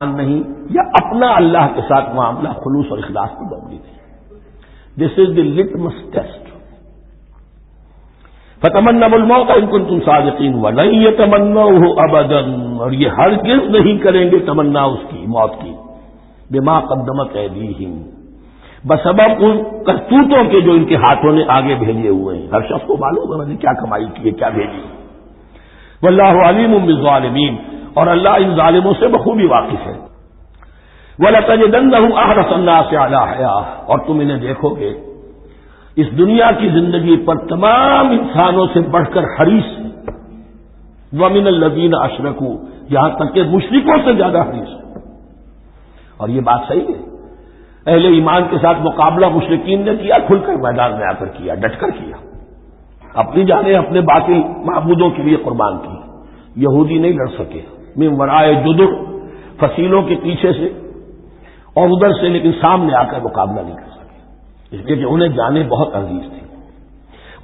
نہیں یا اپنا اللہ کے ساتھ معاملہ خلوص اور اخلاص کی مبنی نہیں. دس از دی لٹمس ٹیسٹ. فتمنوا الموت ان کنتم صادقین ولن یتمنوه ابدا، اور یہ ہرگز نہیں کریں گے تمنا اس کی موت کی. بما قدمت ایدیہم، بسبب ان کرتوتوں کے جو ان کے ہاتھوں نے آگے بھیجے ہوئے ہیں. ہر شخص کو معلوم ہے میں نے کیا کمائی کی ہے، کیا بھیجی. واللہ علیم بالظالمین، اور اللہ ان ظالموں سے بخوبی واقف ہے. وَلَتَجِدَنَّهُمْ أَحْرَصَ النَّاسِ عَلَىٰ حَيَاةٍ، اور تم انہیں دیکھو گے اس دنیا کی زندگی پر تمام انسانوں سے بڑھ کر حریص. وَمِنَ الَّذِينَ أَشْرَكُوا، یہاں تک کہ مشرکوں سے زیادہ حریص. اور یہ بات صحیح ہے. اہل ایمان کے ساتھ مقابلہ مشرکین نے کیا، کھل کر میدان میں آ کر کیا، ڈٹ کر کیا. اپنی جانیں اپنے باطل معبودوں کے لیے قربان کی. یہودی نہیں لڑ سکے من ورائے جدر، فصیلوں کے پیچھے سے اور ادھر سے، لیکن سامنے آ کر مقابلہ نہیں کر سکے، اس لیے کہ انہیں جانیں بہت عزیز تھی.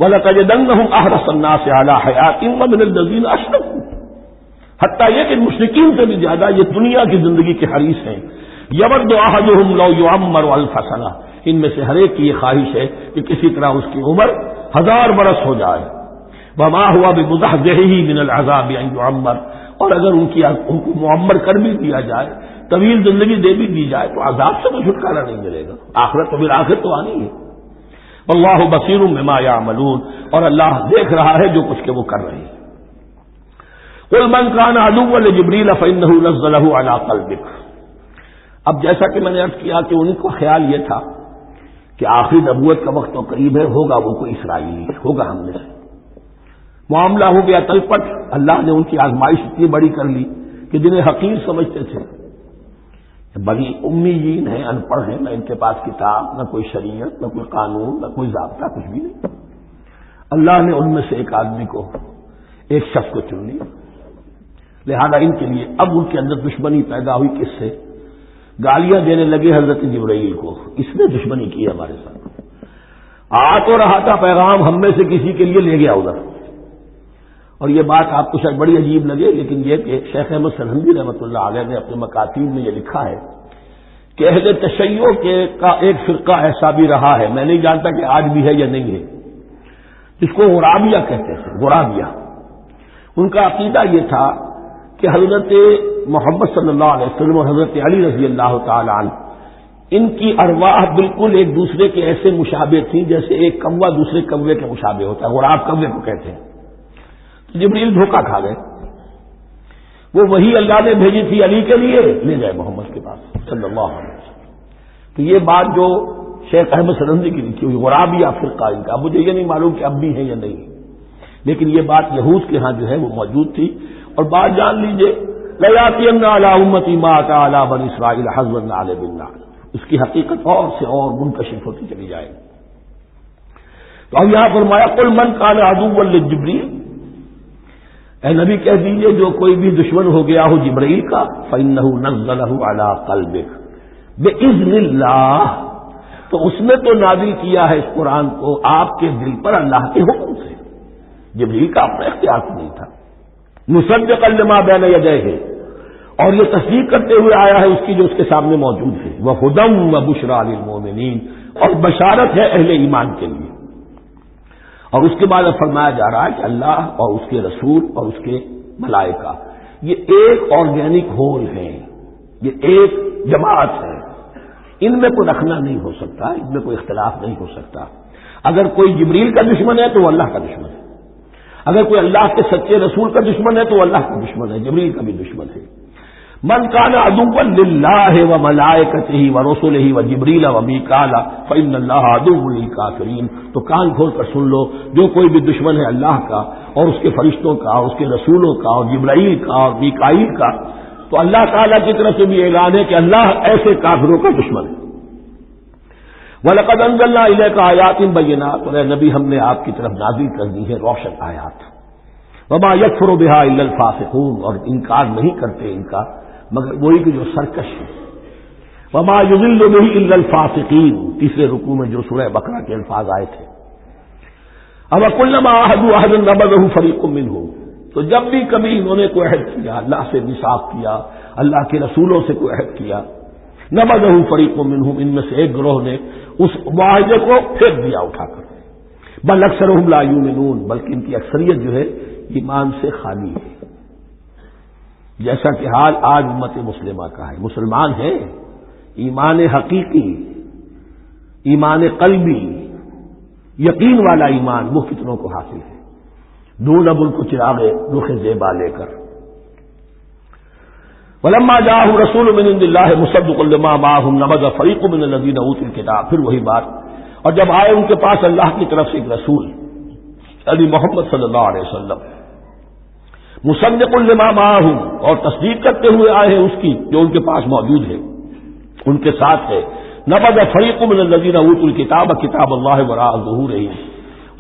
وَلَتَجِدَنَّهُمْ أَحْرَصَ النَّاسِ عَلَىٰ حَيَاةٍ وَمِنَ الَّذِينَ أَشْرَكُوا، حتیٰ یہ کہ مشرکین سے بھی زیادہ یہ دنیا کی زندگی کے حریص ہیں. يَوَدُّ أَحَدُهُمْ لَوْ يُعَمَّرُ أَلْفَ سَنَةٍ، ان میں سے ہر ایک کی یہ خواہش ہے کہ کسی طرح اس کی عمر 1000 برس ہو جائے. وَمَا هُوَ بِمُزَحْزِحِهِ مِنَ الْعَذَابِ أَن يُعَمَّرَ، اور اگر ان کو معمر کر بھی دیا جائے، طویل زندگی دے بھی دی جائے، تو عذاب سے تو چھٹکارا نہیں ملے گا. آخرت تو بالآخر تو آنی ہے. واللہ بصیر بما یعملون، اور اللہ دیکھ رہا ہے جو کچھ کہ وہ کر رہے ہیں. قل من کان عدوا لجبریل فإنه نزله على قلبك، اب جیسا کہ میں نے عرض کیا کہ ان کو خیال یہ تھا کہ آخری نبوت کا وقت تو قریب ہے، ہوگا وہ کوئی اسرائیلی، ہوگا ہم میں سے. معاملہ ہو گیا تلپٹ. اللہ نے ان کی آزمائش اتنی بڑی کر لی کہ جنہیں حقیر سمجھتے تھے، بڑی امیین ہیں، ان پڑھ ہیں، نہ ان کے پاس کتاب، نہ کوئی شریعت، نہ کوئی قانون، نہ کوئی ضابطہ، کچھ بھی نہیں. اللہ نے ان میں سے ایک آدمی کو، ایک شخص کو چن لیا. لہذا ان کے لیے اب ان کے اندر دشمنی پیدا ہوئی. کس سے؟ گالیاں دینے لگے حضرت جبرائیل کو، اس نے دشمنی کی ہمارے ساتھ. آ تو رہا تھا پیغام ہم میں سے کسی کے لیے، لے گیا ادھر. اور یہ بات آپ کو شاید بڑی عجیب لگے، لیکن یہ کہ شیخ احمد سرہندی رحمۃ اللہ علیہ نے اپنے مکاتیب میں یہ لکھا ہے کہ اہل تشیع کا ایک فرقہ ایسا بھی رہا ہے، میں نہیں جانتا کہ آج بھی ہے یا نہیں ہے، جس کو غرابیہ کہتے تھے. غرابیہ، ان کا عقیدہ یہ تھا کہ حضرت محمد صلی اللہ علیہ وسلم اور حضرت علی رضی اللہ تعالی عنہ، ان کی ارواح بالکل ایک دوسرے کے ایسے مشابہ تھیں جیسے ایک کوا دوسرے کوے کے مشابہ ہوتا ہے. غراب کوے کو کہتے ہیں. جبریل دھوکہ کھا گئے. وہ وہی اللہ نے بھیجی تھی علی کے لیے، لے گئے محمد کے پاس صلی اللہ علیہ وسلم. تو یہ بات جو شیخ احمد سرہندی کی لکھی ہوئی غرابیہ فرقہ ان کا، مجھے یہ نہیں معلوم کہ اب بھی ہے یا نہیں، لیکن یہ بات یہود کے ہاں جو ہے وہ موجود تھی. اور بات جان لیجئے، لَيَأْتِيَنَّ عَلَىٰ أُمَّتِي مَا أَتَىٰ عَلَىٰ بَنِي إِسْرَائِيلَ حَزْوًا نَعْلَ بِالنَّعْلِ، اس کی حقیقت اور سے اور منکشف ہوتی چلی جائے گی. تو اب یہاں فرمایا قُلْ مَنْ كَانَ عَدُوًّا لِجِبْرِيلَ، اے نبی کہہ دیجئے جو کوئی بھی دشمن ہو گیا ہو جبرائیل کا، فَإِنَّهُ نَزَّلَهُ عَلَىٰ قَلْبِكَ بِإِذْنِ اللَّهِ، تو اس نے تو نازل کیا ہے اس قرآن کو آپ کے دل پر اللہ کے حکم سے. جبرائیل کا اپنا اختیار نہیں تھا. مصدقا لما بین یدیہ، اور یہ تصدیق کرتے ہوئے آیا ہے اس کی جو اس کے سامنے موجود ہے. وہدی وبشریٰ للمؤمنین، اور بشارت ہے اہل ایمان کے لیے. اور اس کے بعد فرمایا جا رہا ہے کہ اللہ اور اس کے رسول اور اس کے ملائکہ یہ ایک آرگینک ہول ہے، یہ ایک جماعت ہے. ان میں کوئی رکھنا نہیں ہو سکتا، ان میں کوئی اختلاف نہیں ہو سکتا. اگر کوئی جبریل کا دشمن ہے تو وہ اللہ کا دشمن ہے، اگر کوئی اللہ کے سچے رسول کا دشمن ہے تو وہ اللہ کا دشمن ہے، جبریل کا بھی دشمن ہے. من کان عدوا للہ وملائکتہ ورسلہ وجبریل ومیکال فإن اللہ عدو للکافرین. تو کان کھول کر سن لو، جو کوئی بھی دشمن ہے اللہ کا اور اس کے فرشتوں کا اور اس کے رسولوں کا اور جبرائیل کا اور میکائیل کا، تو اللہ تعالیٰ کی طرف سے بھی اعلان ہے کہ اللہ ایسے کافروں کا دشمن ہے. وَلَقَدْ أَنزَلْنَا إِلَيْكَ آيَاتٍ بَيِّنَاتٍ، اور اے نبی ہم نے آپ کی طرف نازل کر دی ہے روشن آیات. وَمَا يَكْفُرُ بِهَا إِلَّا الْفَاسِقُونَ، اور انکار نہیں کرتے ان کا مگر وہی کہ جو سرکش ہے. وَمَا يُضِلُّ بِهِ إِلَّا الْفَاسِقِينَ، تیسرے رکوع میں جو سورہ بقرہ کے الفاظ آئے تھے. أَوَكُلَّمَا عَاهَدُوا عَهْدًا نَبَذَهُ فَرِيقٌ مِّنْهُمْ، تو جب بھی کبھی انہوں نے کوئی عہد کیا، اللہ سے میثاق کیا، اللہ کے رسولوں سے کوئی عہد کیا، نبذہ فریق منہم، ان میں سے ایک گروہ نے اس معاہدے کو پھینک دیا اٹھا کر. بل اکثرہم لا یؤمنون، بلکہ ان کی اکثریت جو ہے ایمان سے خالی ہے. جیسا کہ حال آج امت مسلمہ کا ہے. مسلمان ہیں، ایمان حقیقی، ایمان قلبی، یقین والا ایمان، وہ کتنوں کو حاصل ہے. دون ابل کو چراغے رخ زیبا لے کر. ولما جاءهم رسول من عند الله مصدق لما معهم نبذ فريق من الذين اوتوا الكتاب. پھر وہی بات. اور جب آئے ان کے پاس اللہ کی طرف سے ایک رسول علی محمد صلی اللہ علیہ وسلم، مصدق لما معهم، اور تصدیق کرتے ہوئے آئے ہیں اس کی جو ان کے پاس موجود ہے، ان کے ساتھ ہے. نبذ فریق من الذین اوتوا الکتاب کتاب اللہ وراء ظہورہم،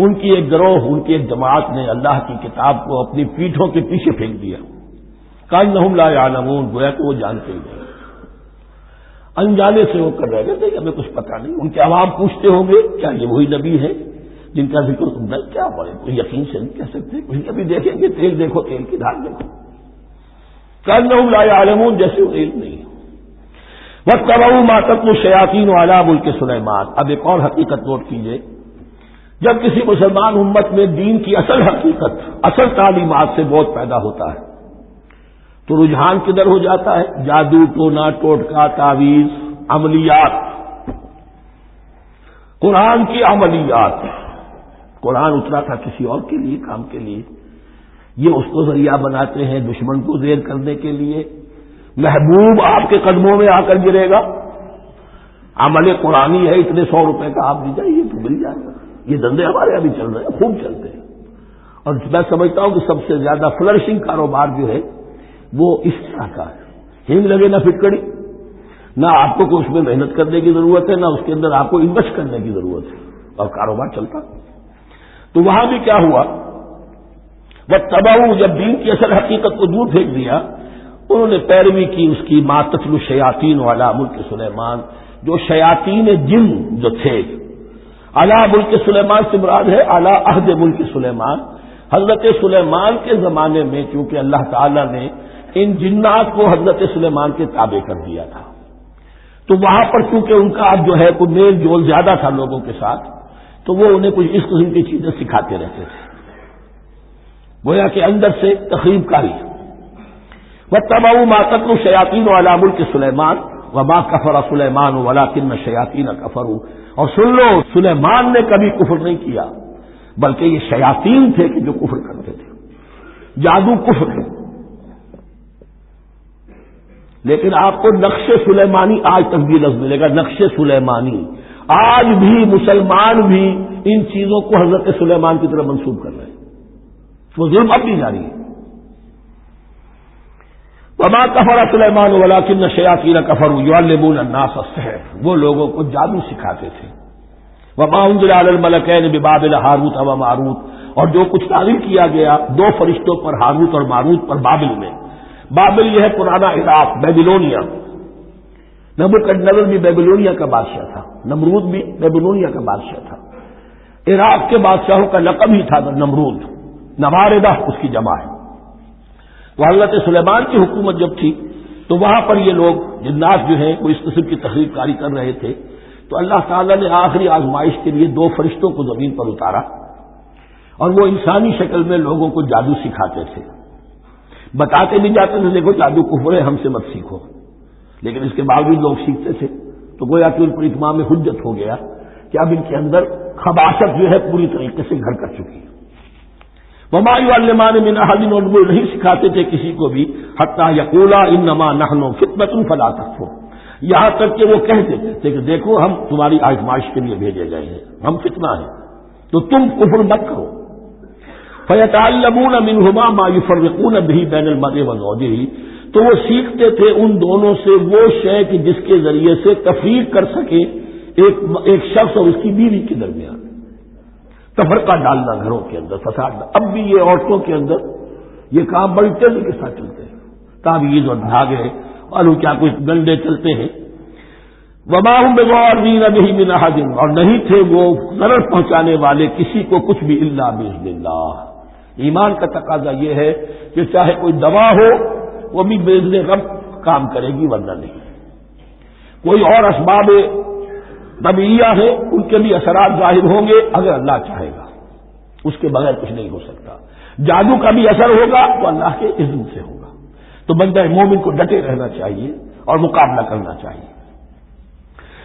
ان کی ایک گروہ، ان کی ایک جماعت نے اللہ کی کتاب کو اپنی پیٹھوں کے پیچھے پھینک دیا. کأنہم لا یعلمون، گویا کہ وہ جانتے ہی نہیں، انجانے سے وہ کر رہے تھے کہ ہمیں کچھ پتہ نہیں. ان کے عوام پوچھتے ہوں گے کیا یہ وہی نبی ہے جن کا ذکر نہیں کیا پڑے؟ کوئی یقین سے نہیں کہہ سکتے. کچھ ابھی دیکھیں گے، تیل دیکھو، تیل کی دھار دیکھو. کأنہم لا یعلمون، جیسے وہ علم نہیں. واتبعوا ما تتلو الشیاطین علی ملک سلیمان. اب ایک اور حقیقت نوٹ کیجئے، جب کسی مسلمان امت میں دین کی اصل حقیقت، اصل تعلیمات سے بہت پیدا ہوتا ہے تو رجحان کدھر ہو جاتا ہے؟ جادو، ٹونا ٹوٹکا، تعویذ، عملیات. قرآن کی عملیات. قرآن اترا تھا کسی اور کے لیے، کام کے لیے، یہ اس کو ذریعہ بناتے ہیں دشمن کو زیر کرنے کے لیے. محبوب آپ کے قدموں میں آ کر گرے گا، عمل قرآنی ہے، اتنے 100 روپے کا آپ دیجیے تو مل جائے گا. یہ دندے ہمارے ابھی چل رہے ہیں، خوب چلتے ہیں. اور میں سمجھتا ہوں کہ سب سے زیادہ فلرشنگ کاروبار جو ہے وہ اس طرح کا ہے. ہینگ لگے نہ فٹکڑی، نہ آپ کو اس میں محنت کرنے کی ضرورت ہے، نہ اس کے اندر آپ کو انویسٹ کرنے کی ضرورت ہے، اور کاروبار چلتا. تو وہاں بھی کیا ہوا، واتبعوا، جب دین کی اصل حقیقت کو دور پھینک دیا، انہوں نے پیروی کی اس کی ما تتلو الشیاطین علی ملک سلیمان، جو شیاطین جن جو تھے. علی ملک سلیمان سے مراد ہے علی عہد ملک سلیمان، حضرت سلیمان کے زمانے میں، چونکہ اللہ تعالی نے ان جنات کو حضرت سلیمان کے تابع کر دیا تھا، تو وہاں پر چونکہ ان کا اب جو ہے کوئی میل جول زیادہ تھا لوگوں کے ساتھ، تو وہ انہیں کچھ اس قسم کی چیزیں سکھاتے رہتے تھے، گویا کہ اندر سے تخریب کاری. واتبعوا ما تتلو الشیاطین علی ملک سلیمان وما کفر سلیمان ولکن الشیاطین کفروا. اور سن لو، سلیمان نے کبھی کفر نہیں کیا، بلکہ یہ شیاطین تھے کہ جو کفر کرتے تھے. جادو کفر ہے، لیکن آپ کو نقش سلیمانی آج تک بھی لفظ ملے گا، نقش سلیمانی. آج بھی مسلمان بھی ان چیزوں کو حضرت سلیمان کی طرف منسوب کر رہے ہیں. وہ ظلم اب بھی جاری ہے. وما کفر سلیمان ولکن الشیاطین کفروا یعلمون الناس السحر، وہ لوگوں کو جادو سکھاتے تھے. وما انزل علی الملکین ببابل ہاروت و ماروت، اور جو کچھ نازل کیا گیا 2 فرشتوں پر، ہاروت اور ماروت پر، بابل میں. بابل یہ ہے پرانا عراق، بیبلونیا. نبوکدنضر بھی بیبلونیا کا بادشاہ تھا، نمرود بھی بیبلونیا کا بادشاہ تھا. عراق کے بادشاہوں کا لقب ہی تھا نمرود، نواردہ اس کی جمع ہے. تو حضرت سلیمان کی حکومت جب تھی تو وہاں پر یہ لوگ جنات جو ہیں وہ اس قسم کی تخریب کاری کر رہے تھے. تو اللہ تعالیٰ نے آخری آزمائش کے لیے 2 فرشتوں کو زمین پر اتارا، اور وہ انسانی شکل میں لوگوں کو جادو سکھاتے تھے. بتاتے بھی جاتے تھے دیکھو جادو کفر ہے، ہم سے مت سیکھو، لیکن اس کے باوجود لوگ سیکھتے تھے. تو گویا کہ ان پر اتمام حجت ہو گیا کہ اب ان کے اندر خباثت جو ہے پوری طریقے سے گھر کر چکی ہے. وما يعلمان من احد، اور وہ نہیں سکھاتے تھے کسی کو بھی، حتی یقولا انما نحن فتنۃ فلا تکفر، یہاں تک کہ وہ کہتے تھے کہ دیکھو ہم تمہاری آزمائش کے لیے بھیجے گئے ہیں، ہم فتنہ ہیں تو تم کفر مت کرو. فیتعلمون منہما ما یفرقون به بین المرء وزوجہ، تو وہ سیکھتے تھے ان دونوں سے وہ شے کہ جس کے ذریعے سے تفریق کر سکے ایک شخص اور اس کی بیوی کے درمیان، تفرقہ ڈالنا گھروں کے اندر، فساد. اب بھی یہ عورتوں کے اندر یہ کام بڑی تیزی کے ساتھ چلتے ہیں، تعویذ اور دھاگے اور کیا کچھ گنڈے چلتے ہیں. وما هم بضارین به من احد، اور نہیں تھے وہ ضرر پہنچانے والے کسی کو کچھ بھی الا باذن اللہ، ایمان کا تقاضا یہ ہے کہ چاہے کوئی دوا ہو وہ بھی باذن رب کام کرے گی ورنہ نہیں، کوئی اور اسباب طبیعیہ ہیں ان کے بھی اثرات ظاہر ہوں گے اگر اللہ چاہے گا، اس کے بغیر کچھ نہیں ہو سکتا، جادو کا بھی اثر ہوگا تو اللہ کے اذن سے ہوگا۔ تو بندہ مومن کو ڈٹے رہنا چاہیے اور مقابلہ کرنا چاہیے۔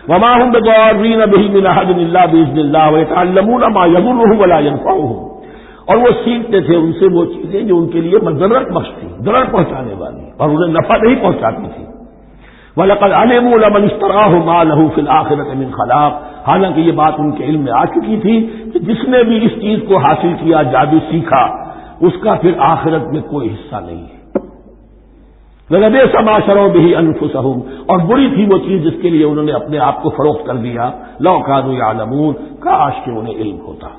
وما هم بضارين به من احد الا باذن الله ويتعلمون ما يضرهم ولا ينفعهم، اور وہ سیکھتے تھے ان سے وہ چیزیں جو ان کے لیے مضرت بخش تھی، ضرر پہنچانے والی اور انہیں نفع نہیں پہنچاتی تھی۔ وَلَقَدْ عَلِمُوا لَمَنِ اشْتَرَاهُ مَا لَهُ فِي الْآخِرَةِ مِنْ خَلَاقٍ، حالانکہ یہ بات ان کے علم میں آ چکی تھی کہ جس نے بھی اس چیز کو حاصل کیا، جادو سیکھا، اس کا پھر آخرت میں کوئی حصہ نہیں ہے۔ وَلَبِئْسَ مَا شَرَوْا بِهِ أَنفُسَهُمْ، اور بری تھی وہ چیز جس کے لیے انہوں نے اپنے آپ کو فروخت کر دیا، لَوْ كَانُوا يَعْلَمُونَ، کاش کہ انہیں علم ہوتا۔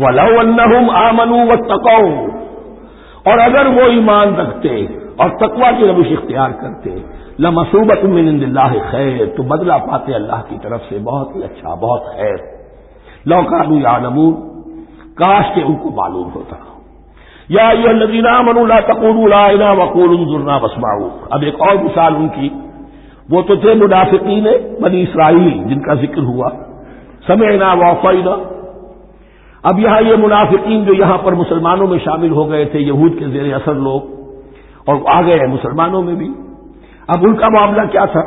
وَلَوْ أَنَّهُمْ آمَنُوا وَاتَّقَوْا، اور اگر وہ ایمان رکھتے اور تقوی کی روش اختیار کرتے، لَمَثُوبَةٌ مِّنْ عِندِ اللَّهِ خَيْرٌ، تو بدلہ پاتے اللہ کی طرف سے بہت ہی اچھا، بہت خیر۔ لَوْ كَانُوا يَعْلَمُونَ، کاش کہ ان کو معلوم ہوتا۔ یا ایھا الذین آمنوا لا تقولوا راعنا وقولوا انظرنا واسمعوا، اب ایک اور مثال ان کی، وہ تو تھے منافقین بنی اسرائیل جن کا ذکر ہوا، سمعنا وعصینا۔ اب یہاں یہ منافقین جو یہاں پر مسلمانوں میں شامل ہو گئے تھے، یہود کے زیر اثر لوگ، اور آ گئے ہیں مسلمانوں میں بھی، اب ان کا معاملہ کیا تھا؟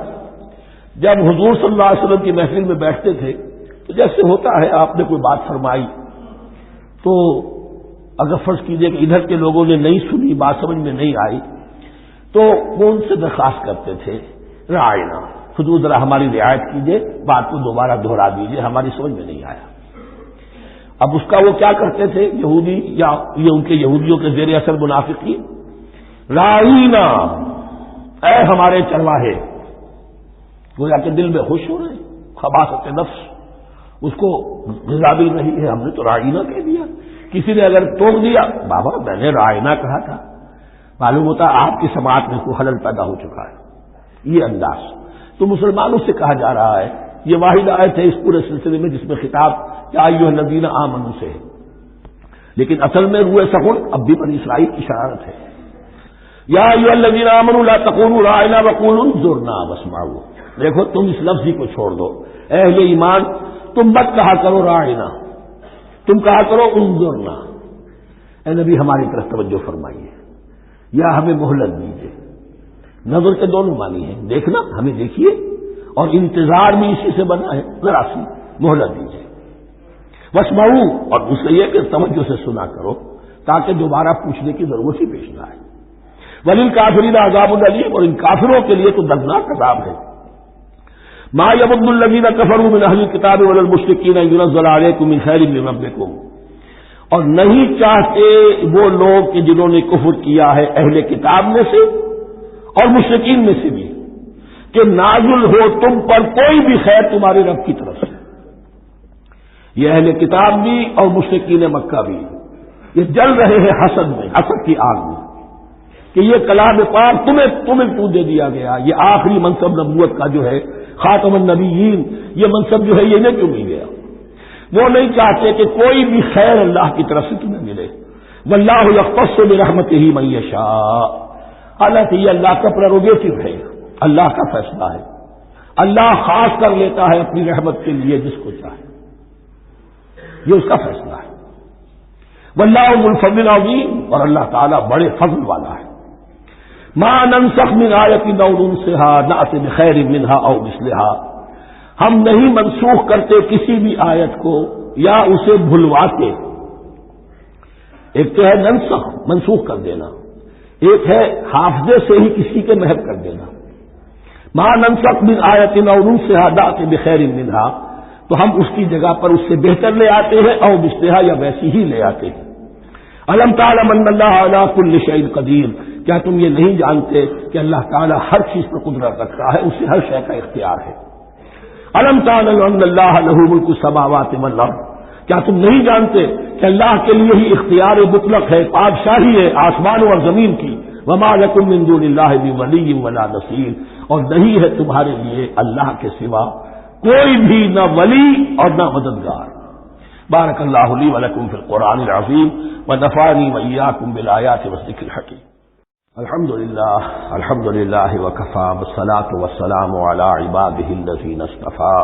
جب حضور صلی اللہ علیہ وسلم کی محفل میں بیٹھتے تھے تو جیسے ہوتا ہے آپ نے کوئی بات فرمائی تو اگر فرض کیجئے کہ ادھر کے لوگوں نے نہیں سنی، بات سمجھ میں نہیں آئی، تو وہ ان سے درخواست کرتے تھے رعاینا، حضور ذرا ہماری رعایت کیجئے، بات کو دوبارہ دہرا دیجئے، ہماری سمجھ میں نہیں آیا۔ اب اس کا وہ کیا کرتے تھے یہودی یا یہ ان کے یہودیوں کے زیر اثر منافقین، رعاینا، اے ہمارے چرواہے، گویا کہ دل میں خوش ہو رہے ہیں، خباثت نفس اس کو غذا بھی نہیں ہے، ہم نے تو رعاینا کہہ دیا۔ کسی نے اگر ٹوک دیا، بابا میں نے رعاینا کہا تھا، معلوم ہوتا آپ کی سماعت میں کوئی خلل پیدا ہو چکا ہے، یہ انداز۔ تو مسلمانوں سے کہا جا رہا ہے، یہ واحد آیت ہے اس پورے سلسلے میں جس میں خطاب یا ایھا الذین آمنوا سے ہے، لیکن اصل میں روئے سخن اب بھی بنی اسرائیل کی شرارت ہے۔ یا ایھا الذین آمنوا لا تقولوا راعنا وقولوا انظرنا واسمعوا، دیکھو تم اس لفظ ہی کو چھوڑ دو، اے اہل ایمان تم مت کہا کرو راعنا، تم کہا کرو انظرنا، اے نبی ہماری طرف توجہ فرمائیے یا ہمیں مہلت دیجیے۔ نظر کے دونوں معنی ہیں، دیکھنا ہمیں دیکھیے، اور انتظار بھی اسی سے بنا ہے، ذرا سی مہلت دیجیے۔ واسمعوا، اور دوسرے یہ کہ توجہ سے سنا کرو تاکہ دوبارہ پوچھنے کی ضرورت ہی پیش نہ آئے۔ وللکافرین عذاب الیم، اور ان کافروں کے لیے تو دردناک عذاب ہے۔ ما یود الذین کفروا من اہل الکتاب ولا المشرکین ان ینزل علیکم من خیر من ربکم، اور نہیں چاہتے وہ لوگ کہ جنہوں نے کفر کیا ہے اہل کتاب میں سے اور مشرکین میں سے بھی، کہ نازل ہو تم پر کوئی بھی خیر تمہارے رب کی طرف سے۔ یہ اہل کتاب بھی اور مشرکین مکہ بھی یہ جل رہے ہیں حسد میں، حسد کی آگ میں، کہ یہ کلام پاک تمہیں کیوں دے دیا گیا، یہ آخری منصب نبوت کا جو ہے خاتم النبیین، یہ منصب جو ہے یہ انہیں کیوں مل گیا؟ وہ نہیں چاہتے کہ کوئی بھی خیر اللہ کی طرف سے تمہیں ملے۔ واللہ یختص برحمتہ من یشاء، حالانکہ یہ اللہ کا پریروگیٹو ہے، اللہ کا فیصلہ ہے، اللہ خاص کر لیتا ہے اپنی رحمت کے لیے جس کو چاہے، یہ اس کا فیصلہ ہے۔ واللہ ذو الفضل العظیم، اور اللہ تعالیٰ بڑے فضل والا ہے۔ ما ننسخ من آیۃ او ننسها نأت بخیر منها او مثلها، ہم نہیں منسوخ کرتے کسی بھی آیت کو یا اسے بھلواتے۔ ایک تو ہے ننسخ، منسوخ کر دینا، ایک ہے حافظے سے ہی کسی کے محو کر دینا۔ ما ننسخ من آیۃ او ننسها نأت بخیر منها، تو ہم اس کی جگہ پر اس سے بہتر لے آتے ہیں، او مثلها یا ویسی ہی لے آتے ہیں۔ الم تعلم ان اللہ علی کل شیء قدیر، کیا تم یہ نہیں جانتے کہ اللہ تعالیٰ ہر چیز پر قدرت رکھتا ہے، اسے ہر شے کا اختیار ہے۔ الم تعلم ان اللہ لہ ملک السماوات والارض، کیا تم نہیں جانتے کہ اللہ کے لیے ہی اختیار مطلق ہے، بادشاہی ہے آسمانوں اور زمین کی۔ وما لکم من دون اللہ من ولی ولا نصیر، اور نہیں ہے تمہارے لیے اللہ کے سوا کوئی بھی نہ ولی اور نہ مددگار۔ بارک اللہ لی ولکم فی القرآن العظیم ونفعنی وإیاکم بالآیات والذکر الحکیم۔ الحمد للہ وکفی والصلاة والسلام علی عبادہ الذین اصطفی،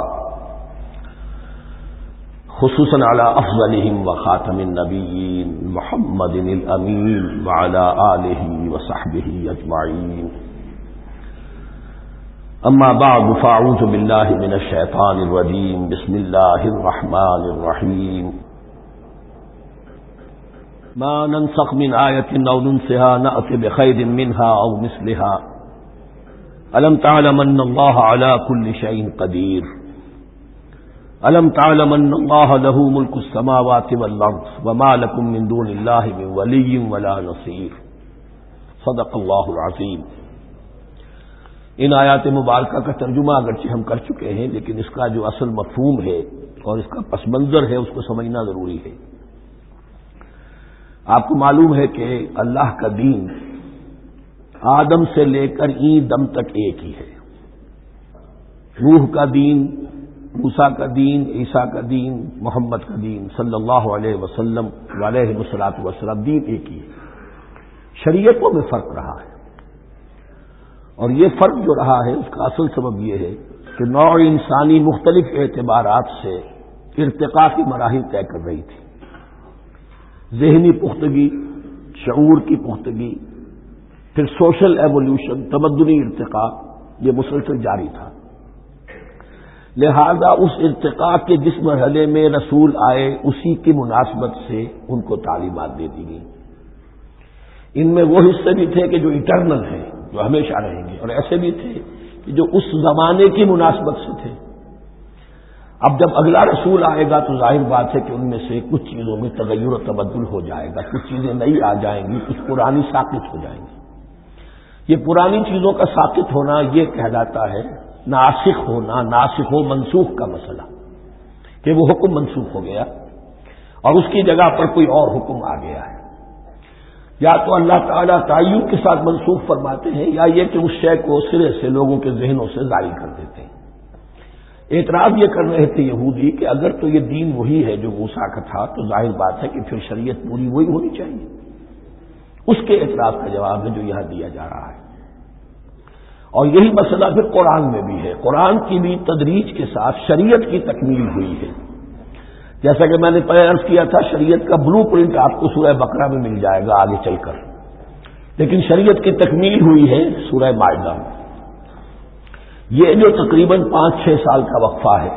خصوصاً علی افضلہم وخاتم النبیین محمد الامین وعلی آلہ وصحبہ اجمعین۔ اما بعد فاعوذ باللہ من الشیطان الرجیم، بسم اللہ الرحمن الرحیم۔ ما ننسخ من آیۃ او ننسها نأت بخیر منها او مثلها الم تعلم ان اللہ علی کل شیء قدیر الم تعلم ان اللہ له ملک السماوات والارض وما لکم من دون اللہ من ولی ولا نصیر۔ صدق اللہ العظیم۔ ان آیات مبارکہ کا ترجمہ اگرچہ ہم کر چکے ہیں، لیکن اس کا جو اصل مفہوم ہے اور اس کا پس منظر ہے اس کو سمجھنا ضروری ہے۔ آپ کو معلوم ہے کہ اللہ کا دین آدم سے لے کر این دم تک ایک ہی ہے۔ نوح کا دین، موسیٰ کا دین، عیسیٰ کا دین، محمد کا دین صلی اللہ علیہ وسلم علیہ الصلوۃ والسلام، دین ایک ہی ہے۔ شریعتوں میں فرق رہا ہے، اور یہ فرق جو رہا ہے اس کا اصل سبب یہ ہے کہ نوع انسانی مختلف اعتبارات سے ارتقاء کی مراحل طے کر رہی تھی۔ ذہنی پختگی، شعور کی پختگی، پھر سوشل ایولیوشن، تمدنی ارتقاء، یہ مسلسل جاری تھا۔ لہذا اس ارتقاء کے جس مرحلے میں رسول آئے اسی کی مناسبت سے ان کو تعلیمات دے دی گئی۔ ان میں وہ حصے بھی تھے کہ جو ایٹرنل ہیں، جو ہمیشہ رہیں گے، اور ایسے بھی تھے کہ جو اس زمانے کی مناسبت سے تھے۔ اب جب اگلا رسول آئے گا تو ظاہر بات ہے کہ ان میں سے کچھ چیزوں میں تغیر و تبدل ہو جائے گا، کچھ چیزیں نئی آ جائیں گی، کچھ پرانی ساقط ہو جائیں گی۔ یہ پرانی چیزوں کا ساقط ہونا یہ کہلاتا ہے ناسخ ہونا، ناسخ و منسوخ کا مسئلہ، کہ وہ حکم منسوخ ہو گیا اور اس کی جگہ پر کوئی اور حکم آ گیا ہے۔ یا تو اللہ تعالیٰ تعین کے ساتھ منسوخ فرماتے ہیں، یا یہ کہ اس شے کو سرے سے لوگوں کے ذہنوں سے ظاہر کر دیتے ہیں۔ اعتراض یہ کر رہے تھے یہودی کہ اگر تو یہ دین وہی ہے جو موسیٰ کا تھا تو ظاہر بات ہے کہ پھر شریعت پوری وہی ہونی چاہیے۔ اس کے اعتراض کا جواب ہے جو یہاں دیا جا رہا ہے، اور یہی مسئلہ پھر قرآن میں بھی ہے۔ قرآن کی بھی تدریج کے ساتھ شریعت کی تکمیل ہوئی ہے۔ جیسا کہ میں نے پہلے عرض کیا تھا، شریعت کا بلو پرنٹ آپ کو سورہ بقرہ میں مل جائے گا آگے چل کر، لیکن شریعت کی تکمیل ہوئی ہے سورہ مائدہ میں۔ یہ جو تقریباً 5-6 سال کا وقفہ ہے،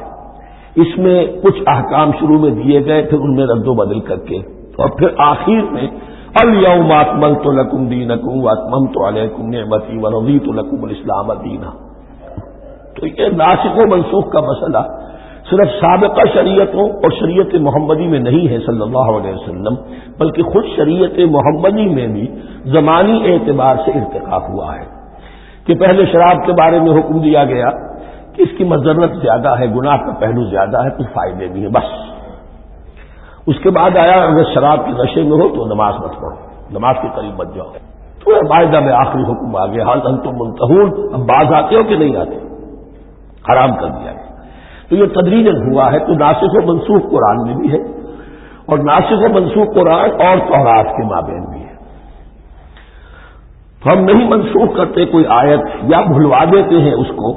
اس میں کچھ احکام شروع میں دیے گئے، پھر ان میں رد و بدل کر کے، اور پھر آخر میں الیوم اکملت لکم دینکم واتممت علیکم نعمتی ورضیت لکم الاسلام دینا۔ تو یہ ناسخ و منسوخ کا مسئلہ صرف سابقہ شریعتوں اور شریعت محمدی میں نہیں ہے صلی اللہ علیہ وسلم، بلکہ خود شریعت محمدی میں بھی زمانی اعتبار سے ارتقاء ہوا ہے کہ پہلے شراب کے بارے میں حکم دیا گیا کہ اس کی مضرت زیادہ ہے، گناہ کا پہلو زیادہ ہے، کچھ فائدے بھی ہیں بس۔ اس کے بعد آیا اگر شراب کے نشے میں ہو تو نماز مت پڑھو، نماز کے قریب مت جاؤ۔ تو مائدہ میں آخری حکم آ گیا، حال انتم منتہون، اب باز آتے ہو کہ نہیں آتے، حرام کر دیا گیا۔ تو یہ تدریجاً ہوا ہے۔ تو ناسخ و منسوخ قرآن میں بھی ہے، اور ناسخ و منسوخ قرآن اور تورات کے مابین بھی ہے۔ تو ہم نہیں منسوخ کرتے کوئی آیت یا بھلوا دیتے ہیں اس کو،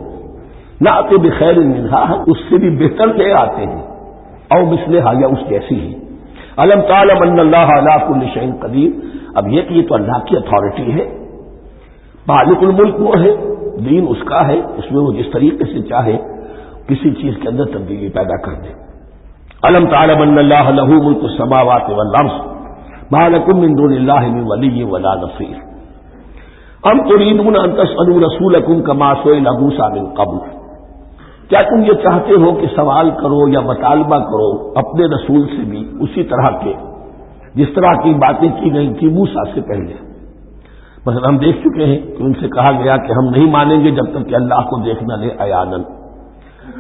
نہ آتے بخیر منہا، ہم اس سے بھی بہتر لے آتے ہیں، او مثلہا، یا اس جیسی ہی۔ الم تعلم ان اللہ علی کل شیء قدیر، اب یہ کہ یہ تو اللہ کی اتھارٹی ہے، مالک الملک وہ ہے، دین اس کا ہے، اس میں وہ جس طریقے سے چاہے کسی چیز کے اندر تبدیلی پیدا کر دے۔ الم تعلم ان اللہ لہ ملک السماوات والارض ما لکم من دون اللہ من ولی ولا نصیر ام تريدون ان تسألوا رسولکم کما سئل موسیٰ من قبل، کیا تم یہ چاہتے ہو کہ سوال کرو یا مطالبہ کرو اپنے رسول سے بھی اسی طرح کے جس طرح کی باتیں کی گئی تھی موسیٰ سے پہلے؟ مثلا ہم دیکھ چکے ہیں کہ ان سے کہا گیا کہ ہم نہیں مانیں گے جب تک کہ اللہ کو دیکھنا لے عیاناً،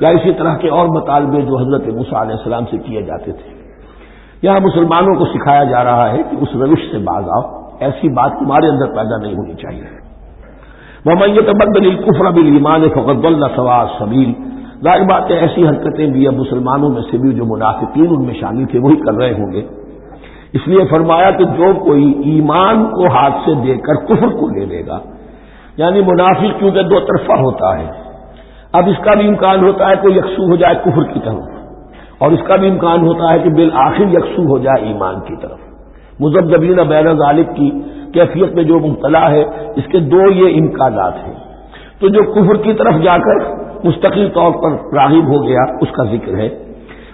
یا اسی طرح کے اور مطالبے جو حضرت موسیٰ علیہ السلام سے کیے جاتے تھے۔ یہاں مسلمانوں کو سکھایا جا رہا ہے کہ اس روش سے باز آؤ، ایسی بات تمہارے اندر پیدا نہیں ہونی چاہیے۔ وَمَن يَتَبَدَّلِ الْكُفْرَ بِالْإِيمَانِ فَقَدْ ضَلَّ سَوَاءَ السَّبِيلِ، ظاہر بات ہے ایسی حرکتیں بھی اب مسلمانوں میں سے بھی جو منافقین ان میں شامل تھے وہی کر رہے ہوں گے. اس لیے فرمایا کہ جو کوئی ایمان کو ہاتھ سے دے کر کفر کو لے لے گا، یعنی منافق کیونکہ دو طرفہ ہوتا ہے، اب اس کا بھی امکان ہوتا ہے کہ یکسو ہو جائے کفر کی طرف، اور اس کا بھی امکان ہوتا ہے کہ بالآخر یکسو ہو جائے ایمان کی طرف. مذبذبین بین ذالک کی کیفیت میں جو مبتلا ہے، اس کے دو یہ امکانات ہیں. تو جو کفر کی طرف جا کر مستقل طور پر راغب ہو گیا اس کا ذکر ہے.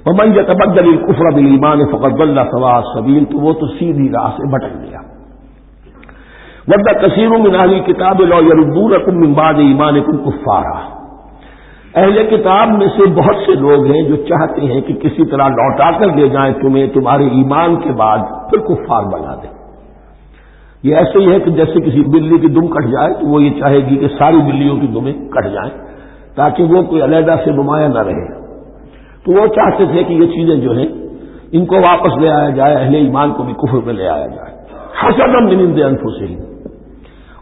ومن یتبدل الکفر بالایمان فقد ضل سواء السبیل، تو وہ تو سیدھی راہ سے بھٹک گیا. ود کثیر من اہل الکتاب لو یردونکم من بعد ایمانکم کفارا، اہل کتاب میں سے بہت سے لوگ ہیں جو چاہتے ہیں کہ کسی طرح لوٹا کر لے جائیں تمہیں تمہارے ایمان کے بعد پھر کفار بنا دیں. یہ ایسے ہی ہے کہ جیسے کسی بلی کی دم کٹ جائے تو وہ یہ چاہے گی کہ ساری بلیوں کی دمیں کٹ جائیں تاکہ وہ کوئی علیحدہ سے نمایاں نہ رہے. تو وہ چاہتے تھے کہ یہ چیزیں جو ہیں ان کو واپس لے آیا جائے، اہل ایمان کو بھی کفر میں لے آیا جائے. حسدا من عند انفسہم،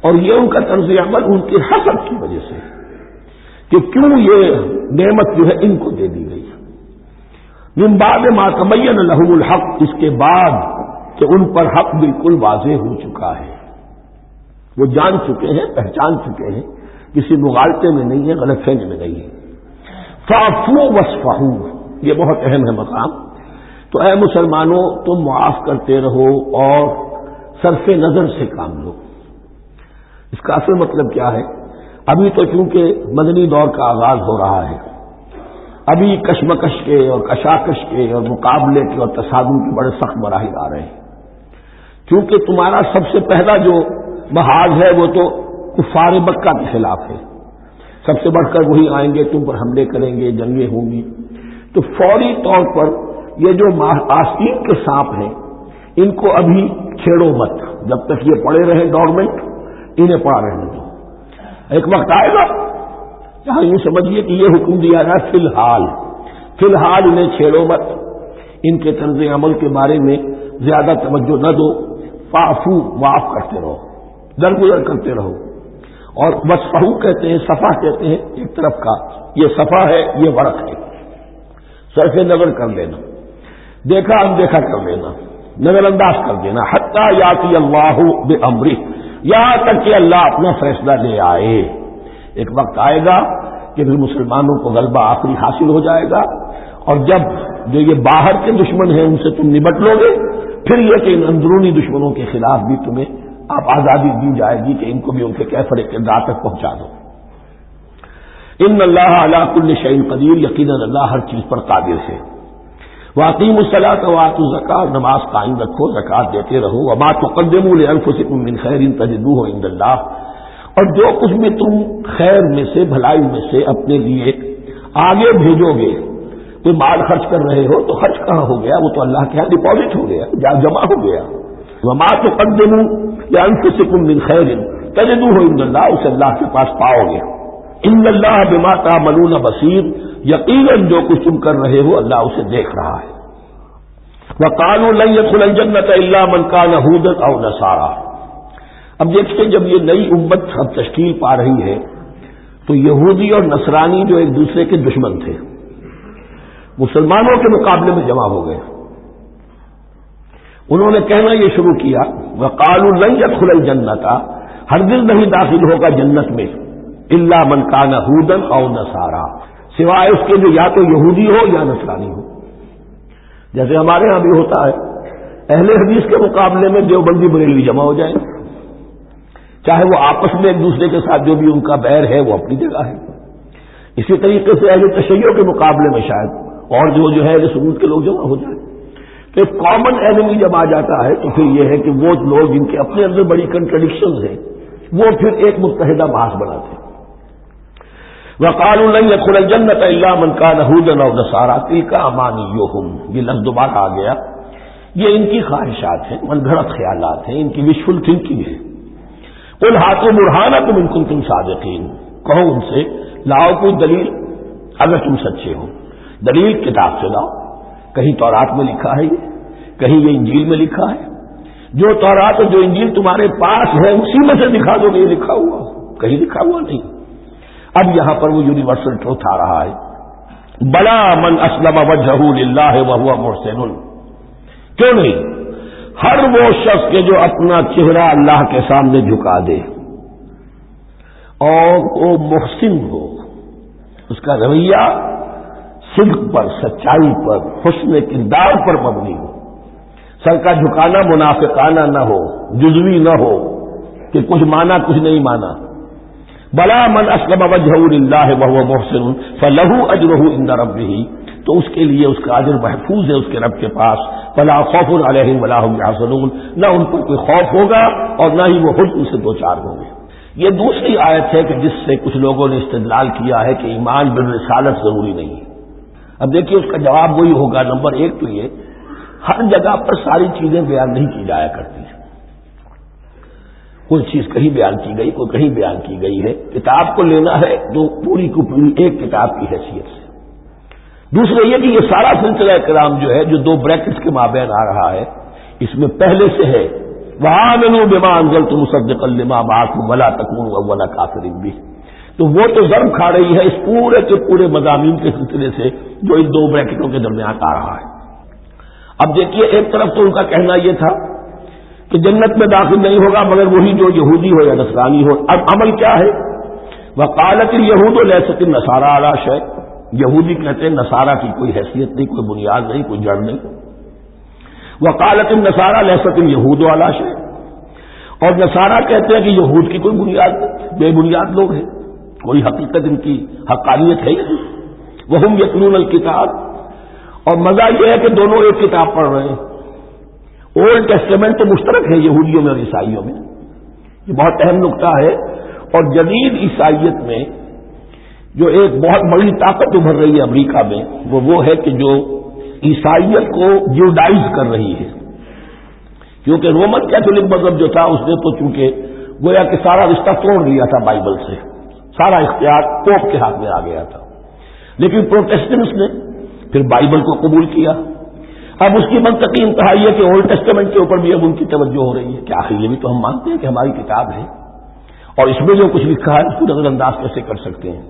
اور یہ ان کا طرز عمل ان کے حسد کی وجہ سے کہ کیوں یہ نعمت جو ہے ان کو دے دی گئی. من بعد ما تبین لهم الحق، اس کے بعد کہ ان پر حق بالکل واضح ہو چکا ہے، وہ جان چکے ہیں، پہچان چکے ہیں، کسی مغالطے میں نہیں ہے، غلط فہمی میں نہیں ہے. فاعفوا واصفحوا، یہ بہت اہم ہے مقام. تو اے مسلمانوں تم معاف کرتے رہو اور صرف نظر سے کام لو. اس کا اصل مطلب کیا ہے؟ ابھی تو چونکہ مدنی دور کا آغاز ہو رہا ہے، ابھی کشمکش کے اور کشاکش کے اور مقابلے کے اور تصادم کے بڑے سخت مراحل آ رہے ہیں. کیونکہ تمہارا سب سے پہلا جو محاذ ہے وہ تو کفار مکہ کے خلاف ہے، سب سے بڑھ کر وہی آئیں گے، تم پر حملے کریں گے، جنگیں ہوں گی. تو فوری طور پر یہ جو آستین کے سانپ ہیں ان کو ابھی چھیڑو مت، جب تک یہ پڑے رہے ڈورمنٹ، انہیں پڑا رہنے دو. ایک وقت آئے گا یہاں یوں سمجھیے کہ یہ حکم دیا جائے فی الحال انہیں چھیڑو مت، ان کے طرز عمل کے بارے میں زیادہ توجہ نہ دو. فاعفو، معاف کرتے رہو، درگزر کرتے رہو. اور وصفحو کہتے ہیں، صفح کہتے ہیں ایک طرف کا، یہ صفح ہے، یہ ورق ہے. صرف نظر کر لینا، دیکھا اندیکھا کر لینا، نظر انداز کر دینا. حتی یاتی اللہ بامرہ، یہاں تک کہ اللہ اپنا فیصلہ لے آئے. ایک وقت آئے گا کہ پھر مسلمانوں کو غلبہ آخری حاصل ہو جائے گا، اور جب جو یہ باہر کے دشمن ہیں ان سے تم نبٹ لو گے، پھر یہ کہ ان اندرونی دشمنوں کے خلاف بھی تمہیں آپ آزادی دی جائے گی کہ ان کو بھی ان کے کیفر کردار تک پہنچا دو. ان اللہ علی کل شیء قدیر، یقیناً اللہ ہر چیز پر قادر ہے. واقیموا الصلاۃ وآتوا الزکاۃ، نماز قائم رکھو، زکات دیتے رہو. وما تقدموا لانفسکم من خیر تجدوہ عند اللہ، اور جو کچھ بھی تم خیر میں سے، بھلائی میں سے اپنے لیے آگے بھیجو گے، کوئی مال خرچ کر رہے ہو تو خرچ کہاں ہو گیا؟ وہ تو اللہ کے ہاں ڈپازٹ ہو گیا، جمع ہو گیا. وما تقدموا لانفسکم من خیر تجدوہ عند اللہ، اسے اللہ کے پاس پاؤ گے. ان اللہ بما تعملون بصیر، یقیناً جو کچھ تم کر رہے ہو اللہ اسے دیکھ رہا ہے. وقالوا لن يدخل الجنة الا من كان هودا او نصارى. اب دیکھیں جب یہ نئی امت اب تشکیل پا رہی ہے تو یہودی اور نصرانی جو ایک دوسرے کے دشمن تھے مسلمانوں کے مقابلے میں جمع ہو گئے. انہوں نے کہنا یہ شروع کیا، وقالوا لن يدخل الجنة، ہرگز نہیں داخل ہوگا جنت میں، الا من كان هودا او نصارى، سوائے اس کے جو یا تو یہودی ہو یا نصرانی ہو. جیسے ہمارے ہاں بھی ہوتا ہے، اہل حدیث کے مقابلے میں دیوبندی بریلوی جمع ہو جائیں، چاہے وہ آپس میں ایک دوسرے کے ساتھ جو بھی ان کا بیر ہے وہ اپنی جگہ ہے. اسی طریقے سے اہل تشیع کے مقابلے میں شاید اور جو ہے سنت کے لوگ جمع ہو جائیں. تو ایک کامن اینمی جب آ جاتا ہے تو پھر یہ ہے کہ وہ لوگ جن کے اپنے اندر بڑی کنٹرڈکشنز ہیں وہ پھر ایک متحدہ محاذ بناتے ہیں. وقالوا لن يدخل الجنة الا من كان هودا او نصارى تلك امانيهم، یہ لفظ دوبارہ آ گیا. یہ ان کی خواہشات ہیں، من گھڑت خیالات ہیں، ان کی وشفل تھنکنگ ہے. قل هاتوا برهانكم ان كنتم صادقين، کہو ان سے لاؤ کوئی دلیل اگر تم سچے ہو. دلیل کتاب سے لاؤ، کہیں تورات میں لکھا ہے یہ، کہیں یہ انجیل میں لکھا ہے. جو تورات اور جو انجیل تمہارے پاس ہے اسی میں سے دکھا دو کہ یہ لکھا ہوا، کہیں لکھا ہوا نہیں. اب یہاں پر وہ یونیورسل ٹروتھ آ رہا ہے بلا من اسلم وجهه للہ وهو محسن، کیوں نہیں؟ ہر وہ شخص کے جو اپنا چہرہ اللہ کے سامنے جھکا دے اور وہ محسن ہو، اس کا رویہ صدق پر، سچائی پر، حسن کردار پر مبنی ہو، سر کا جھکانا منافقانہ نہ ہو، جزوی نہ ہو کہ کچھ مانا کچھ نہیں مانا۔ بلا من اسلم وجهه للہ وهو محسن فلہ اجرہ عند ربہ، تو اس کے لیے اس کا اجر محفوظ ہے اس کے رب کے پاس۔ فلا خوف علیہم ولا هم يحزنون، نہ ان پر کوئی خوف ہوگا اور نہ ہی وہ حزن سے دوچار ہوں گے۔ یہ دوسری آیت ہے کہ جس سے کچھ لوگوں نے استدلال کیا ہے کہ ایمان بالرسالت ضروری نہیں ہے۔ اب دیکھیے اس کا جواب وہی ہوگا، نمبر ایک تو یہ، ہر جگہ پر ساری چیزیں بیان نہیں کی جایا کرتی ہیں، کوئی چیز کہیں بیان کی گئی، کوئی کہیں بیان کی گئی ہے۔ کتاب کو لینا ہے تو پوری کو پوری ایک کتاب کی حیثیت سے۔ دوسرا یہ کہ یہ سارا سلسلہ کرام جو ہے، جو دو بریکٹس کے مابین آ رہا ہے، اس میں پہلے سے ہے وَآمِنُوا بِمَا أَنزَلْتُ مُصَدِّقًا لِمَا مَعَكُمْ وَلَا تَكُونُوا أَوَّلَ كَافِرٍ بِهِ، تو وہ تو ضرب کھا رہی ہے اس پورے کے پورے مضامین کے سلسلے سے جو ان دو بریکٹوں کے درمیان آ رہا ہے۔ اب دیکھیے، ایک طرف تو ان کا کہنا یہ تھا کہ جنت میں داخل نہیں ہوگا مگر وہی جو یہودی ہو یا نصرانی ہو۔ اب عمل کیا ہے؟ وقالت اليهود ليست النصارى على شيء، یہودی کہتے ہیں نصارہ کی کوئی حیثیت نہیں، کوئی بنیاد نہیں، کوئی جڑ نہیں۔ وقالت النصارى ليست اليهود على شيء، اور نصارہ کہتے ہیں کہ یہود کی کوئی بنیاد نہیں، بے بنیاد لوگ ہیں، کوئی حقیقت ان کی حقانیت ہے ہی نہیں۔ وهم يتلون الكتاب، اور مزہ یہ ہے کہ دونوں ایک کتاب پڑھ رہے ہیں۔ اولڈ ٹیسٹمنٹ تو مشترک ہے یہودیوں میں اور عیسائیوں میں، یہ بہت اہم نقطہ ہے۔ اور جدید عیسائیت میں جو ایک بہت بڑی طاقت ابھر رہی ہے امریکہ میں، وہ ہے کہ جو عیسائیت کو جیوڈائز کر رہی ہے، کیونکہ رومن کیتھولک مذہب جو تھا اس نے تو چونکہ گویا کہ سارا رشتہ توڑ لیا تھا بائبل سے، سارا اختیار پوپ کے ہاتھ میں آ گیا تھا، لیکن پروٹیسٹنٹس نے پھر بائبل کو قبول کیا۔ اب اس کی منطقی انتہا یہ کہ اولڈ ٹیسٹمنٹ کے اوپر بھی اب ان کی توجہ ہو رہی ہے کہ آخر یہ بھی تو ہم مانتے ہیں کہ ہماری کتاب ہے اور اس میں جو کچھ لکھا ہے اس کو نظر انداز کیسے کر سکتے ہیں۔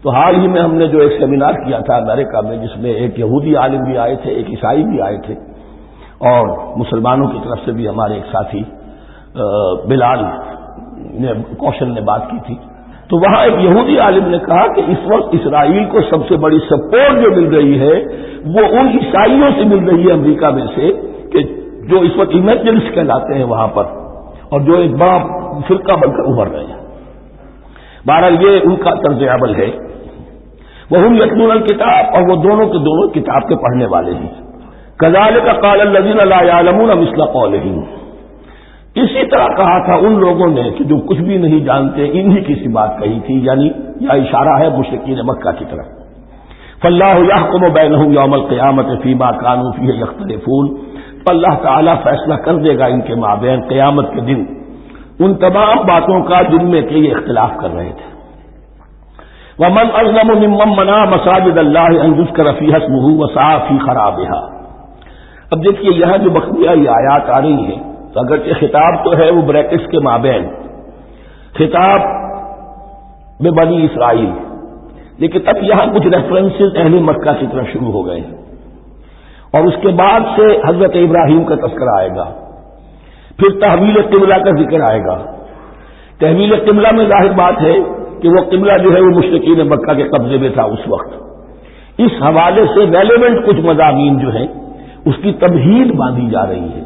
تو حال ہی میں ہم نے جو ایک سیمینار کیا تھا امریکہ میں، جس میں ایک یہودی عالم بھی آئے تھے، ایک عیسائی بھی آئے تھے، اور مسلمانوں کی طرف سے بھی ہمارے ایک ساتھی بلال کوشل نے بات کی تھی، تو وہاں ایک یہودی عالم نے کہا کہ اس وقت اسرائیل کو سب سے بڑی سپورٹ جو مل رہی ہے وہ ان عیسائیوں سے مل رہی ہے امریکہ میں سے، کہ جو اس وقت ایونجلسٹ کہلاتے ہیں وہاں پر، اور جو ایک بڑا فرقہ بن کر ابھر رہے ہیں۔ بہرحال یہ ان کا طرز عمل ہے۔ وَهُمْ يَتْلُونَ الْكِتَابَ، اور وہ دونوں کے دونوں کتاب کے پڑھنے والے ہیں۔ كَذَلِكَ قَالَ الَّذِينَ لَا يَعْلَمُونَ مِثْلَ قَوْلِهِمْ، اسی طرح کہا تھا ان لوگوں نے کہ جو کچھ بھی نہیں جانتے انہی کی سی بات کہی تھی، یعنی یہ اشارہ ہے مشرکین مکہ کی طرف۔ فَاللَّهُ يَحْكُمُ بَيْنَهُمْ يَوْمَ الْقِيَامَةِ فِيمَا كَانُوا فِيهِ يَخْتَلِفُونَ، تو اللہ تعالیٰ فیصلہ کر دے گا ان کے مابین قیامت کے دن ان تمام باتوں کا جن میں کہ یہ اختلاف کر رہے تھے۔ وَمَنْ أَظْلَمُ مِمَّنْ مَنَعَ مَسَاجِدَ اللَّهِ أَنْ يُذْكَرَ فِيهَا اسْمُهُ وَسَعَىٰ فِي خَرَابِهَا۔ اب دیکھیے یہاں جو بقیہ یہ آیات آ رہی ہیں، تو اگرچہ خطاب تو ہے وہ بریکٹس کے مابین، خطاب میں بنی اسرائیل، لیکن اب یہاں کچھ ریفرنسز اہل مکہ کی طرف شروع ہو گئے ہیں، اور اس کے بعد سے حضرت ابراہیم کا تذکرہ آئے گا، پھر تحویل قبلہ کا ذکر آئے گا۔ تحویل قبلہ میں ظاہر بات ہے کہ وہ قبلہ جو ہے وہ مشرکین مکہ کے قبضے میں تھا اس وقت۔ اس حوالے سے ریلیونٹ کچھ مضامین جو ہیں اس کی تمہید باندھی جا رہی ہے۔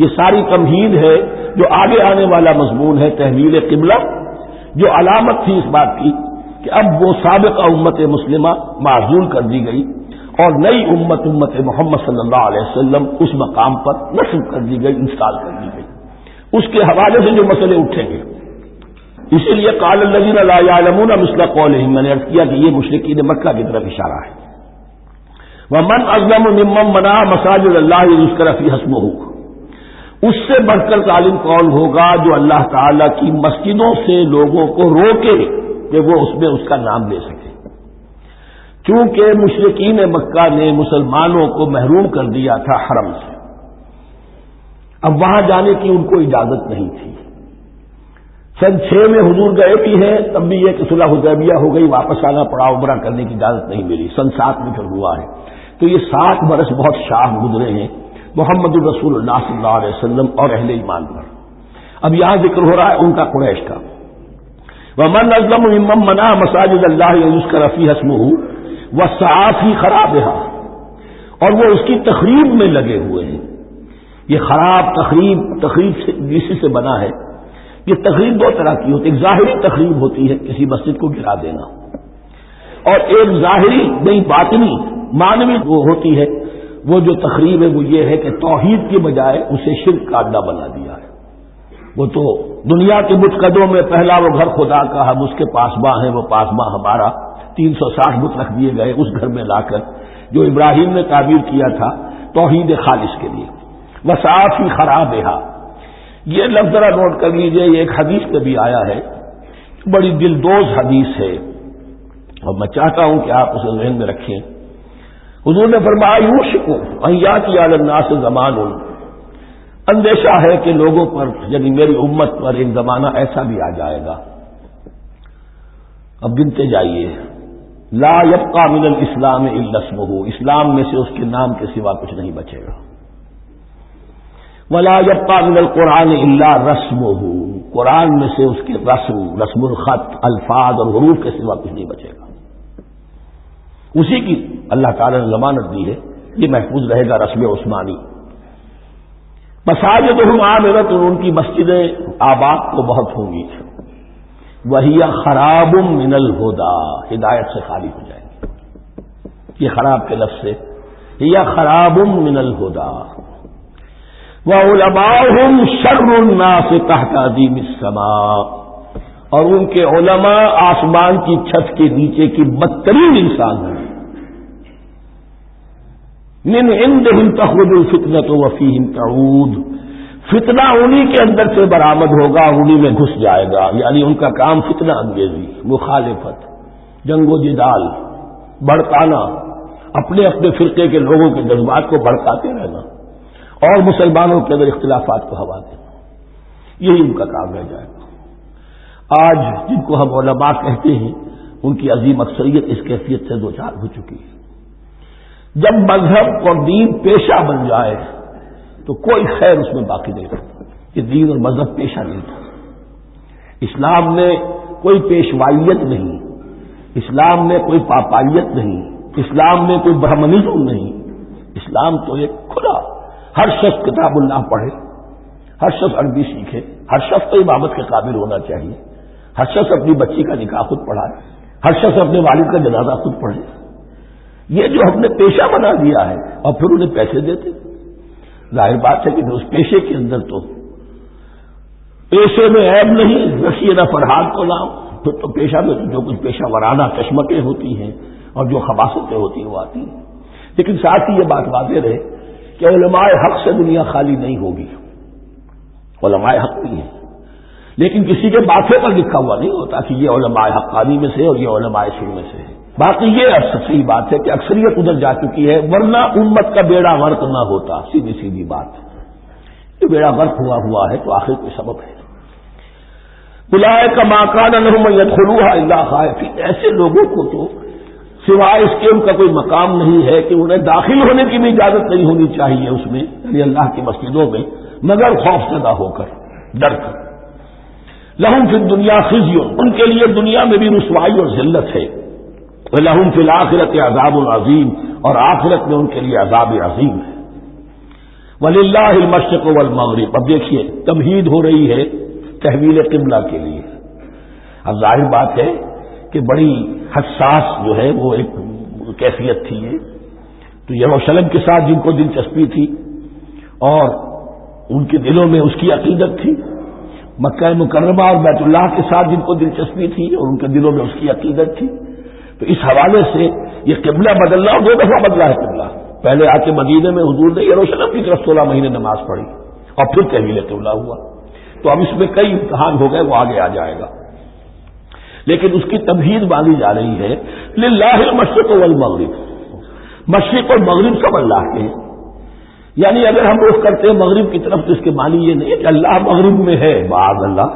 یہ ساری تمہید ہے جو آگے آنے والا مضمون ہے تحویل قبلہ، جو علامت تھی اس بات کی کہ اب وہ سابقہ امت مسلمہ معزول کر دی گئی اور نئی امت محمد صلی اللہ علیہ وسلم اس مقام پر نصب کر دی گئی، انسٹال کر دی گئی۔ اس کے حوالے سے جو مسئلے اٹھیں گے، اسی لیے قال الذین لا یعلمون مثل قولہم، میں نے عرض کیا کہ یہ مشرکین مکہ کی طرف اشارہ ہے۔ ومن اظلم ممن منع مساجد اللہ یذکر فیہا اسمہ، اس سے بڑھ کر ظالم کون ہوگا جو اللہ تعالی کی مسجدوں سے لوگوں کو روکے کہ وہ اس میں اس کا نام لے سکے، چونکہ مشرکین مکہ نے مسلمانوں کو محروم کر دیا تھا حرم سے، اب وہاں جانے کی ان کو اجازت نہیں تھی، سن 6 میں حضور گئے بھی ہیں، تب بھی یہ کہ صلح حدیبیہ ہو گئی، واپس آنا پڑا، عمرہ کرنے کی اجازت نہیں ملی، سن 7 میں پھر ہوا ہے۔ تو یہ 7 برس بہت شاہ گزرے ہیں محمد الرسول اللہ صلی اللہ علیہ وسلم اور اہل ایمان پر۔ اب یہاں ذکر ہو رہا ہے ان کا قریش کا۔ وَمَنْ أَظْلَمُ مِمَّن مَنَعَ مَسَاجِدَ اللَّهِ أَن يُذْكَرَ فِيهَا اسْمُهُ وَسَعَىٰ فِي خَرَابِهَا، اور وہ اس کی تخریب میں لگے ہوئے ہیں۔ یہ خراب تخریب سے جس سے بنا ہے، یہ تخریب 2 طرح کی ہوتی ہے، ایک ظاہری تخریب ہوتی ہے کسی مسجد کو گرا دینا، اور ایک ظاہری نہیں باطنی معنوی وہ ہوتی ہے، وہ جو تخریب ہے وہ یہ ہے کہ توحید کی بجائے اسے شرک کا اڈا بنا دیا ہے۔ وہ تو دنیا کے بت قدوں میں پہلا وہ گھر خدا کا، ہم اس کے پاسباں ہیں، وہ پاسباں ہمارا، 360 بت رکھ دیے گئے اس گھر میں لا کر، جو ابراہیم نے تعبیر کیا تھا توحید خالص کے لیے۔ وَسَعَىٰ فِي خَرَابِهَا، یہ لفظ ذرا نوٹ کر لیجئے، یہ ایک حدیث میں بھی آیا ہے، بڑی دلدوز حدیث ہے، اور میں چاہتا ہوں کہ آپ اسے ذہن میں رکھیں۔ حضور نے فرمایا یوشک ان یاتی علی الناس زمان، اندیشہ ہے کہ لوگوں پر یعنی میری امت پر ایک زمانہ ایسا بھی آ جائے گا، اب گنتے جائیے، لا یبقى من الاسلام الا اسمہ، اسلام میں سے اس کے نام کے سوا کچھ نہیں بچے گا، ولا یبقى من القرآن الا رسمہ، قرآن میں سے اس کے رسم الخط، الفاظ اور حروف کے سوا کچھ نہیں بچے گا، اسی کی اللہ تعالی نے ضمانت دی ہے، یہ محفوظ رہے گا رسم عثمانی۔ مساجدہم عامرۃ، ان کی مسجدیں آباد تو بہت ہوں گی، وہی خراب من الہدی، ہدایت سے خالی ہو جائیں گی، یہ خراب کے لفظ سے، یہ خراب من الہدی، وعلماؤہم شر الناس تحت عظیم السماء، اور ان کے علماء آسمان کی چھت کے نیچے کی بدترین انسان ہیں، من عندہم تخرج الفتنۃ وفیہم تعود، فتنہ انہی کے اندر سے برآمد ہوگا، انہی میں گھس جائے گا، یعنی ان کا کام فتنہ انگیزی، مخالفت، جنگ و جدال، بھڑکانا، اپنے اپنے فرقے کے لوگوں کے جذبات کو بھڑکاتے رہنا اور مسلمانوں کے اندر اختلافات کو ہوا دینا، یہی ان کا کام رہ جائے گا۔ آج جن کو ہم علماء کہتے ہیں، ان کی عظیم اکثریت اس کیفیت سے دوچار ہو چکی ہے۔ جب مذہب اور دین پیشہ بن جائے تو کوئی خیر اس میں باقی نہیں رہتا، کہ دین اور مذہب پیشہ نہیں تھا، اسلام میں کوئی پیشوائیت نہیں، اسلام میں کوئی پاپائیت نہیں، اسلام میں کوئی برہمنزم نہیں، اسلام تو ایک کھلا، ہر شخص کتاب اللہ پڑھے، ہر شخص عربی سیکھے، ہر شخص تو امامت کے قابل ہونا چاہیے، ہر شخص اپنی بچی کا نکاح خود پڑھائے، ہر شخص اپنے والد کا جنازہ خود پڑھے، یہ جو ہم نے پیشہ بنا دیا ہے اور پھر انہیں پیسے دیتے، ظاہر بات ہے کہ اس پیشے کے اندر تو پیشے میں عیب نہیں، رکھیے نہ فرحاد کو نام، پھر تو پیشہ میں جو کچھ پیشہ ورانہ کشمکیں ہوتی ہیں اور جو خباثتیں ہوتی ہیں وہ آتی ہیں۔ لیکن ساتھ ہی یہ بات واضح رہے کہ علماء حق سے دنیا خالی نہیں ہوگی، علماء حق بھی ہیں، لیکن کسی کے ماتھے پر لکھا ہوا نہیں ہوتا کہ یہ علماء حقانی میں سے اور یہ علماء سن میں سے ہے۔ باقی یہ صحیح بات ہے کہ اکثریت ادھر جا چکی ہے، ورنہ امت کا بیڑا غرق نہ ہوتا، سیدھی بات ہے، یہ بیڑا غرق ہوا ہے تو آخر کوئی سبب ہے۔ اولئک ما کان لهم ان يدخلوها الا خائفین، ایسے لوگوں کو تو سوائے اس کے ان کا کوئی مقام نہیں ہے کہ انہیں داخل ہونے کی بھی اجازت نہیں ہونی چاہیے اس میں، یعنی اللہ کی مسجدوں میں، مگر خوف زدہ ہو کر، ڈر کر۔ لہم فی الدنیا خزی، ان کے لیے دنیا میں بھی رسوائی اور ذلت ہے، وَلَهُمْ فِي الْآخِرَةِ عَذَابٌ عَظِيمٌ، اور آخرت میں ان کے لیے عذاب عظیم ہے۔ وَلِلَّهِ الْمَشْرِقُ وَالْمَغْرِبُ، اب دیکھیے تمہید ہو رہی ہے تحویل قبلہ کے لیے۔ اب ظاہر بات ہے کہ بڑی حساس جو ہے وہ ایک کیفیت تھی یہ، تو یروشلم کے ساتھ جن کو دلچسپی تھی اور ان کے دلوں میں اس کی عقیدت تھی، مکہ مکرمہ اور بیت اللہ کے ساتھ جن کو دلچسپی تھی اور ان کے دلوں میں اس کی عقیدت تھی، تو اس حوالے سے یہ قبلہ بدلنا، 2 دفعہ بدلا ہے قبلہ، پہلے آ کے مدینے میں حضور نے یروشلم کی طرف 16 مہینے نماز پڑھی اور پھر تحویل قبلہ ہوا، تو اب اس میں کئی امتحان ہو گئے، وہ آگے آ جائے گا، لیکن اس کی تمہید باندھی جا رہی ہے۔ للہ المشرق والمغرب، مشرق اور مغرب سب اللہ کے ہیں، یعنی اگر ہم رخ کرتے ہیں مغرب کی طرف تو اس کے معنی یہ نہیں ہے کہ اللہ مغرب میں ہے، معاذ اللہ،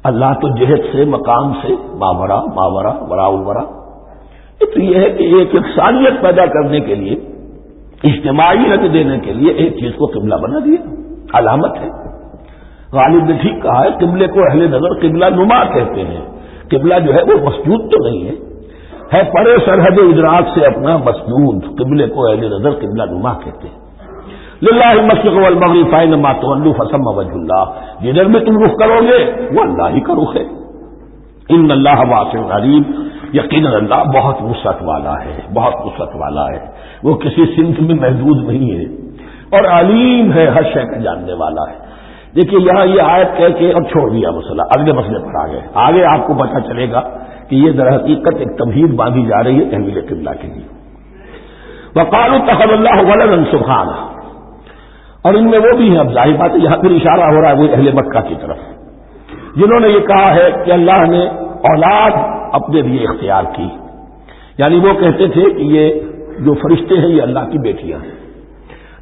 اللہ تو جہت سے، مقام سے، ماورا ماورا وراء تو یہ ہے کہ ایک یکسانیت پیدا کرنے کے لیے، اجتماعی رد دینے کے لیے ایک چیز کو قبلہ بنا دیا، علامت ہے۔ غالب نے ٹھیک کہا ہے، قبلے کو اہل نظر قبلہ نما کہتے ہیں۔ قبلہ جو ہے وہ مسجود تو نہیں ہے پرے سرحد ادراک سے اپنا مسنود، قبلے کو اہل نظر قبلہ نما کہتے ہیں۔ للہ المشرق والمغرب فإنما تولوا فثم وجہ اللہ، جدھر بھی تم رخ کرو گے وہ اللہ ہی کا رخ ہے۔ ان اللہ واسع علیم، یقیناً اللہ بہت وسعت والا ہے، بہت وسعت والا ہے، وہ کسی صنف میں محدود نہیں ہے، اور علیم ہے، ہر شے کا جاننے والا ہے۔ دیکھیے یہاں یہ آیت کہہ کے اب چھوڑ دیا مسئلہ، اگلے مسئلے پر آ گئے۔ آگے آپ کو پتہ چلے گا کہ یہ در حقیقت ایک تمہید باندھی جا رہی ہے تحویل قبلہ کے لیے۔ وقالوا اتخذ اللہ ولدا سبحانہ، اور ان میں وہ بھی ہیں، اب ظاہر بات ہے یہاں پھر اشارہ ہو رہا ہے وہ اہل مکہ کی طرف، جنہوں نے یہ کہا ہے کہ اللہ نے اولاد اپنے لیے اختیار کی، یعنی وہ کہتے تھے کہ یہ جو فرشتے ہیں یہ اللہ کی بیٹیاں ہیں،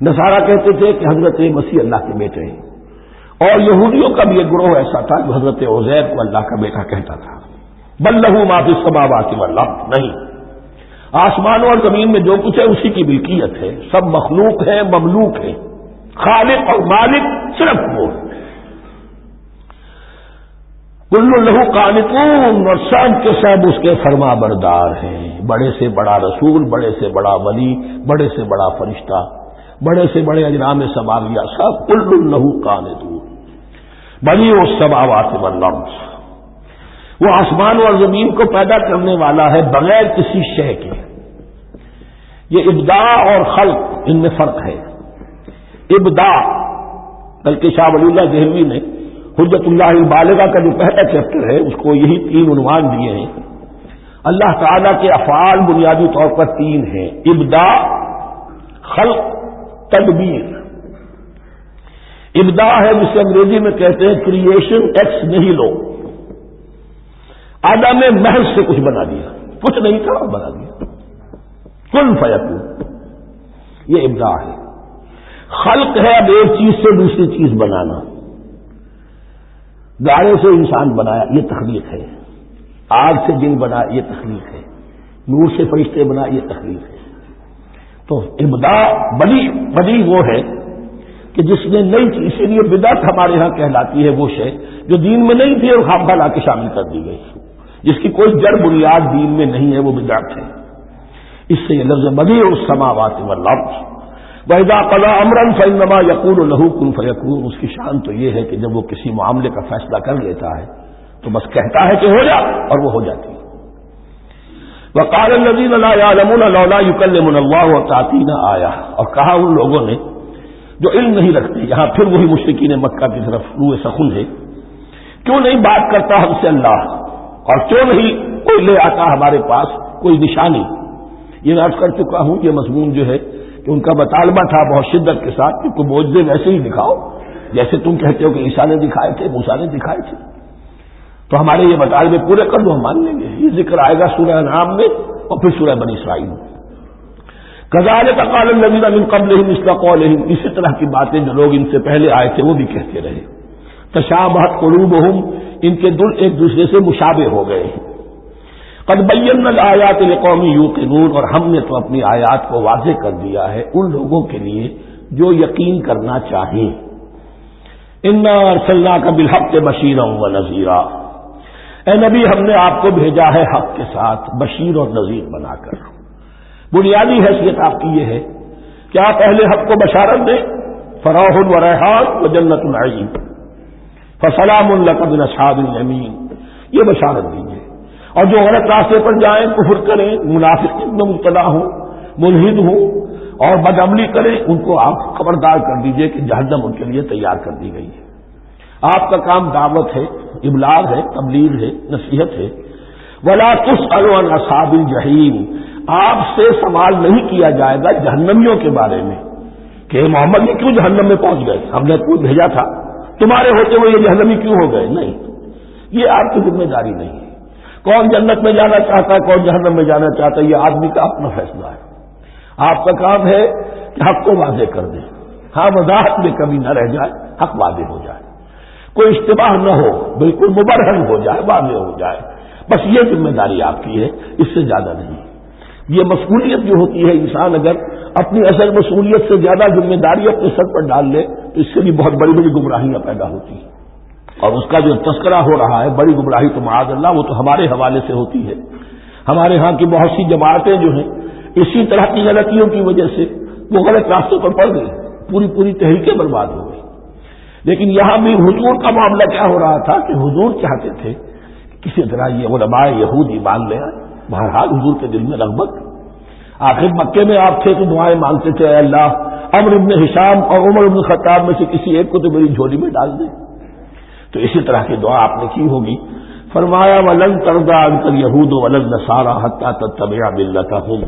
نصارہ کہتے تھے کہ حضرت مسیح اللہ کے بیٹے ہیں، اور یہودیوں کا بھی ایک گروہ ایسا تھا جو حضرت عزیر کو اللہ کا بیٹا کہتا تھا۔ بل لہ ما فی السماوات والارض، نہیں، آسمانوں اور زمین میں جو کچھ ہے اسی کی ملکیت ہے، سب مخلوق ہے، مملوک ہے، خالق اور مالک صرف وہ ہے۔ کل لہ قانتون، اور سب کے سب اس کے فرما بردار ہیں، بڑے سے بڑا رسول، بڑے سے بڑا ولی، بڑے سے بڑا فرشتہ، بڑے سے بڑے اجرام سماویہ، سب کل لہ قانتون۔ بدیع السماوات والارض، وہ آسمان اور زمین کو پیدا کرنے والا ہے بغیر کسی شے کے۔ یہ ابداع اور خلق، ان میں فرق ہے۔ ابداع، بلکہ شاہ ولی اللہ دہلوی نے حجت اللہ البالغہ کا جو پہلا چیپٹر ہے اس کو یہی 3 عنوان دیے ہیں۔ اللہ تعالیٰ کے افعال بنیادی طور پر 3 ہیں، ابداع، خلق، تدبیر۔ ابداع ہے جسے انگریزی میں کہتے ہیں کریشن ایکس نہیلو، آدم نے محض سے کچھ بنا دیا، کچھ نہیں تھا اور بنا دیا، کن فیکون، یہ ابداع ہے۔ خلق ہے اب ایک چیز سے دوسری چیز بنانا، گارے سے انسان بنایا، یہ تخلیق ہے، آگ سے جن بنایا، یہ تخلیق ہے، نور سے فرشتے بنا، یہ تخلیق ہے۔ تو ابداع بدیع وہ ہے کہ جس نے نئی چیز، اسی لیے بدعت ہمارے ہاں کہلاتی ہے وہ شے جو دین میں نہیں تھی اور خام خواہ لا کے شامل کر دی گئی، جس کی کوئی جڑ بنیاد دین میں نہیں ہے، وہ بدعت ہے۔ اس سے یہ لفظ بدیع السماوات والارض، وَإِذَا قَضَىٰ أَمْرًا فَإِنَّمَا يَقُولُ لَهُ كُن فَيَكُونُ، اس کی شان تو یہ ہے کہ جب وہ کسی معاملے کا فیصلہ کر لیتا ہے تو بس کہتا ہے کہ ہو جا، اور وہ ہو جاتی ہے۔ وَقَالَ الَّذِينَ لَا يَعْلَمُونَ لَوْلَا يُكَلِّمُنَا اللَّهُ وَتَأْتِينَا آیَةٌ، اور کہا ان لوگوں نے جو علم نہیں رکھتے، یہاں پھر وہی مشرکین مکہ کی طرف روئے سخن ہے، کیوں نہیں بات کرتا ہم سے اللہ، اور کیوں نہیں کوئی لے آتا ہمارے پاس کوئی نشانی۔ یہ میں عرض کر چکا ہوں، یہ مضمون جو ہے کہ ان کا مطالبہ تھا بہت شدت کے ساتھ کہ کوئی معجزے ویسے ہی دکھاؤ جیسے تم کہتے ہو کہ عیسیٰ نے دکھائے تھے، موسیٰ نے دکھائے تھے، تو ہمارے یہ مطالبے پورے کر دو، ہم مان لیں گے۔ یہ ذکر آئے گا سورہ انعام میں اور پھر سورہ بنی اسرائیل میں۔ کذالک قال الذین من قبلہم مثل قولہم، اسی طرح کی باتیں جو لوگ ان سے پہلے آئے تھے وہ بھی کہتے رہے۔ تشابہت قلوبہم، ان کے دل ایک دوسرے سے مشابہ ہو گئے۔ قد بینا الآیات لقوم یوقنون، اور ہم نے تو اپنی آیات کو واضح کر دیا ہے ان لوگوں کے لیے جو یقین کرنا چاہیں۔ انا ارسلناک بالحق بشیرا ونذیرا، اے نبی ہم نے آپ کو بھیجا ہے حق کے ساتھ بشیر اور نذیر بنا کر۔ بنیادی حیثیت آپ کی یہ ہے کہ آپ اہل حق کو بشارت دیں، فراح و ریحان و جنت النعیم، فسلام لک من اصحاب الیمین، یہ بشارت دیجیے۔ اور جو غلط راستے پر جائیں، کفر کریں، منافقت میں مبتلا ہوں، ملحد ہوں اور بدعملی کریں، ان کو آپ خبردار کر دیجئے کہ جہنم ان کے لیے تیار کر دی گئی ہے۔ آپ کا کام دعوت ہے، ابلاغ ہے، تبلیغ ہے، نصیحت ہے۔ ولا تسألوا عن اصحاب الجحیم، آپ سے سوال نہیں کیا جائے گا جہنمیوں کے بارے میں کہ محمد یہ کیوں جہنم میں پہنچ گئے، ہم نے کوئی بھیجا تھا، تمہارے ہوتے ہوئے یہ جہنمی کیوں ہو گئے؟ نہیں، یہ آپ کی ذمہ داری نہیں ہے۔ کون جنت میں جانا چاہتا ہے، کون جہنم میں جانا چاہتا ہے، یہ آدمی کا اپنا فیصلہ ہے۔ آپ کا کام ہے کہ حق کو واضح کر دیں، ہاں وضاحت میں کمی نہ رہ جائے، حق واضح ہو جائے۔ کوئی اشتباہ نہ ہو، بالکل مبرہن ہو جائے، واضح ہو جائے، بس یہ ذمہ داری آپ کی ہے، اس سے زیادہ نہیں۔ یہ مسئولیت جو ہوتی ہے، انسان اگر اپنی اصل مسئولیت سے زیادہ ذمہ داری اپنے سر پر ڈال لے تو اس سے بھی بہت بڑی بڑی گمراہیاں پیدا ہوتی ہیں، اور اس کا جو تذکرہ ہو رہا ہے بڑی گمراہی تو معاذ اللہ وہ تو ہمارے حوالے سے ہوتی ہے۔ ہمارے ہاں کی بہت سی جماعتیں جو ہیں اسی طرح کی غلطیوں کی وجہ سے وہ غلط راستوں پر پڑ گئی، پوری تحریکیں برباد ہو گئی۔ لیکن یہاں بھی حضور کا معاملہ کیا ہو رہا تھا کہ حضور چاہتے تھے کہ کسی طرح یہ علماء یہود ایمان لے آئے، بہرحال حضور کے دل میں رغبت، آخر مکے میں آپ تھے تو دعائیں مانگتے تھے، اے اللہ عمرو بن ہشام اور عمر بن خطاب میں سے کسی ایک کو تو میری جھولی میں ڈال دیں۔ تو اسی طرح کی دعا آپ نے کی ہوگی۔ فرمایا وَلَن تَرْضَىٰ عَنكَ الْيَهُودُ وَلَا النَّصَارَىٰ حَتَّىٰ تَتَّبِعَ مِلَّتَهُمْ۔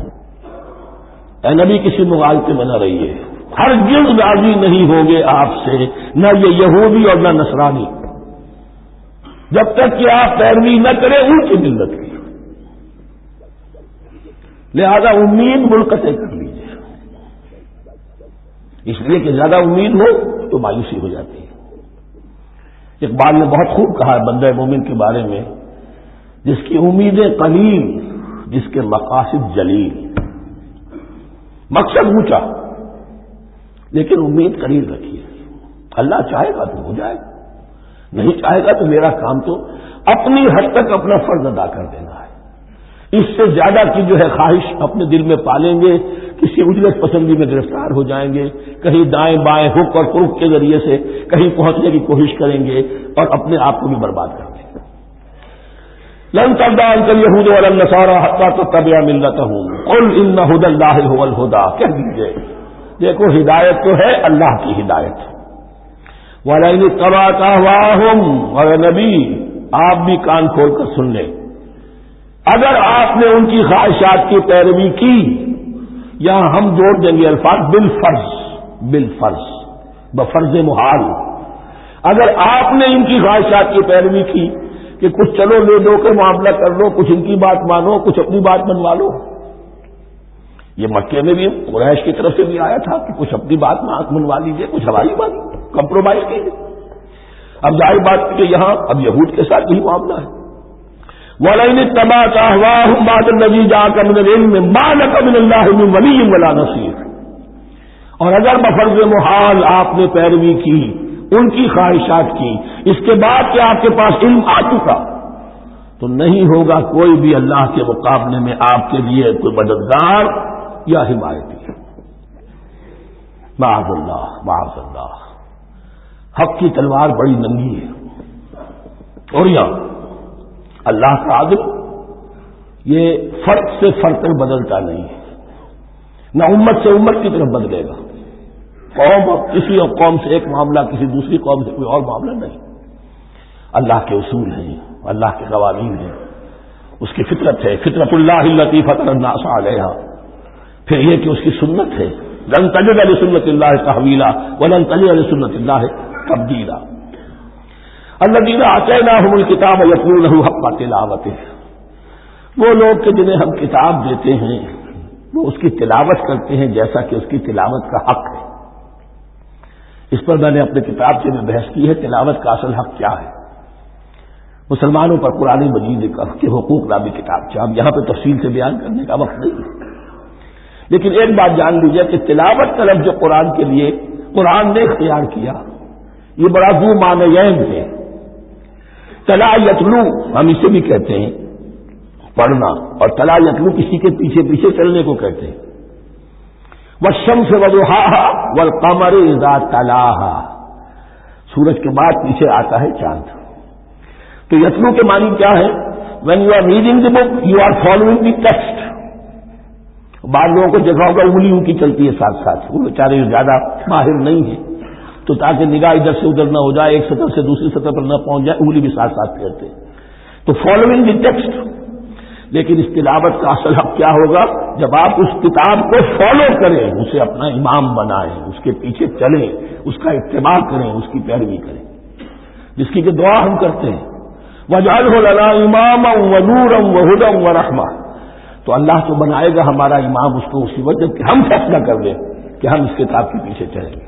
اے نبی کسی مغالطے میں نہ رہیے، ہرگز راضی نہیں ہوں گے آپ سے نہ یہ یہودی اور نہ نصرانی، جب تک کہ آپ پیروی نہ کریں ان کی ملت کی۔ لہذا امید منقطع کر لیجیے، اس لیے کہ زیادہ امید ہو تو مایوسی ہو جاتی ہے۔ اقبال نے بہت خوب کہا ہے بندہ مومن کے بارے میں، جس کی امیدیں قلیل، جس کے مقاصد جلیل۔ مقصد اونچا لیکن امید قلیل رکھیے، اللہ چاہے گا تو ہو جائے گا، نہیں چاہے گا تو میرا کام تو اپنی حد تک اپنا فرض ادا کر دینا ہے۔ اس سے زیادہ کی جو ہے خواہش اپنے دل میں پالیں گے، کسی اجرت پسندی میں گرفتار ہو جائیں گے، کہیں دائیں بائیں ہک اور کرک کے ذریعے سے کہیں پہنچنے کی کوشش کریں گے اور اپنے آپ کو بھی برباد کر دیں گے۔ لن ترضى عنك اليهود ولا النصارى حتى تتبع ملتهم قل ان هدى الله هو الهدى، کہہ دیجئے دیکھو ہدایت تو ہے اللہ کی ہدایت۔ وَلَئِنِ اتَّبَعْتَ أَهْوَاءَهُمْ، اور نبی آپ بھی کان کھول کر سن لیں، اگر آپ نے ان کی خواہشات کی پیروی کی، یہاں ہم جوڑ دیں گے الفاظ بالفرض بفرض محال، اگر آپ نے ان کی خواہشات کی پیروی کی کہ کچھ چلو لے دو کے معاملہ کر لو، کچھ ان کی بات مانو، کچھ اپنی بات منوا لو، یہ مکے میں بھی قریش کی طرف سے بھی آیا تھا کہ کچھ اپنی بات منوا لیجیے، کچھ ہماری بات کمپرومائز کیجیے۔ اب ظاہر بات کہ یہاں اب یہود کے ساتھ یہی معاملہ ہے۔ وَلَئِنِ اتَّبَعْتَ أَهْوَاءَهُمْ بَعْدَ الَّذِي جَاءَكَ مِنَ الْعِلْمِ مَا لَكَ مِنَ اللَّهِ مِنْ وَلِيٍّ وَلَا نَصِيرٍ، اور اگر بفرض محال آپ نے پیروی کی ان کی خواہشات کی، اس کے بعد کہ آپ کے پاس علم آ چکا، تو نہیں ہوگا کوئی بھی اللہ کے مقابلے میں آپ کے لیے کوئی مددگار یا حمایتی۔ معاذ اللہ، حق کی تلوار بڑی ننگی ہے، اور یہاں اللہ کا عدل یہ فرد سے فرد تک بدلتا نہیں ہے، نہ امت سے امت کی طرف بدلے گا۔ قوم اور کسی اور قوم سے ایک معاملہ، کسی دوسری قوم سے کوئی اور معاملہ نہیں۔ اللہ کے اصول ہیں، اللہ کے قوانین ہیں، اس کی فطرت ہے، فطرت اللہ التی فطر الناس علیہا، پھر یہ کہ اس کی سنت ہے، لن تجد لسنت اللہ تحویلا ولن تجد لسنت اللہ تبدیلا۔ الذین آتیناہم الکتاب یتلونہ حق تلاوتہ، وہ لوگ کہ جنہیں ہم کتاب دیتے ہیں وہ اس کی تلاوت کرتے ہیں جیسا کہ اس کی تلاوت کا حق ہے۔ اس پر میں نے اپنے کتاب سے میں بحث کی ہے، تلاوت کا اصل حق کیا ہے۔ مسلمانوں پر قرآن مجید کے حقوق نامی کتاب سے اب یہاں پہ تفصیل سے بیان کرنے کا وقت نہیں ہے، لیکن ایک بات جان لیجیے کہ تلاوت کا لفظ جو قرآن کے لیے قرآن نے اختیار کیا یہ بڑا ذو معنیین ہے۔ تلا یتلو ہم اسے بھی کہتے ہیں پڑھنا، اور تلا یتلو کسی کے پیچھے پیچھے چلنے کو کہتے ہیں۔ والشمس وضحاها والقمر اذا تلاها، سورج کے بعد پیچھے آتا ہے چاند۔ تو یتلو کے معنی کیا ہے؟ when you are reading the book you are following the text۔ بعض لوگوں کو جگہوں کا انگلی ان کی چلتی ہے ساتھ ساتھ، وہ بیچارے زیادہ ماہر نہیں ہیں تو تاکہ نگاہ ادھر سے ادھر نہ ہو جائے، ایک سطح سے دوسری سطح پر نہ پہنچ جائے، انگلی بھی ساتھ ساتھ پھیرتے ہیں، تو فالوئنگ دی ٹیکسٹ۔ لیکن اس تلاوت کا اصل حق کیا ہوگا؟ جب آپ اس کتاب کو فالو کریں، اسے اپنا امام بنائیں، اس کے پیچھے چلیں، اس کا اتباع کریں، اس کی پیروی کریں، جس کی کہ دعا ہم کرتے ہیں وَاجْعَلْهُ لَنَا إِمَامًا وَنُورًا وَهُدًى وَرَحْمَةً، تو اللہ تو بنائے گا ہمارا امام اس کو اسی وقت جب کہ ہم فیصلہ کر دیں کہ ہم اس کتاب کے پیچھے چلیں گے۔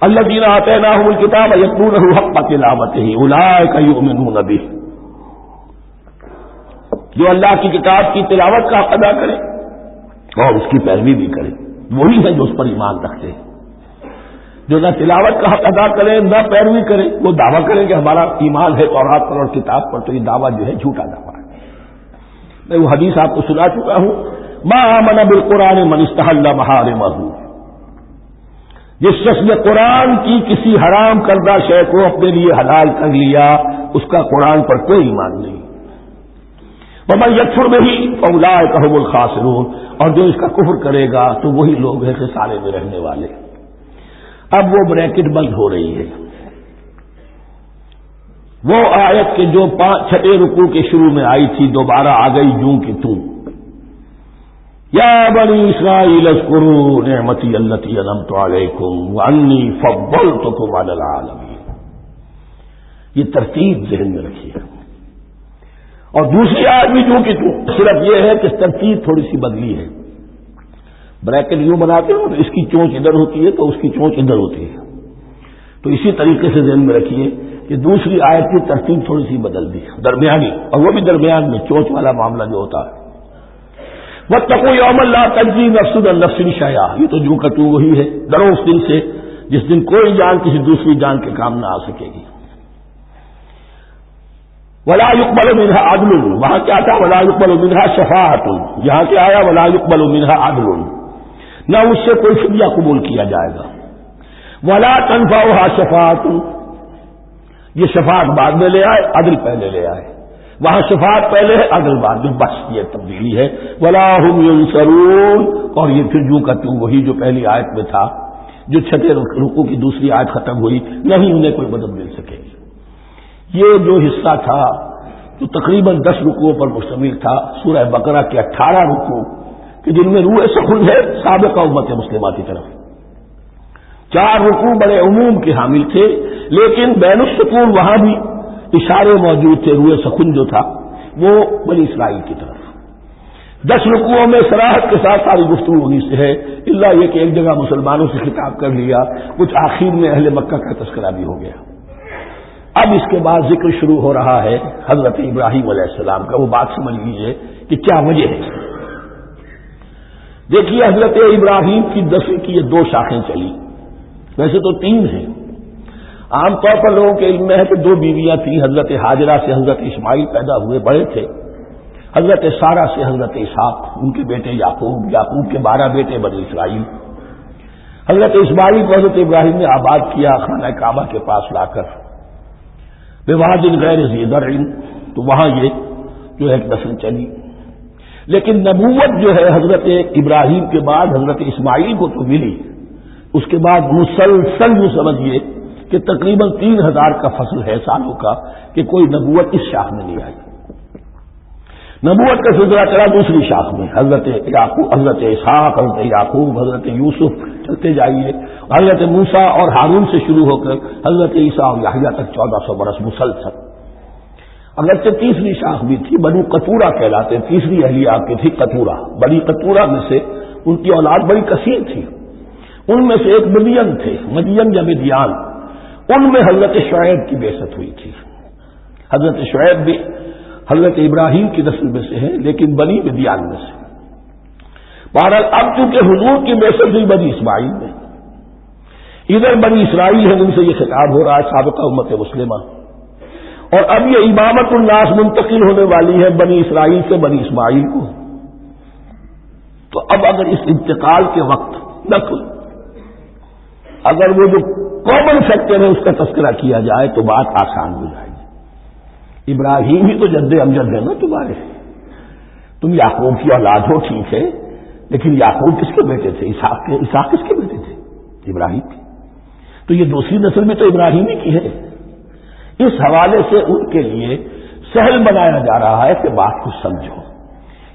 الذین آتیناہم الکتاب یتلونہ حق تلاوتہ اولئک یؤمنون بہ، جو اللہ کی کتاب کی تلاوت کا حق ادا کرے اور اس کی پیروی بھی کرے، وہی ہے جو اس پر ایمان رکھتے ہیں۔ جو نہ تلاوت کا حق ادا کرے نہ پیروی کرے، وہ دعویٰ کریں کہ ہمارا ایمان ہے تورات پر اور کتاب پر، تو یہ دعویٰ جو ہے جھوٹا دعویٰ ہے۔ میں وہ حدیث آپ کو سنا چکا ہوں، ما آمن بالقرآن من استحل محارمہ، جس شخص نے قرآن کی کسی حرام کردہ شے کو اپنے لیے حلال کر لیا، اس کا قرآن پر کوئی ایمان نہیں۔ ومن یکفر بہ فاولئک ھم الخاسرون، اور جو اس کا کفر کرے گا تو وہی لوگ ہیں خسارے میں رہنے والے۔ اب وہ بریکٹ بند ہو رہی ہے، وہ آیت کے جو 6 رکوع کے شروع میں آئی تھی دوبارہ آ گئی جوں کی توں، یا بنی اسرائیل اذکروا نعمتی التی انعمت علیکم وانی فضلتکم علی العالمین۔ یہ ترتیب ذہن میں رکھیے۔ اور دوسری آیت بھی جوں کی توں، صرف یہ ہے کہ ترتیب تھوڑی سی بدلی ہے۔ بریکٹ یوں بناتے ہو تو اس کی چونچ ادھر ہوتی ہے تو اس کی چونچ ادھر ہوتی ہے، تو اسی طریقے سے ذہن میں رکھیے کہ دوسری آیت کی ترتیب تھوڑی سی بدل دی، درمیانی، اور وہ بھی درمیان میں چونچ والا معاملہ جو ہوتا ہے۔ واتقوا یوما لا تجزی نفس عن نفس شیئا، یہ تو جو کتو وہی ہے، ڈرو اس دن سے جس دن کوئی جان کسی دوسری جان کے کام نہ آ سکے گی۔ ولا يقبل منها عدل، وہاں کیا تھا؟ ولا يقبل منها شفاعۃ، یہاں کیا آیا؟ ولا يقبل منها عدل، نہ اس سے کوئی فدیہ قبول کیا جائے گا۔ ولا تنفعها شفاعۃ، یہ شفاعت بعد میں لے آئے، عدل پہلے لے آئے، وہاں شفاعت پہلے ہے عدل بعد میں، بس یہ تبدیلی ہے۔ ولا هم ينصرون، اور یہ پھر جو کا تو وہی جو پہلی آیت میں تھا، جو 6 رکوع کی دوسری آیت ختم ہوئی، نہیں انہیں کوئی مدد مل سکے گی۔ یہ جو حصہ تھا جو تقریباً 10 رکوعوں پر مشتمل تھا، سورہ بقرہ کے 18 رکوع کہ جن میں روح سخن ہے سابقہ امت مسلمہ کی طرف، 4 رکوع بڑے عموم کے حامل تھے، لیکن بین السطور وہاں بھی اشارے موجود تھے، روح سخن جو تھا وہ بنی اسرائیل کی طرف۔ 10 رکوعوں میں صراحت کے ساتھ ساری گفتگو ہونے سے ہے، الا یہ کہ ایک جگہ مسلمانوں سے خطاب کر لیا، کچھ آخر میں اہل مکہ کا تذکرہ بھی ہو گیا۔ اب اس کے بعد ذکر شروع ہو رہا ہے حضرت ابراہیم علیہ السلام کا۔ وہ بات سمجھ لیجیے کہ کیا وجہ ہے۔ دیکھیے حضرت ابراہیم کی 10 کی یہ 2 شاخیں چلی، ویسے تو 3 ہیں۔ عام طور پر لوگوں کے علم میں ہے کہ 2 بیویاں تھیں، حضرت ہاجرہ سے حضرت اسماعیل پیدا ہوئے، بڑے تھے، حضرت سارہ سے حضرت اسحاق، ان کے بیٹے یعقوب، یعقوب کے 12 بیٹے بنی اسرائیل۔ حضرت اسماعیل کو حضرت ابراہیم نے آباد کیا خانہ کعبہ کے پاس لا کر، بواد غیر ذی زرع، تو وہاں یہ جو ایک نسل چلی۔ لیکن نبوت جو ہے حضرت ابراہیم کے بعد حضرت اسماعیل کو تو ملی، اس کے بعد مسلسل یوں سمجھیے کہ تقریباً 3000 کا فصل ہے سالوں کا کہ کوئی نبوت اس شاخ میں نہیں آئی۔ نبوت کا سلسلہ چلا دوسری شاخ میں، حضرت یعقوب، حضرت اسحاق، حضرت یعقوب، حضرت یوسف، چلتے جائیے، حضرت موسیٰ اور ہارون سے شروع ہو کر حضرت عیسیٰ اور یحییٰ تک 1400 برس مسلسل۔ اگرچہ تیسری شاخ بھی تھی، بنو قطورہ کہلاتے، تیسری اہلیہ آپ کی تھی قطورہ، بنی قطورہ میں سے ان کی اولاد بڑی کثیر تھی، ان میں سے ایک مدین تھے، مدین یا مدیان، ان میں حضرت شعیب کی بعثت ہوئی تھی۔ حضرت شعیب بھی حضرت ابراہیم کی نسل میں سے ہیں لیکن بنی مدیان میں سے۔ بہرحال اب چونکہ حضور کی بعثت ہوئی بنی اسماعیل میں، ادھر بنی اسرائیل ہے، ان سے یہ خطاب ہو رہا ہے سابقہ امت مسلمہ، اور اب یہ امامت الناس منتقل ہونے والی ہے بنی اسرائیل سے بنی اسماعیل کو۔ تو اب اگر اس انتقال کے وقت نقل، اگر وہ جو کامن فیکٹر ہے اس کا تذکرہ کیا جائے تو بات آسان ہو جائے گی۔ ابراہیم ہی تو جد امجد ہے نا تمہارے، تم یعقوب کی اولاد ہو ٹھیک ہے، لیکن یعقوب کس کے بیٹے تھے؟ اسحاق کس کے بیٹے تھے؟ ابراہیم کے۔ تو یہ دوسری نسل میں تو ابراہیم ہی کی ہے۔ اس حوالے سے ان کے لیے سہل بنایا جا رہا ہے کہ بات کو سمجھو،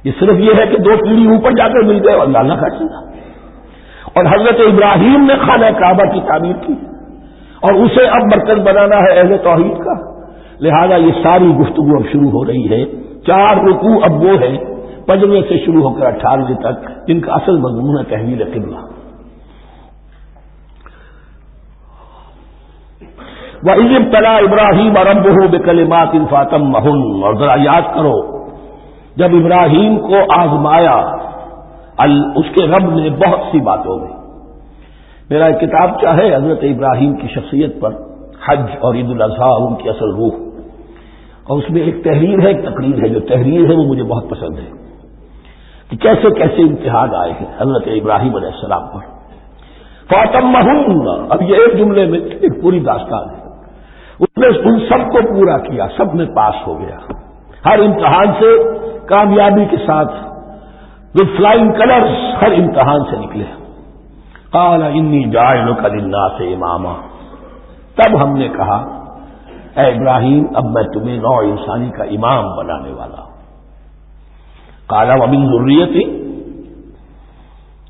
یہ صرف یہ ہے کہ 2 پیڑھی اوپر جا کر مل گئے اور اللہ کا چیزا، اور حضرت ابراہیم نے خانہ کعبہ کی تعمیر کی اور اسے اب مرکز بنانا ہے اہل توحید کا، لہذا یہ ساری گفتگو اب شروع ہو رہی ہے۔ 4 رکوع اب وہ ہیں 15 سے شروع ہو کر 18 تک، جن کا اصل مضمون ہے تحویل قبلہ۔ وَإِذِ ابْتَلَىٰ إِبْرَاهِيمَ رَبُّهُ بِكَلِمَاتٍ فَأَتَمَّهُنَّ، اور ذرا یاد کرو جب ابراہیم کو آزمایا اس کے رب نے بہت سی باتوں میں. میرا ایک کتاب ہے حضرت ابراہیم کی شخصیت پر، حج اور عید الاضحیٰ ان کی اصل روح، اور اس میں ایک تحریر ہے، ایک تقریر ہے. جو تحریر ہے وہ مجھے بہت پسند ہے کہ کیسے کیسے امتحان آئے ہیں حضرت ابراہیم علیہ السلام پر. فَأَتَمَّهُنَّ، اب یہ ایک جملے میں ایک پوری داستان ہے. اس نے ان سب کو پورا کیا، سب میں پاس ہو گیا، ہر امتحان سے کامیابی کے ساتھ وتھ فلائنگ کلرز ہر امتحان سے نکلے. قال انی جاعلک للناس اماما، تب ہم نے کہا اے ابراہیم اب میں تمہیں نوع انسانی کا امام بنانے والا ہوں. قال ومن ذریتی،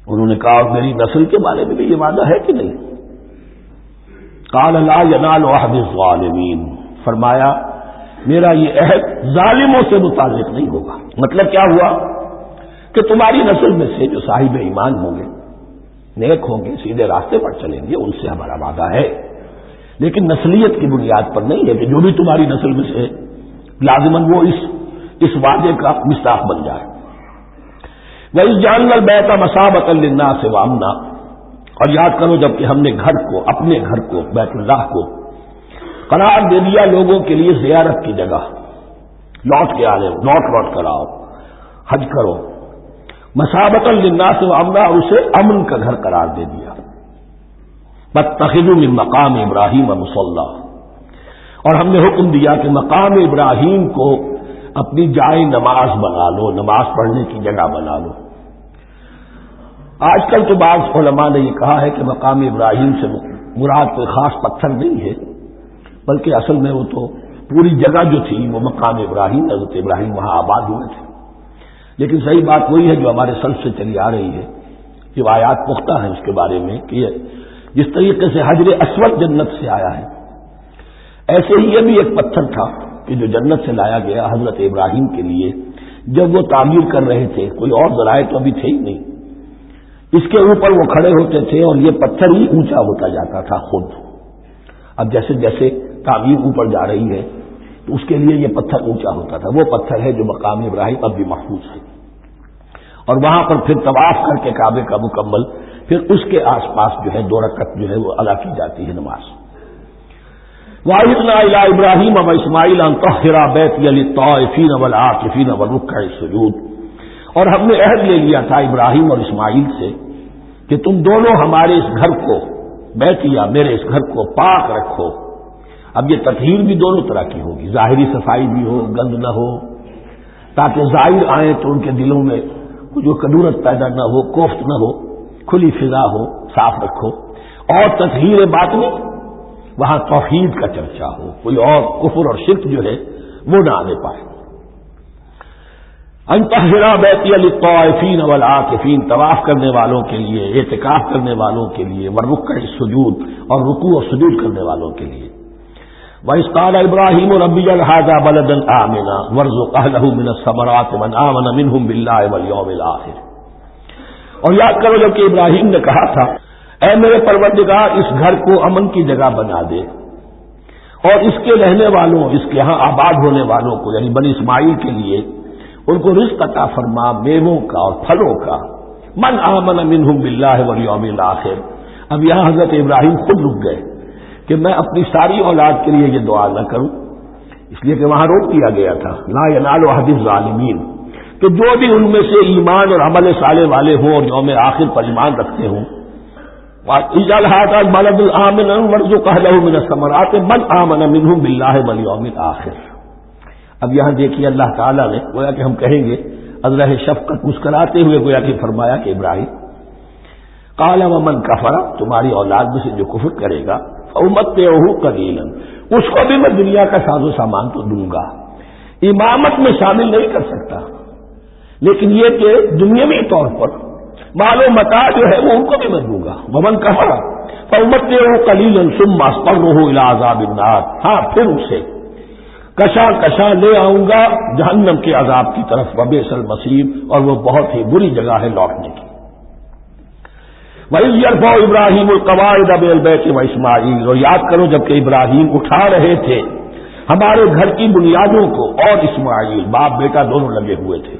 انہوں نے کہا اور میری نسل کے بارے میں بھی یہ وعدہ ہے کہ نہیں؟ قال لا ینال عہد الظالمین، فرمایا میرا یہ عہد ظالموں سے متعلق نہیں ہوگا. مطلب کیا ہوا کہ تمہاری نسل میں سے جو صاحب ایمان ہوں گے، نیک ہوں گے، سیدھے راستے پر چلیں گے، ان سے ہمارا وعدہ ہے، لیکن نسلیت کی بنیاد پر نہیں ہے کہ جو بھی تمہاری نسل میں سے لازماً وہ اس وعدے کا مصداق بن جائے. وَإِذْ جَعَلْنَا الْبَيْتَ مَثَابَةً لِلنَّاسِ وَأَمْنًا، اور یاد کرو جب کہ ہم نے گھر کو، اپنے گھر کو، بیت اللہ کو قرار دے دیا لوگوں کے لیے زیارت کی جگہ، لوٹ کے آنے، لوٹ کر آؤ، حج کرو. مَثَابَةً لِلنَّاسِ وَأَمْنًا، اور اسے امن کا گھر قرار دے دیا. وَاتَّخِذُوا مِن مَّقَامِ إِبْرَاهِيمَ مُصَلًّى، اور ہم نے حکم دیا کہ مقام ابراہیم کو اپنی جائے نماز بنا لو، نماز پڑھنے کی جگہ بنا لو. آج کل تو بعض علماء نے یہ کہا ہے کہ مقام ابراہیم سے مراد کوئی خاص پتھر نہیں ہے، بلکہ اصل میں وہ تو پوری جگہ جو تھی وہ مقام ابراہیم، حضرت ابراہیم وہاں آباد ہوئے تھے. لیکن صحیح بات وہی ہے جو ہمارے سلف سے چلی آ رہی ہے، روایات پختہ ہیں اس کے بارے میں کہ جس طریقے سے حجر اسود جنت سے آیا ہے، ایسے ہی یہ بھی ایک پتھر تھا کہ جو جنت سے لایا گیا حضرت ابراہیم کے لیے جب وہ تعمیر کر رہے تھے. کوئی اور ذرائع تو ابھی تھے ہی نہیں، اس کے اوپر وہ کھڑے ہوتے تھے اور یہ پتھر ہی اونچا ہوتا جاتا تھا خود. اب جیسے جیسے تعمیر اوپر جا رہی ہے تو اس کے لیے یہ پتھر اونچا ہوتا تھا. وہ پتھر ہے جو مقام ابراہیم اب بھی محفوظ ہے، اور وہاں پر پھر طواف کر کے کعبے کا مکمل، پھر اس کے آس پاس جو ہے 2 رکعت جو ہے وہ ادا کی جاتی ہے نماز. وَعِهِدْنَا إِلَىٰ إِبْرَاهِيمَ وَإِسْمَاعِيلَ أَن طَهِّرَا بَيْتِيَ لِلطَّائِفِينَ وَالْعَاكِفِينَ وَالرُّكَّعِ السُّجُودِ، اور ہم نے عہد لے لیا تھا ابراہیم اور اسماعیل سے کہ تم دونوں ہمارے اس گھر کو، بیتیا میرے اس گھر کو پاک رکھو. اب یہ تطہیر بھی دونوں طرح کی ہوگی، ظاہری صفائی بھی ہو، گند نہ ہو، تاکہ زائر آئیں تو ان کے دلوں میں جو کدورت پیدا نہ ہو، کوفت نہ ہو، کھلی فضا ہو، صاف رکھو. اور تطہیر باطنی، وہاں توحید کا چرچا ہو، کوئی اور کفر اور شرک جو ہے وہ نہ آنے پائے. ان طہرا بیتی للطائفین والعاکفین، طواف کرنے والوں کے لیے، اعتکاف کرنے والوں کے لیے، والرکع السجود، اور رکوع اور سجود کرنے والوں کے لیے. وَإِذْ قَالَ إِبْرَاهِيمُ رَبِّ اجْعَلْ هَٰذَا بَلَدًا آمِنًا وَارْزُقْ أَهْلَهُ مِنَ الثَّمَرَاتِ مَنْ آمَنَ مِنْهُمْ بِاللَّهِ وَالْيَوْمِ الْآخِرِ. اور یاد کرو جب کہ ابراہیم نے کہا تھا اے میرے پروردگار اس گھر کو امن کی جگہ بنا دے، اور اس کے رہنے والوں، اس کے ہاں آباد ہونے والوں کو یعنی بنی اسماعیل کے لیے ان کو رزق عطا فرما، میووں کا اور پھلوں کا. من آمن منہم باللہ والیوم الآخر. اب یہاں حضرت ابراہیم خود رک گئے کہ میں اپنی ساری اولاد کے لیے یہ دعا نہ کروں، اس لیے کہ وہاں روک دیا گیا تھا لا ینال عہد الظالمین، کہ جو بھی ان میں سے ایمان اور عمل صالح والے ہوں اور یوم آخر پر ایمان رکھتے ہوں. اجعل هذا البلد آمنا وارزق اهله من الثمرات من آمن منهم بالله واليوم الآخر. اب یہاں دیکھیے اللہ تعالیٰ نے گویا کہ ہم کہیں گے ازرہ شفقت مسکراتے ہوئے گویا کہ فرمایا کہ ابراہیم قال ومن کفر، تمہاری اولاد میں سے جو کفر کرے گا فأمتعه قلیلا، اس کو بھی میں دنیا کا ساز و سامان تو دوں گا، امامت میں شامل نہیں کر سکتا، لیکن یہ کہ دنیاوی طور پر مال و متاع جو ہے وہ ان کو بھی میں دوں گا. ومن کفر فأمتعه قلیلا ثم اضطره الى عذاب النار، ہاں پھر اسے کشا لے آؤں گا جہنم کے عذاب کی طرف، وبئس المصیر، اور وہ بہت ہی بری جگہ ہے لوٹنے کی. وَإِذْ يَرْفَعُ إِبْرَاهِيمُ الْقَوَاعِدَ مِنَ الْبَيْتِ وَإِسْمَاعِيلُ، اور یاد کرو جبکہ ابراہیم اٹھا رہے تھے ہمارے گھر کی بنیادوں کو، اور اسماعیل باپ بیٹا دونوں لگے ہوئے تھے۔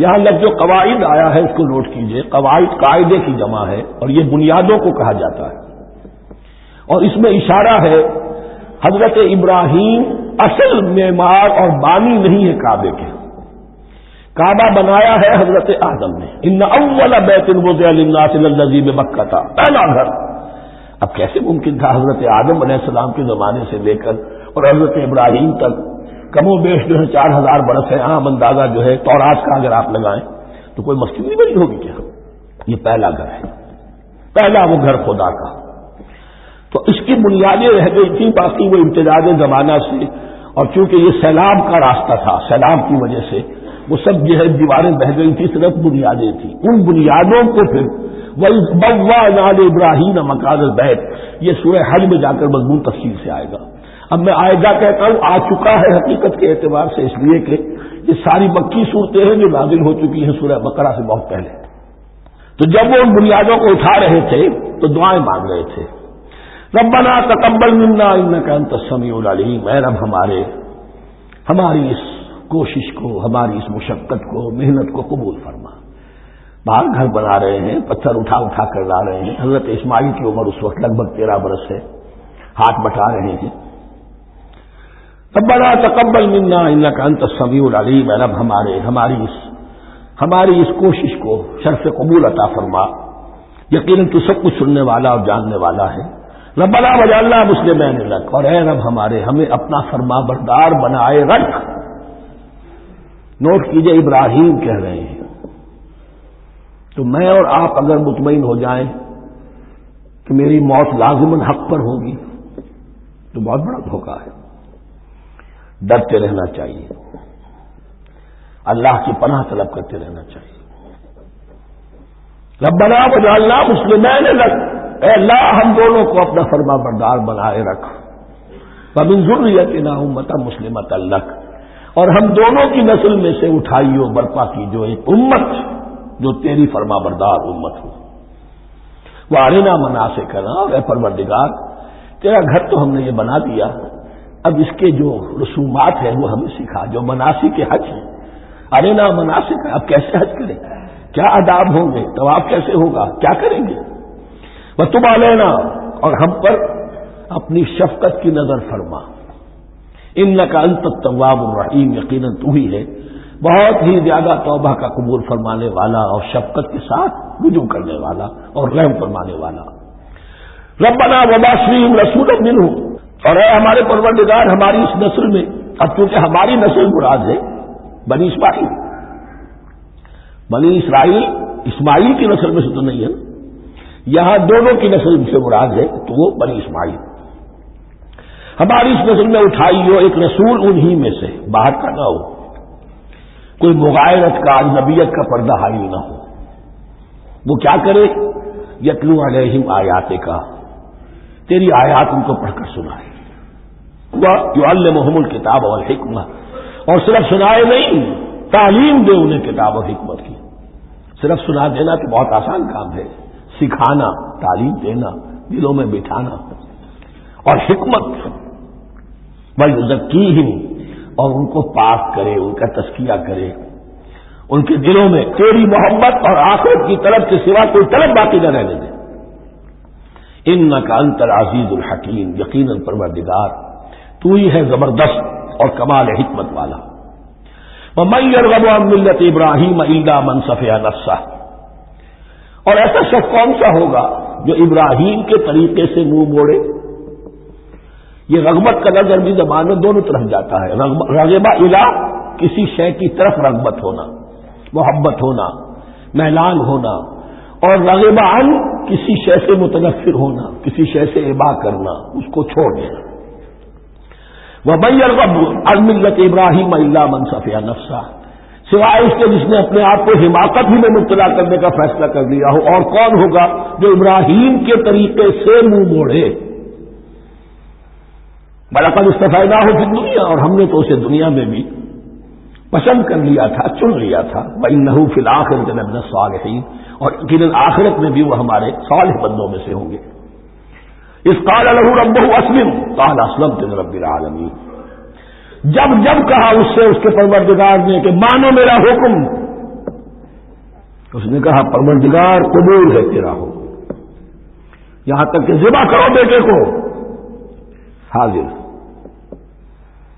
یہاں لفظ جو قواعد آیا ہے اس کو نوٹ کیجئے، قواعد قاعدے کی جمع ہے اور یہ بنیادوں کو کہا جاتا ہے، اور اس میں اشارہ ہے حضرت ابراہیم اصل معمار اور بانی نہیں ہے کعبے کے، کعبہ بنایا ہے حضرت آدم نے، ان اول بیت وضع للناس للذی بمکہ، تھا پہلا گھر۔ اب کیسے ممکن تھا حضرت آدم علیہ السلام کے زمانے سے لے کر اور حضرت ابراہیم تک کم و بیش جو ہے 4000 برس ہے، عام اندازہ جو ہے تورات کا اگر آپ لگائیں تو کوئی مسجد نہیں بنی ہوگی کیا؟ یہ پہلا گھر ہے، پہلا وہ گھر خدا کا، تو اس کی بنیادیں رہ گئی تھی، باقی وہ امتداد زمانہ سے، اور چونکہ یہ سیلاب کا راستہ تھا، سیلاب کی وجہ سے وہ سب جو ہے دیواریں بہہ گئی تھی، صرف بنیادیں تھیں، ان بنیادوں کو پھر وَإِذْ إِبْرَاهِيمَ مَكَانَ الْبَيْتِ، یہ سورہ حج میں جا کر مضمون تفصیل سے آئے گا۔ اب میں آئے گا کہتا ہوں، آ چکا ہے حقیقت کے اعتبار سے، اس لیے کہ یہ ساری مکی صورتیں ہیں جو نازل ہو چکی ہیں سورہ بقرہ سے بہت پہلے۔ تو جب وہ ان بنیادوں کو اٹھا رہے تھے تو دعائیں مانگ رہے تھے، ربنا تقبل منا انک انت السمیع العلیم، اے رب ہماری اس کوشش کو، ہماری اس مشقت کو، محنت کو قبول فرما۔ باہر گھر بنا رہے ہیں، پتھر اٹھا اٹھا کر لا رہے ہیں، حضرت اسماعیل کی عمر اس وقت لگ بھگ 13 برس ہے، ہاتھ بٹا رہے ہیں، ربنا تقبل منا انک انت السمیع العلیم، اے رب ہماری اس کوشش کو شرف قبول عطا فرما، یقیناً تو سب کچھ سننے والا اور جاننے والا ہے۔ ربنا وجعلنا مسلمین لک، اور اے رب ہمیں اپنا فرما بردار بنائے رکھ۔ نوٹ کیجئے ابراہیم کہہ رہے ہیں، تو میں اور آپ اگر مطمئن ہو جائیں کہ میری موت لازماً حق پر ہوگی تو بہت بڑا دھوکہ ہے۔ ڈرتے رہنا چاہیے، اللہ کی پناہ طلب کرتے رہنا چاہیے۔ ربنا وجعلنا مسلمین لک، اے اللہ ہم دونوں کو اپنا فرما بردار بنائے رکھ، ومن ذریتنا امۃ مسلمۃ لک، اور ہم دونوں کی نسل میں سے اٹھائیو برپا کی جو ایک امت جو تیری فرما بردار امت ہو۔ وارنا مناسکنا، اور اے پروردگار تیرا گھر تو ہم نے یہ بنا دیا، اب اس کے جو رسومات ہیں وہ ہمیں سکھا، جو مناسک حج ہیں، ارنا مناسک، اب کیسے حج کریں، کیا آداب ہوں گے، طواف کیسے ہوگا، کیا کریں گے، وتب علینا، اور ہم پر اپنی شفقت کی نظر فرما، انک انت التواب الرحیم، یقیناً تو ہی ہے بہت ہی زیادہ توبہ کا قبول فرمانے والا اور شفقت کے ساتھ رجوع کرنے والا اور رحم فرمانے والا۔ ربنا وبعث فیہم رسولا منہم، اور اے ہمارے پروردگار ہماری اس نسل میں، اب چونکہ ہماری نسل مراد ہے بنی اسرائیل اسماعیل کی نسل میں سے تو نہیں ہے، یہاں دونوں کی نسل سے مراد ہے تو وہ بنی اسماعیل، ہماری اس نسل میں اٹھائی ہو ایک رسول انہی میں سے، باہر کا نہ ہو، کوئی مغایرت کا اجنبیت کا پردہ حائل نہ ہو، وہ کیا کرے، یتلو علیہم آیاتک، تیری آیات ان کو پڑھ کر سنائے، وَيُعَلِّمُهُمُ الْكِتَابَ وَالْحِکْمَةَ، اور صرف سنائے نہیں، تعلیم دے انہیں کتاب اور حکمت کی۔ صرف سنا دینا تو بہت آسان کام ہے، سکھانا، تعلیم دینا، دلوں میں بٹھانا، اور حکمت، وَيُزَكِّيهِمْ، اور ان کو پاک کرے، ان کا تزکیہ کرے، ان کے دلوں میں تیری محبت اور آخرت کی طلب کے سوا کوئی طلب باقی نہ رہنے دے۔ انک انت العزیز الحکیم، یقیناً پروردگار تو ہی ہے زبردست اور کمال حکمت والا۔ وَمَن يَرْغَبُ عَن مِّلَّةِ إِبْرَاهِيمَ إِلَّا مَن سَفِهَ نَفْسَهُ، اور ایسا شخص کون سا ہوگا جو ابراہیم کے طریقے سے منہ موڑے۔ یہ رغبت کا نظر بھی زبان میں دونوں طرف جاتا ہے، رغبہ الی، کسی شے کی طرف رغبت ہونا، محبت ہونا، میلان ہونا، اور رغبہ عن، کسی شے سے متنفر ہونا، کسی شے سے ابا کرنا، اس کو چھوڑ دینا۔ وَمَن يَرْغَبُ عَن مِّلَّةِ إِبْرَاهِيمَ إِلَّا مَن سَفِهَ نَفْسَهُ، سوائے اس کے جس نے اپنے آپ کو حماقت ہی میں مبتلا کرنے کا فیصلہ کر لیا ہو، اور کون ہوگا جو ابراہیم کے طریقے سے منہ موڑے۔ وَلَقَدِ اصْطَفَيْنَاهُ فِي الدُّنْيَا، اور ہم نے تو اسے دنیا میں بھی پسند کر لیا تھا، چن لیا تھا، وَإِنَّهُ فِي الْآخِرَةِ لَمِنَ الصَّالِحِينَ، اور یقیناً آخرت میں بھی وہ ہمارے صالح بندوں میں سے ہوں گے۔ اذ قال له ربه اسلم قال اسلمت لرب العالمین، جب جب کہا اس سے اس کے پروردگار نے کہ مانو میرا حکم، اس نے کہا پروردگار قبول ہے تیرا حکم، یہاں تک کہ ذبح کرو بیٹے کو، حاضر۔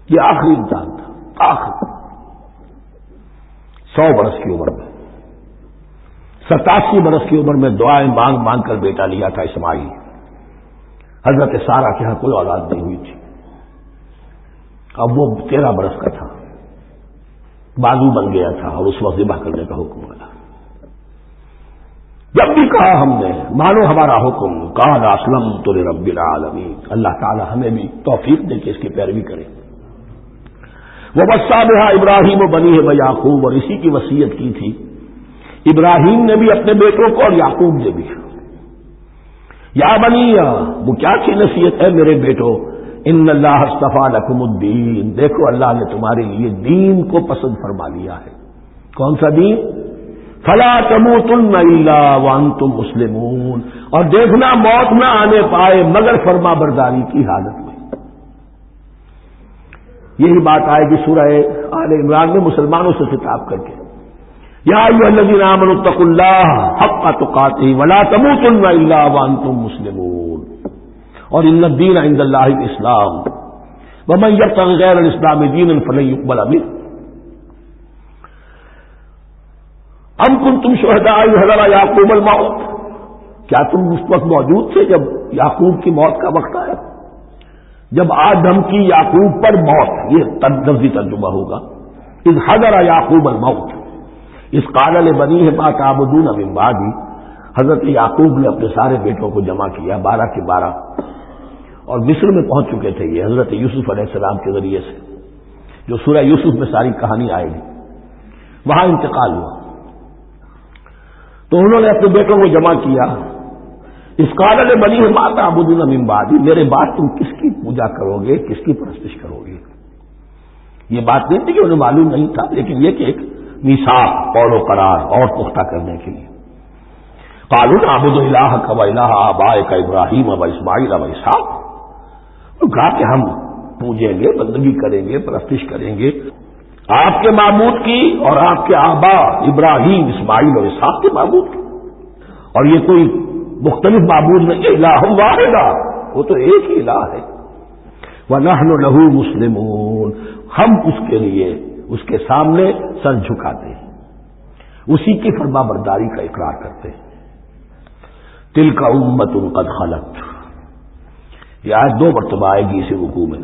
یہ آخری امتحان تھا، آخری 100 برس کی عمر میں، 87 برس کی عمر میں دعائیں مانگ مانگ کر بیٹا لیا تھا اسماعیل۔ حضرت سارہ کے ہاں کوئی اولاد نہیں ہوئی تھی، اب وہ 13 برس کا تھا، بازو بن گیا تھا، اور اس وقت ذبح کرنے کا حکم ملا۔ جب بھی کہا ہم نے مانو ہمارا حکم، قال اسلمت لرب العالمین، اللہ تعالی ہمیں بھی توفیق دے کہ اس کی پیروی کریں۔ وَوَصَّىٰ بِهَا ابراہیم وبنیہ ویعقوب، اور اسی کی وصیت کی تھی ابراہیم نے بھی اپنے بیٹوں کو اور یعقوب نے بھی۔ یا بنی، وہ کیا کی نصیحت ہے میرے بیٹو، ان اللہ اصطفیٰ لکم الدین، دیکھو اللہ نے تمہارے لیے دین کو پسند فرما لیا ہے۔ کون سا دین؟ فلا تموتن الا وانتم مسلمون، اور دیکھنا موت نہ آنے پائے مگر فرما برداری کی حالت میں۔ یہی بات آئے گی سورہ آل عمران میں مسلمانوں سے خطاب کر کے، یا ایھا الذین آمنوا اتقوا اللہ حق تقاتہ ولا تموتن الا وانتم مسلمون، اور ان الدین عند اللہ الاسلام ومن یبتغ غیر الاسلام دینا فلن یقبل منہ۔ ام کنتم شہداء اذ حضر یعقوب الموت، کیا تم اس وقت موجود تھے جب یعقوب کی موت کا وقت آیا؟ جب آدم کی یعقوب پر موت، یہ لفظی ترجمہ ہوگا، اذ حضر یعقوب الموت اذ قال لبنیہ ما تعبدون من بعدی، حضرت یعقوب نے اپنے سارے بیٹوں کو جمع کیا، 12 کے 12، اور مصر میں پہنچ چکے تھے یہ حضرت یوسف علیہ السلام کے ذریعے سے، جو سورہ یوسف میں ساری کہانی آئے گی، وہاں انتقال ہوا۔ تو انہوں نے اپنے بیٹوں کو جمع کیا، اس قال لبنیہ ما تعبدون من بعدی، میرے بعد تم کس کی پوجا کرو گے، کس کی پرستش کرو گے؟ یہ بات نہیں تھی کہ انہیں معلوم نہیں تھا، لیکن یہ کہ ایک میثاق، قول و قرار اور پختہ کرنے کے لیے۔ قالوا نعبد الہک و الہ آبائک ابراہیم و اسماعیل و اسحاق، تو کہا کہ ہم پوجیں گے، بندگی کریں گے، پرستش کریں گے آپ کے معبود کی اور آپ کے آبا ابراہیم، اسماعیل اور اسحاق کے معبود کی، اور یہ کوئی مختلف معبود نہیں، الہ واحد، وہ تو ایک ہی الہ ہے۔ وَنَحْنُ لَهُ مُسْلِمُونَ، ہم اس کے لیے اس کے سامنے سر جھکاتے ہیں، اسی کی فرما برداری کا اقرار کرتے ہیں۔ تِلْكَ أُمَّةٌ قَدْ خَلَتْ، یہ آج 2 مرتبہ آئے گی اسی رکوع میں۔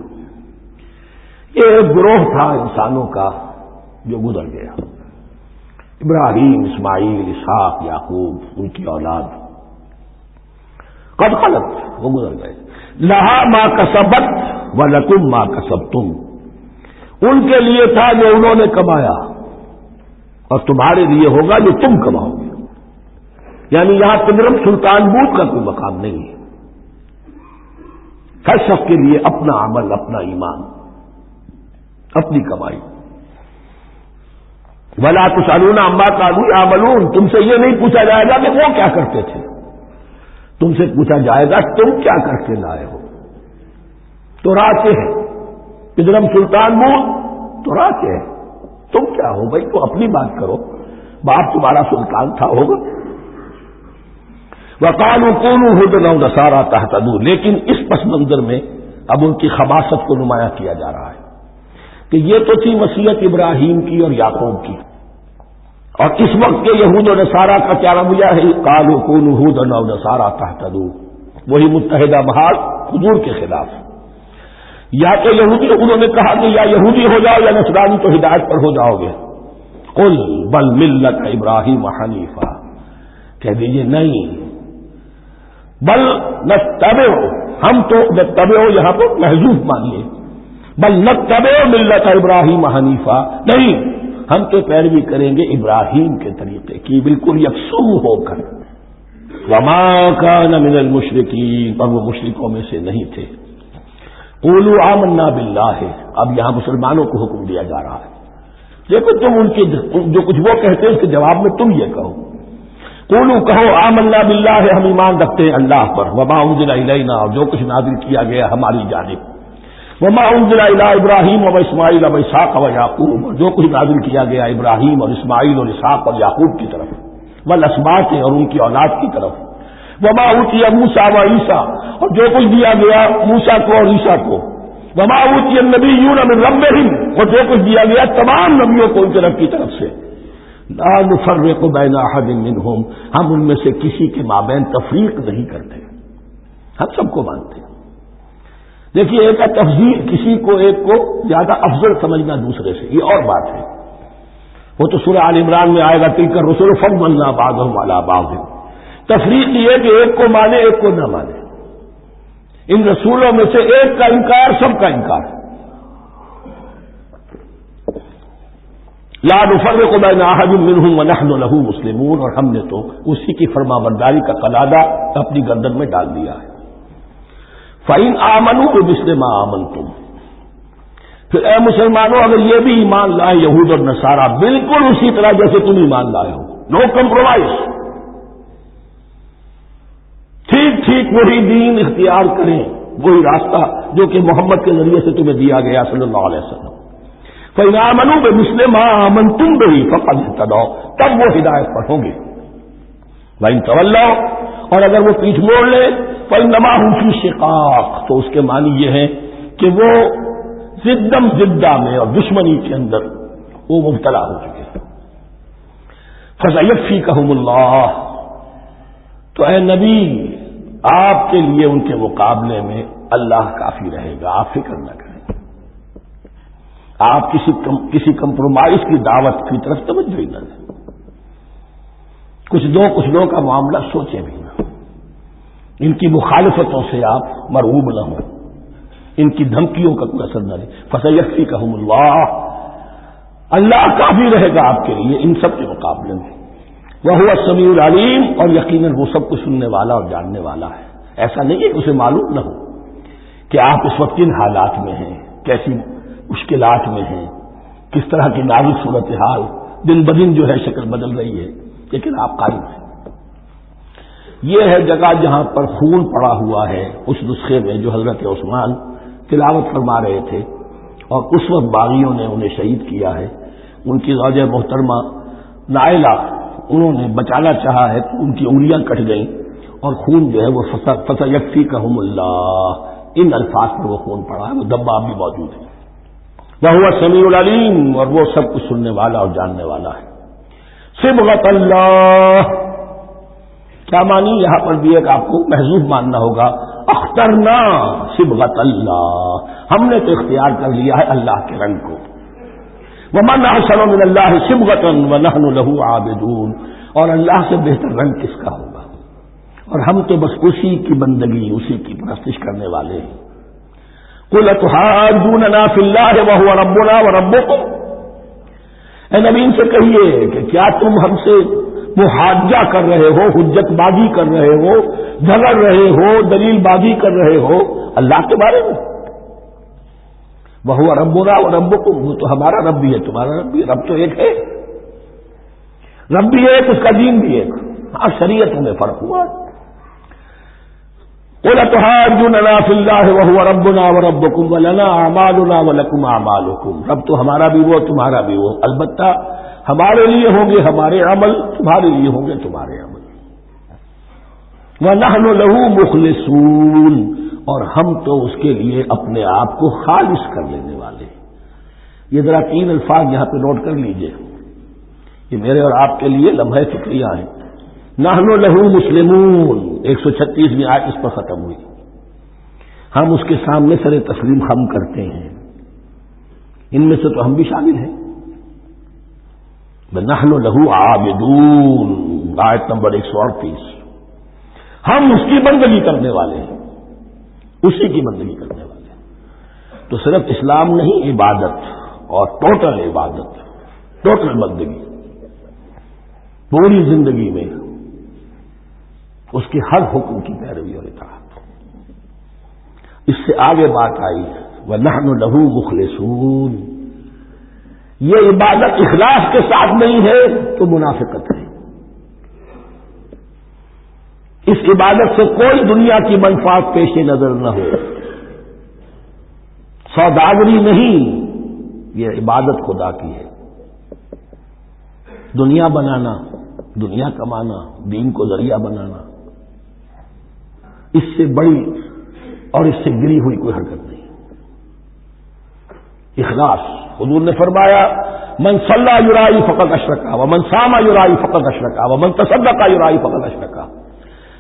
یہ ایک گروہ تھا انسانوں کا جو گزر گیا، ابراہیم، اسماعیل، اسحاق، یعقوب، ان کی اولاد قد خلت، وہ گزر گئے۔ لہا ما کسبت ولکم ما کسبتم، ان کے لیے تھا جو انہوں نے کمایا، اور تمہارے لیے ہوگا جو تم کماؤ گے۔ یعنی یہاں تمرم سلطان بود کا کوئی مقام نہیں ہے، ہر شخص کے لیے اپنا عمل، اپنا ایمان، اپنی کمائی۔ ولا تسألون عما كانوا يعملون، تم سے یہ نہیں پوچھا جائے گا کہ وہ کیا کرتے تھے، تم سے پوچھا جائے گا تم کیا کر کے لائے ہو۔ تو راچے ہے پدرم سلطان بود، تو راچے ہے، تم کیا ہو بھائی، تو اپنی بات کرو، باپ تمہارا سلطان تھا ہوگا۔ وقالوا كونوا هودا أو نصارى تهتدوا، لیکن اس پس منظر میں اب ان کی خباثت کو نمایاں کیا جا رہا ہے کہ یہ تو تھی وصیت ابراہیم کی اور یعقوب کی، اور اس وقت کے یہود و نصارہ کا کیا رویہ ہے؟ قالوا كونوا هودا أو نصارى تهتدوا، وہی متحدہ محاذ حضور کے خلاف، یا تو یہودی، انہوں نے کہا کہ یا یہودی ہو جاؤ یا نصرانی تو ہدایت پر ہو جاؤ گے۔ قل بل ملت ابراہیم حنیفہ، کہہ دیجیے نہیں، بل نتبع، ہم تو نتبع یہاں پر محذوف مانیے، بل نتبع ملت ابراہیم حنیفہ، نہیں، ہم تو پیروی کریں گے ابراہیم کے طریقے کی، بالکل یکسو ہو کر۔ وما کان من المشرکین، اور وہ مشرکوں میں سے نہیں تھے۔ قولوا آمنا باللہ، اب یہاں مسلمانوں کو حکم دیا جا رہا ہے دیکھو تم ان کے جو کچھ وہ کہتے ہیں اس کے جواب میں تم یہ کہو، قولوا کہو آمنا باللہ، ہم ایمان رکھتے ہیں اللہ پر، وما انزل الینا، اور جو کچھ نازل کیا گیا ہماری جانب، وما انزل الی ابراہیم و اسماعیل و اسحاق و یعقوب، اور جو کچھ نازل کیا گیا ابراہیم اور اسماعیل اور اسحاق اور یعقوب کی طرف، والاسباط، اور ان کی اولاد کی طرف، وما اوتی موسیٰ و عیسیٰ، اور جو کچھ دیا گیا موسیٰ کو اور عیسیٰ کو، وما اوتی النبیون من ربہم، اور جو کچھ دیا گیا تمام نبیوں کو ان کے رب کی طرف سے، لا نفرق بین احد منہم، ہم ان میں سے کسی کے مابین تفریق نہیں کرتے، ہم سب کو مانتے ہیں۔ دیکھیے ایک ہے تفضیل، کسی کو ایک کو زیادہ افضل سمجھنا دوسرے سے، یہ اور بات ہے، وہ تو سورہ آل عمران میں آئے گا تلک الرسل فضلنا بعضهم علی بعض۔ تفریق یہ کہ ایک کو مانے ایک کو نہ مانے، ان رسولوں میں سے ایک کا انکار سب کا انکار، لا نفرق بین احد منہم ونحن له مسلمون، اور ہم نے تو اسی کی فرمانبرداری کا قلادہ اپنی گردن میں ڈال دیا ہے۔ فَإِنْ آمَنُوا بِمِثْلِ مَا آمَنْتُمْ، پھر اے مسلمانوں اگر یہ بھی ایمان لائے یہود اور نصارہ بالکل اسی طرح جیسے تم ایمان لائے ہو، نو کمپرومائز، ٹھیک ٹھیک وہی دین اختیار کریں، وہی راستہ جو کہ محمد کے ذریعے سے تمہیں دیا گیا صلی اللہ علیہ وسلم، فَإِنْ آمَنُوا بِمِثْلِ مَا آمَنْتُمْ بِهِ فَقَدِ اهْتَدَوْا، تب وہ ہدایت پر ہوں گے۔ وَإِنْ تَوَلَّوْا، اور اگر وہ پیٹھ موڑ لے، فَإِنَّمَا هُمْ فِي شِقَاقٍ، تو اس کے معنی یہ ہے کہ وہ زدہ میں اور دشمنی کے اندر وہ مبتلا ہو چکے ہیں۔ فَسَيَكْفِيكَهُمُ اللَّهُ، تو اے نبی آپ کے لیے ان کے مقابلے میں اللہ کافی رہے گا، آپ فکر نہ کریں، آپ کسی کمپرومائز کی دعوت کی طرف توجہ ہی نہ دیں، کچھ دو کا معاملہ سوچیں بھی نہ، ان کی مخالفتوں سے آپ مرعوب نہ ہوں، ان کی دھمکیوں کا کوئی اثر نہ لیں۔ فَسَيَكْفِيكَهُمُ اللَّهُ، اللہ کافی رہے گا آپ کے لیے ان سب کے مقابلے میں، وَهُوَ السَّمِيعُ الْعَلِيمُ، اور یقیناً وہ سب کچھ سننے والا اور جاننے والا ہے۔ ایسا نہیں ہے کہ اسے معلوم نہ ہو کہ آپ اس وقت کن حالات میں ہیں، کیسی مشکلات میں ہیں، کس طرح کی نازک صورتحال دن بدن جو ہے شکل بدل رہی ہے، لیکن آپ قائم ہیں۔ یہ ہے جگہ جہاں پر خون پڑا ہوا ہے، اس نسخے میں جو حضرت عثمان تلاوت فرما رہے تھے، اور اس وقت باغیوں نے انہیں شہید کیا ہے، ان کی زوجہ محترمہ نائلہ، انہوں نے بچانا چاہا ہے تو ان کی انگلیاں کٹ گئیں، اور خون جو ہے وہ فَسَيَكْفِيكَهُمُ اللَّهُ، ان الفاظ پر وہ خون پڑا ہے، وہ دبا بھی موجود ہے۔ وَهُوَ السَّمِيعُ الْعَلِيمُ، اور وہ سب کچھ سننے والا اور جاننے والا ہے۔ صبغۃ اللہ، کیا مانی یہاں پر بھی ایک آپ کو محذوف ماننا ہوگا، اخترنا صبغۃ اللہ، ہم نے تو اختیار کر لیا ہے اللہ کے رنگ کو، وَمَنْ أَحْسَنُ مِنَ اللَّهِ صِبْغَةً وَنَحْنُ لَهُ عَابِدُونَ، اور اللہ سے بہتر رنگ کس کا ہوگا، اور ہم تو بس اسی کی بندگی، اسی کی پرستش کرنے والے ہیں۔ قُلْ أَتُحَاجُّونَنَا فِي اللَّهِ وَهُوَ رَبُّنَا وَرَبُّكُمْ، اے نبی ان سے کہیے کہ کیا تم ہم سے محاجہ کر رہے ہو، حجت بازی کر رہے ہو، جھگڑ رہے ہو، دلیل بازی کر رہے ہو اللہ کے بارے میں؟ وَهُوَ رَبُّنَا وَرَبُّكُمْ، وہ تو ہمارا رب بھی ہے تمہارا رب بھی ہے، رب تو ایک ہے، رب بھی ایک، اس کا دین بھی ایک، ہاں شریعتوں میں فرق ہوا۔ قُلْ أَتُحَاجُّونَنَا فِي اللَّهِ وَهُوَ رَبُّنَا وَرَبُّكُمْ وَلَنَا أَعْمَالُنَا وَلَكُمْ أَعْمَالُكُمْ، رب تو ہمارا بھی وہ تمہارا بھی وہ، البتہ ہمارے لیے ہوں گے ہمارے عمل، تمہارے لیے ہوں گے تمہارے عمل۔ وَنَحْنُ لَهُ مُخْلِصُونَ، اور ہم تو اس کے لیے اپنے آپ کو خالص کر لینے والے ہیں۔ یہ ذرا 3 الفاظ یہاں پہ نوٹ کر لیجئے، یہ میرے اور آپ کے لیے لمحہ فکریہ ہیں۔ نحن لہو مسلمون، 136ویں آیت اس پر ختم ہوئی، ہم اس کے سامنے سر تسلیم خم کرتے ہیں، ان میں سے تو ہم بھی شامل ہیں۔ نحن لہو عابدون، آیت نمبر 138، ہم اس کی بندگی کرنے والے ہیں، اسی کی بندگی کرنے والے ہیں۔ تو صرف اسلام نہیں، عبادت اور ٹوٹل عبادت، ٹوٹل بندگی، پوری زندگی میں اس کے ہر حکم کی پیروی اور اطاعت۔ اس سے آگے بات آئی وَنَحْنُ لَهُ مُخْلِصُونَ، یہ عبادت اخلاص کے ساتھ نہیں ہے تو منافقت ہے۔ اس عبادت سے کوئی دنیا کی منفعت پیش نظر نہ ہو، سوداگری نہیں، یہ عبادت خدا کی ہے۔ دنیا بنانا، دنیا کمانا، دین کو ذریعہ بنانا، اس سے بڑی اور اس سے گری ہوئی کوئی حرکت نہیں۔ اخلاص، حضور نے فرمایا من صلی یرائی فقط اشرکا ومن صام یرائی فقط اشرکا ومن تصدق یرائی فقط اشرکا۔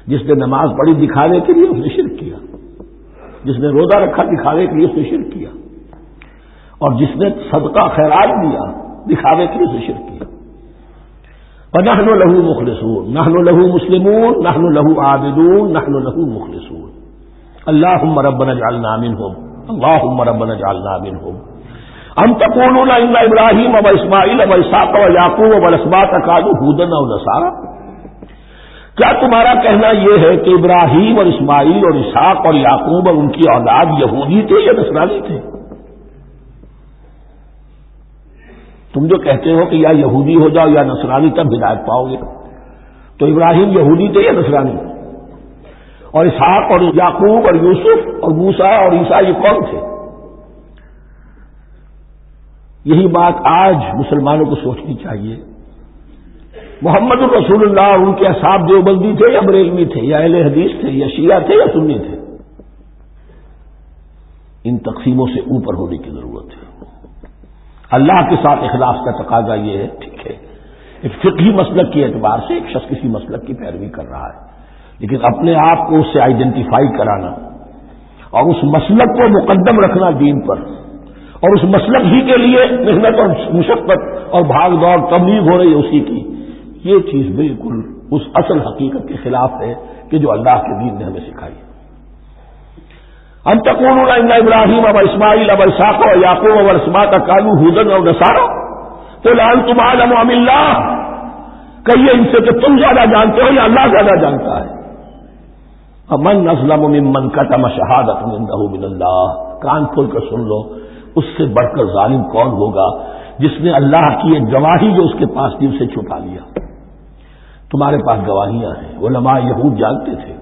جس نے نماز پڑھی دکھانے کے لیے اس نے شرک کیا، جس نے روزہ رکھا دکھانے کے لیے اس نے شرک کیا، اور جس نے صدقہ خیرات دیا دکھانے کے لیے اس نے شرک کیا۔ وَنَحْنُ لَهُ مُخْلِصُونَ نَحْنُ لَهُ مُسْلِمُونَ نَحْنُ لَهُ عَابِدُونَ نَحْنُ لَهُ مُخْلِصُونَ اللهم ربنا اجعلنا منهم اللهم ربنا اجعلنا منهم أم تقولون إن إبراهيم وإسماعيل وإسحاق ويعقوب والأسباط كانوا هودا أو نصارى؟ کیا تمہارا کہنا یہ ہے کہ ابراہیم اور اسماعیل اور اسحاق اور یعقوب اور ان کی اولاد یہودی تھے یا نصرانی تھے؟ تم جو کہتے ہو کہ یا یہودی ہو جاؤ یا نصرانی تب ہدایت پاؤ گے، تو ابراہیم یہودی تھے یا نصرانی؟ اور اسحاق اور یعقوب اور یوسف اور موسیٰ اور عیسیٰ یہ کون تھے؟ یہی بات آج مسلمانوں کو سوچنی چاہیے۔ محمد الرسول اللہ اور ان کے اصحاب دیوبندی تھے یا بریلوی تھے یا اہل حدیث تھے یا شیعہ تھے یا سنی تھے؟ ان تقسیموں سے اوپر ہونے کی ضرورت ہے۔ اللہ کے ساتھ اخلاص کا تقاضا یہ ہے، ٹھیک ہے ایک فقہی مسلک کے اعتبار سے ایک شخص کسی مسلک کی پیروی کر رہا ہے، لیکن اپنے آپ کو اس سے آئیڈینٹیفائی کرانا اور اس مسلک کو مقدم رکھنا دین پر، اور اس مسلک ہی کے لیے محنت اور مشقت اور بھاگ دوڑ تبلیغ ہو رہی ہے اسی کی، یہ چیز بالکل اس اصل حقیقت کے خلاف ہے کہ جو اللہ کے دین نے ہمیں سکھائی ہے۔ ان تقولون ان ابراہیم و اسماعیل و اسحاق و یعقوب و الاسباط كانوا هودا او نصارى قل انتم اعلم ام اللہ، کہیے ان سے کہ تم زیادہ جانتے ہو یا اللہ زیادہ جانتا ہے۔ ومن اظلم ممن كتم شهادة عنده من اللہ، کان کھول کر سن لو، اس سے بڑھ کر ظالم کون ہوگا جس نے اللہ کی ایک گواہی جو اس کے پاس تھی اسے چھپا لیا۔ تمہارے پاس گواہیاں ہیں، علماء یہود جانتے تھے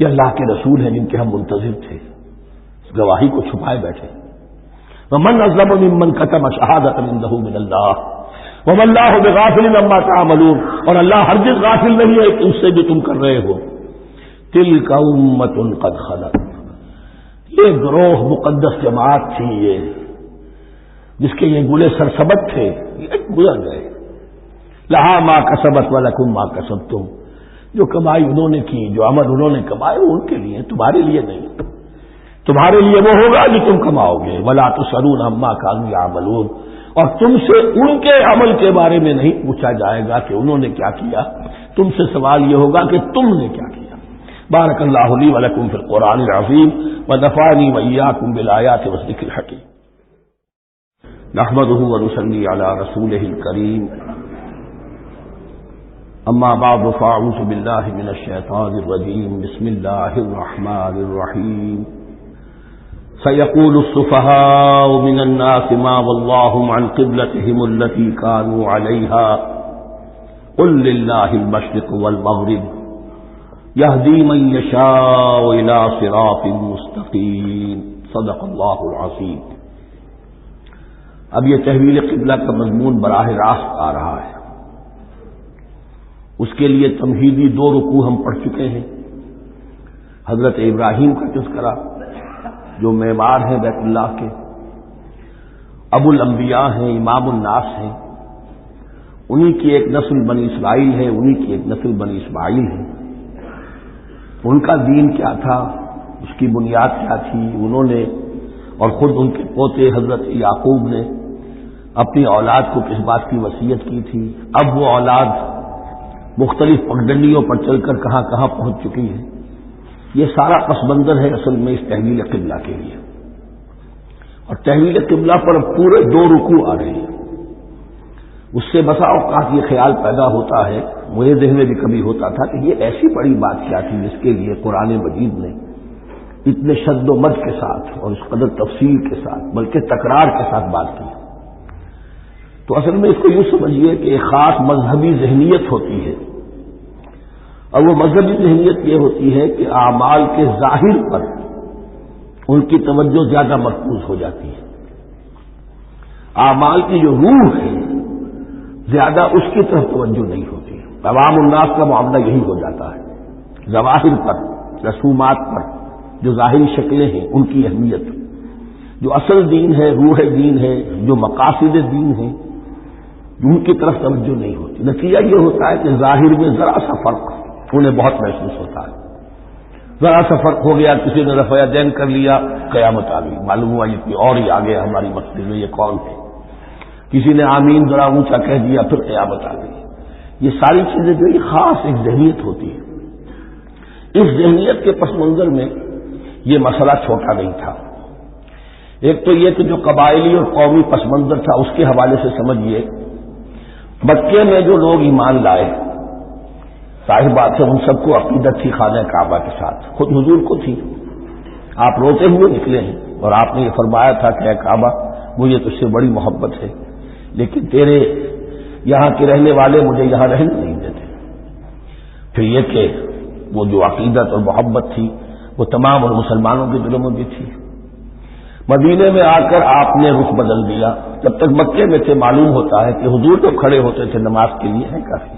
یہ اللہ کے رسول ہیں جن کے ہم منتظر تھے، اس گواہی کو چھپائے بیٹھے۔ ومن اظلم ممن كتم شهادة عنده من اللہ وما اللہ بغافل عما تعملون، اور اللہ ہرگز غافل نہیں ہے اس سے جو تم کر رہے ہو۔ تلک امۃ قد خلت، یہ گروہ مقدس جماعت تھی یہ جس کے یہ گلے سرسبت تھے، یہ گزر گئے۔ لہا ما کسبت ولکم ما کسبتم، جو کمائی انہوں نے کی، جو عمل انہوں نے کمائے وہ ان کے لیے، تمہارے لیے نہیں۔ تمہارے لیے وہ ہوگا جو تم کماؤ گے۔ ولا تسألون عما كانوا يعملون، اور تم سے ان کے عمل کے بارے میں نہیں پوچھا جائے گا کہ انہوں نے کیا کیا، تم سے سوال یہ ہوگا کہ تم نے کیا کیا۔ بارک اللہ لی ولکم فی القرآن العظیم ونفعنی وإیاکم بالآیات والذکر الحکیم۔ نحمده ونصلی علی رسوله الکریم، اما بعد فاعوذ باللہ من الشیطان الرجیم، بسم اللہ الرحمن الرحیم۔ سيقول السفهاء من الناس ما ولاهم عن قبلتهم التي كانوا عليها قل لله المشرق والمغرب يهدي من يشاء إلى صراط مستقيم، صدق اللہ العظیم۔ اب یہ تحویل قبلہ کا مضمون براہ راست آ رہا ہے، اس کے لیے تمہیدی 2 رکوع ہم پڑھ چکے ہیں۔ حضرت ابراہیم کا تذکرہ جو معمار ہیں بیت اللہ کے، ابو الانبیاء ہیں، امام الناس ہیں، انہی کی ایک نسل بنی اسرائیل ہے، انہی کی ایک نسل بنی اسماعیل ہے۔ ان کا دین کیا تھا، اس کی بنیاد کیا تھی، انہوں نے اور خود ان کے پوتے حضرت یعقوب نے اپنی اولاد کو کس بات کی وصیت کی تھی، اب وہ اولاد مختلف پگڈنڈیوں پر چل کر کہاں کہاں پہنچ چکی ہے، یہ سارا پس منظر ہے اصل میں اس تحویل قبلہ کے لیے۔ اور تحویل قبلہ پر پورے 2 رکوع آ رہے ہیں۔ اس سے بسا اوقات یہ خیال پیدا ہوتا ہے، میرے ذہن میں بھی کبھی ہوتا تھا کہ یہ ایسی بڑی بات کیا تھی جس کے لیے قرآن مجید نے اتنے شد و مد کے ساتھ اور اس قدر تفصیل کے ساتھ بلکہ تکرار کے ساتھ بات کی۔ تو اصل میں اس کو یوں سمجھیے کہ ایک خاص مذہبی ذہنیت ہوتی ہے، اور وہ مذہبی ذہنیت یہ ہوتی ہے کہ اعمال کے ظاہر پر ان کی توجہ زیادہ مرکوز ہو جاتی ہے، اعمال کی جو روح ہے زیادہ اس کی طرف توجہ نہیں ہوتی ہے۔ عوام الناس کا معاملہ یہی ہو جاتا ہے، ظواہر پر، رسومات پر، جو ظاہری شکلیں ہیں ان کی اہمیت، جو اصل دین ہے، روح دین ہے، جو مقاصد دین ہیں ان کی طرف توجہ نہیں ہوتی۔ نتیجہ یہ ہوتا ہے کہ ظاہر میں ذرا سا فرق انہیں بہت محسوس ہوتا ہے، ذرا سا فرق ہو گیا، کسی نے رفع دین کر لیا، قیامت آ گئی، معلوم ہوا یہ کوئی اور ہی آ گیا ہماری مسجد میں، یہ کون ہے؟ کسی نے آمین ذرا اونچا کہہ دیا، پھر قیامت آ گئی۔ یہ ساری چیزیں جو یہ خاص ایک ذہنیت ہوتی ہے، اس ذہنیت کے پس منظر میں یہ مسئلہ چھوٹا نہیں تھا۔ ایک تو یہ کہ جو قبائلی اور قومی پس منظر تھا اس کے حوالے سے سمجھیے، مکے میں جو لوگ ایمان لائے، ظاہر بات ہے ان سب کو عقیدت تھی خانہ کعبہ کے ساتھ، خود حضور کو تھی، آپ روتے ہوئے نکلے ہیں اور آپ نے یہ فرمایا تھا کہ اے کعبہ مجھے تجھ سے بڑی محبت ہے، لیکن تیرے یہاں کے رہنے والے مجھے یہاں رہنے نہیں دیتے۔ پھر یہ کہ وہ جو عقیدت اور محبت تھی وہ تمام اور مسلمانوں کے دلوں میں بھی تھی۔ مدینے میں آ کر آپ نے رخ بدل دیا، جب تک مکے میں تھے معلوم ہوتا ہے کہ حضور تو کھڑے ہوتے تھے نماز کے لیے ہے کافی،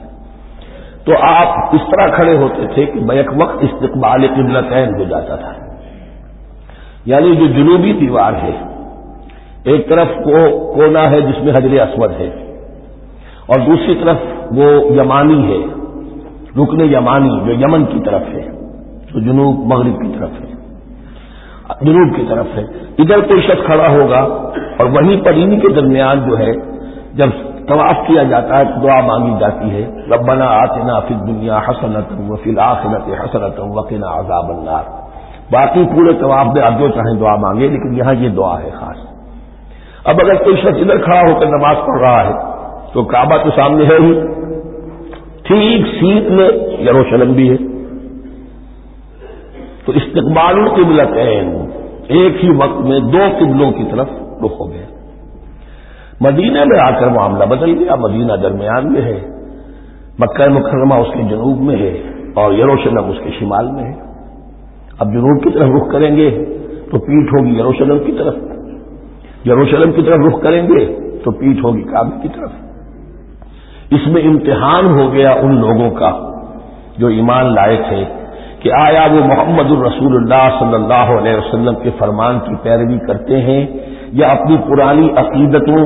تو آپ اس طرح کھڑے ہوتے تھے کہ بیک وقت استقبال قبلتین ہو جاتا تھا، یعنی جو جنوبی دیوار ہے ایک طرف وہ کونا ہے جس میں حجر اسود ہے، اور دوسری طرف وہ یمانی ہے، رکن یمانی جو یمن کی طرف ہے، جو جنوب مغرب کی طرف ہے، جنوب کی طرف ہے، ادھر کوئی شخص کھڑا ہوگا اور وہیں پر انہی کے درمیان جو ہے جب طواف کیا جاتا ہے تو دعا مانگی جاتی ہے، ربنا آتنا فی الدنیا حسنۃ وفی الآخرۃ حسنۃ وقنا عذاب النار۔ باقی پورے طواف میں آپ جو چاہیں دعا مانگے، لیکن یہاں یہ دعا ہے خاص۔ اب اگر کوئی شخص ادھر کھڑا ہو کر نماز پڑھ رہا ہے تو کعبہ تو سامنے ہے ہی، ٹھیک سیٹ میں یروشلم بھی ہے، تو استقبال القبلتین ایک ہی وقت میں دو قبلوں کی طرف رخ ہو گیا۔ مدینہ میں آ کر معاملہ بدل گیا، مدینہ درمیان میں ہے، مکہ مکرمہ اس کے جنوب میں ہے اور یروشلم اس کے شمال میں ہے۔ اب جنوب کی طرف رخ کریں گے تو پیٹھ ہوگی یروشلم کی طرف، یروشلم کی طرف رخ کریں گے تو پیٹھ ہوگی کعبہ کی طرف۔ اس میں امتحان ہو گیا ان لوگوں کا جو ایمان لائے تھے کہ آیا وہ محمد الرسول اللہ صلی اللہ علیہ وسلم کے فرمان کی پیروی کرتے ہیں یا اپنی پرانی عقیدتوں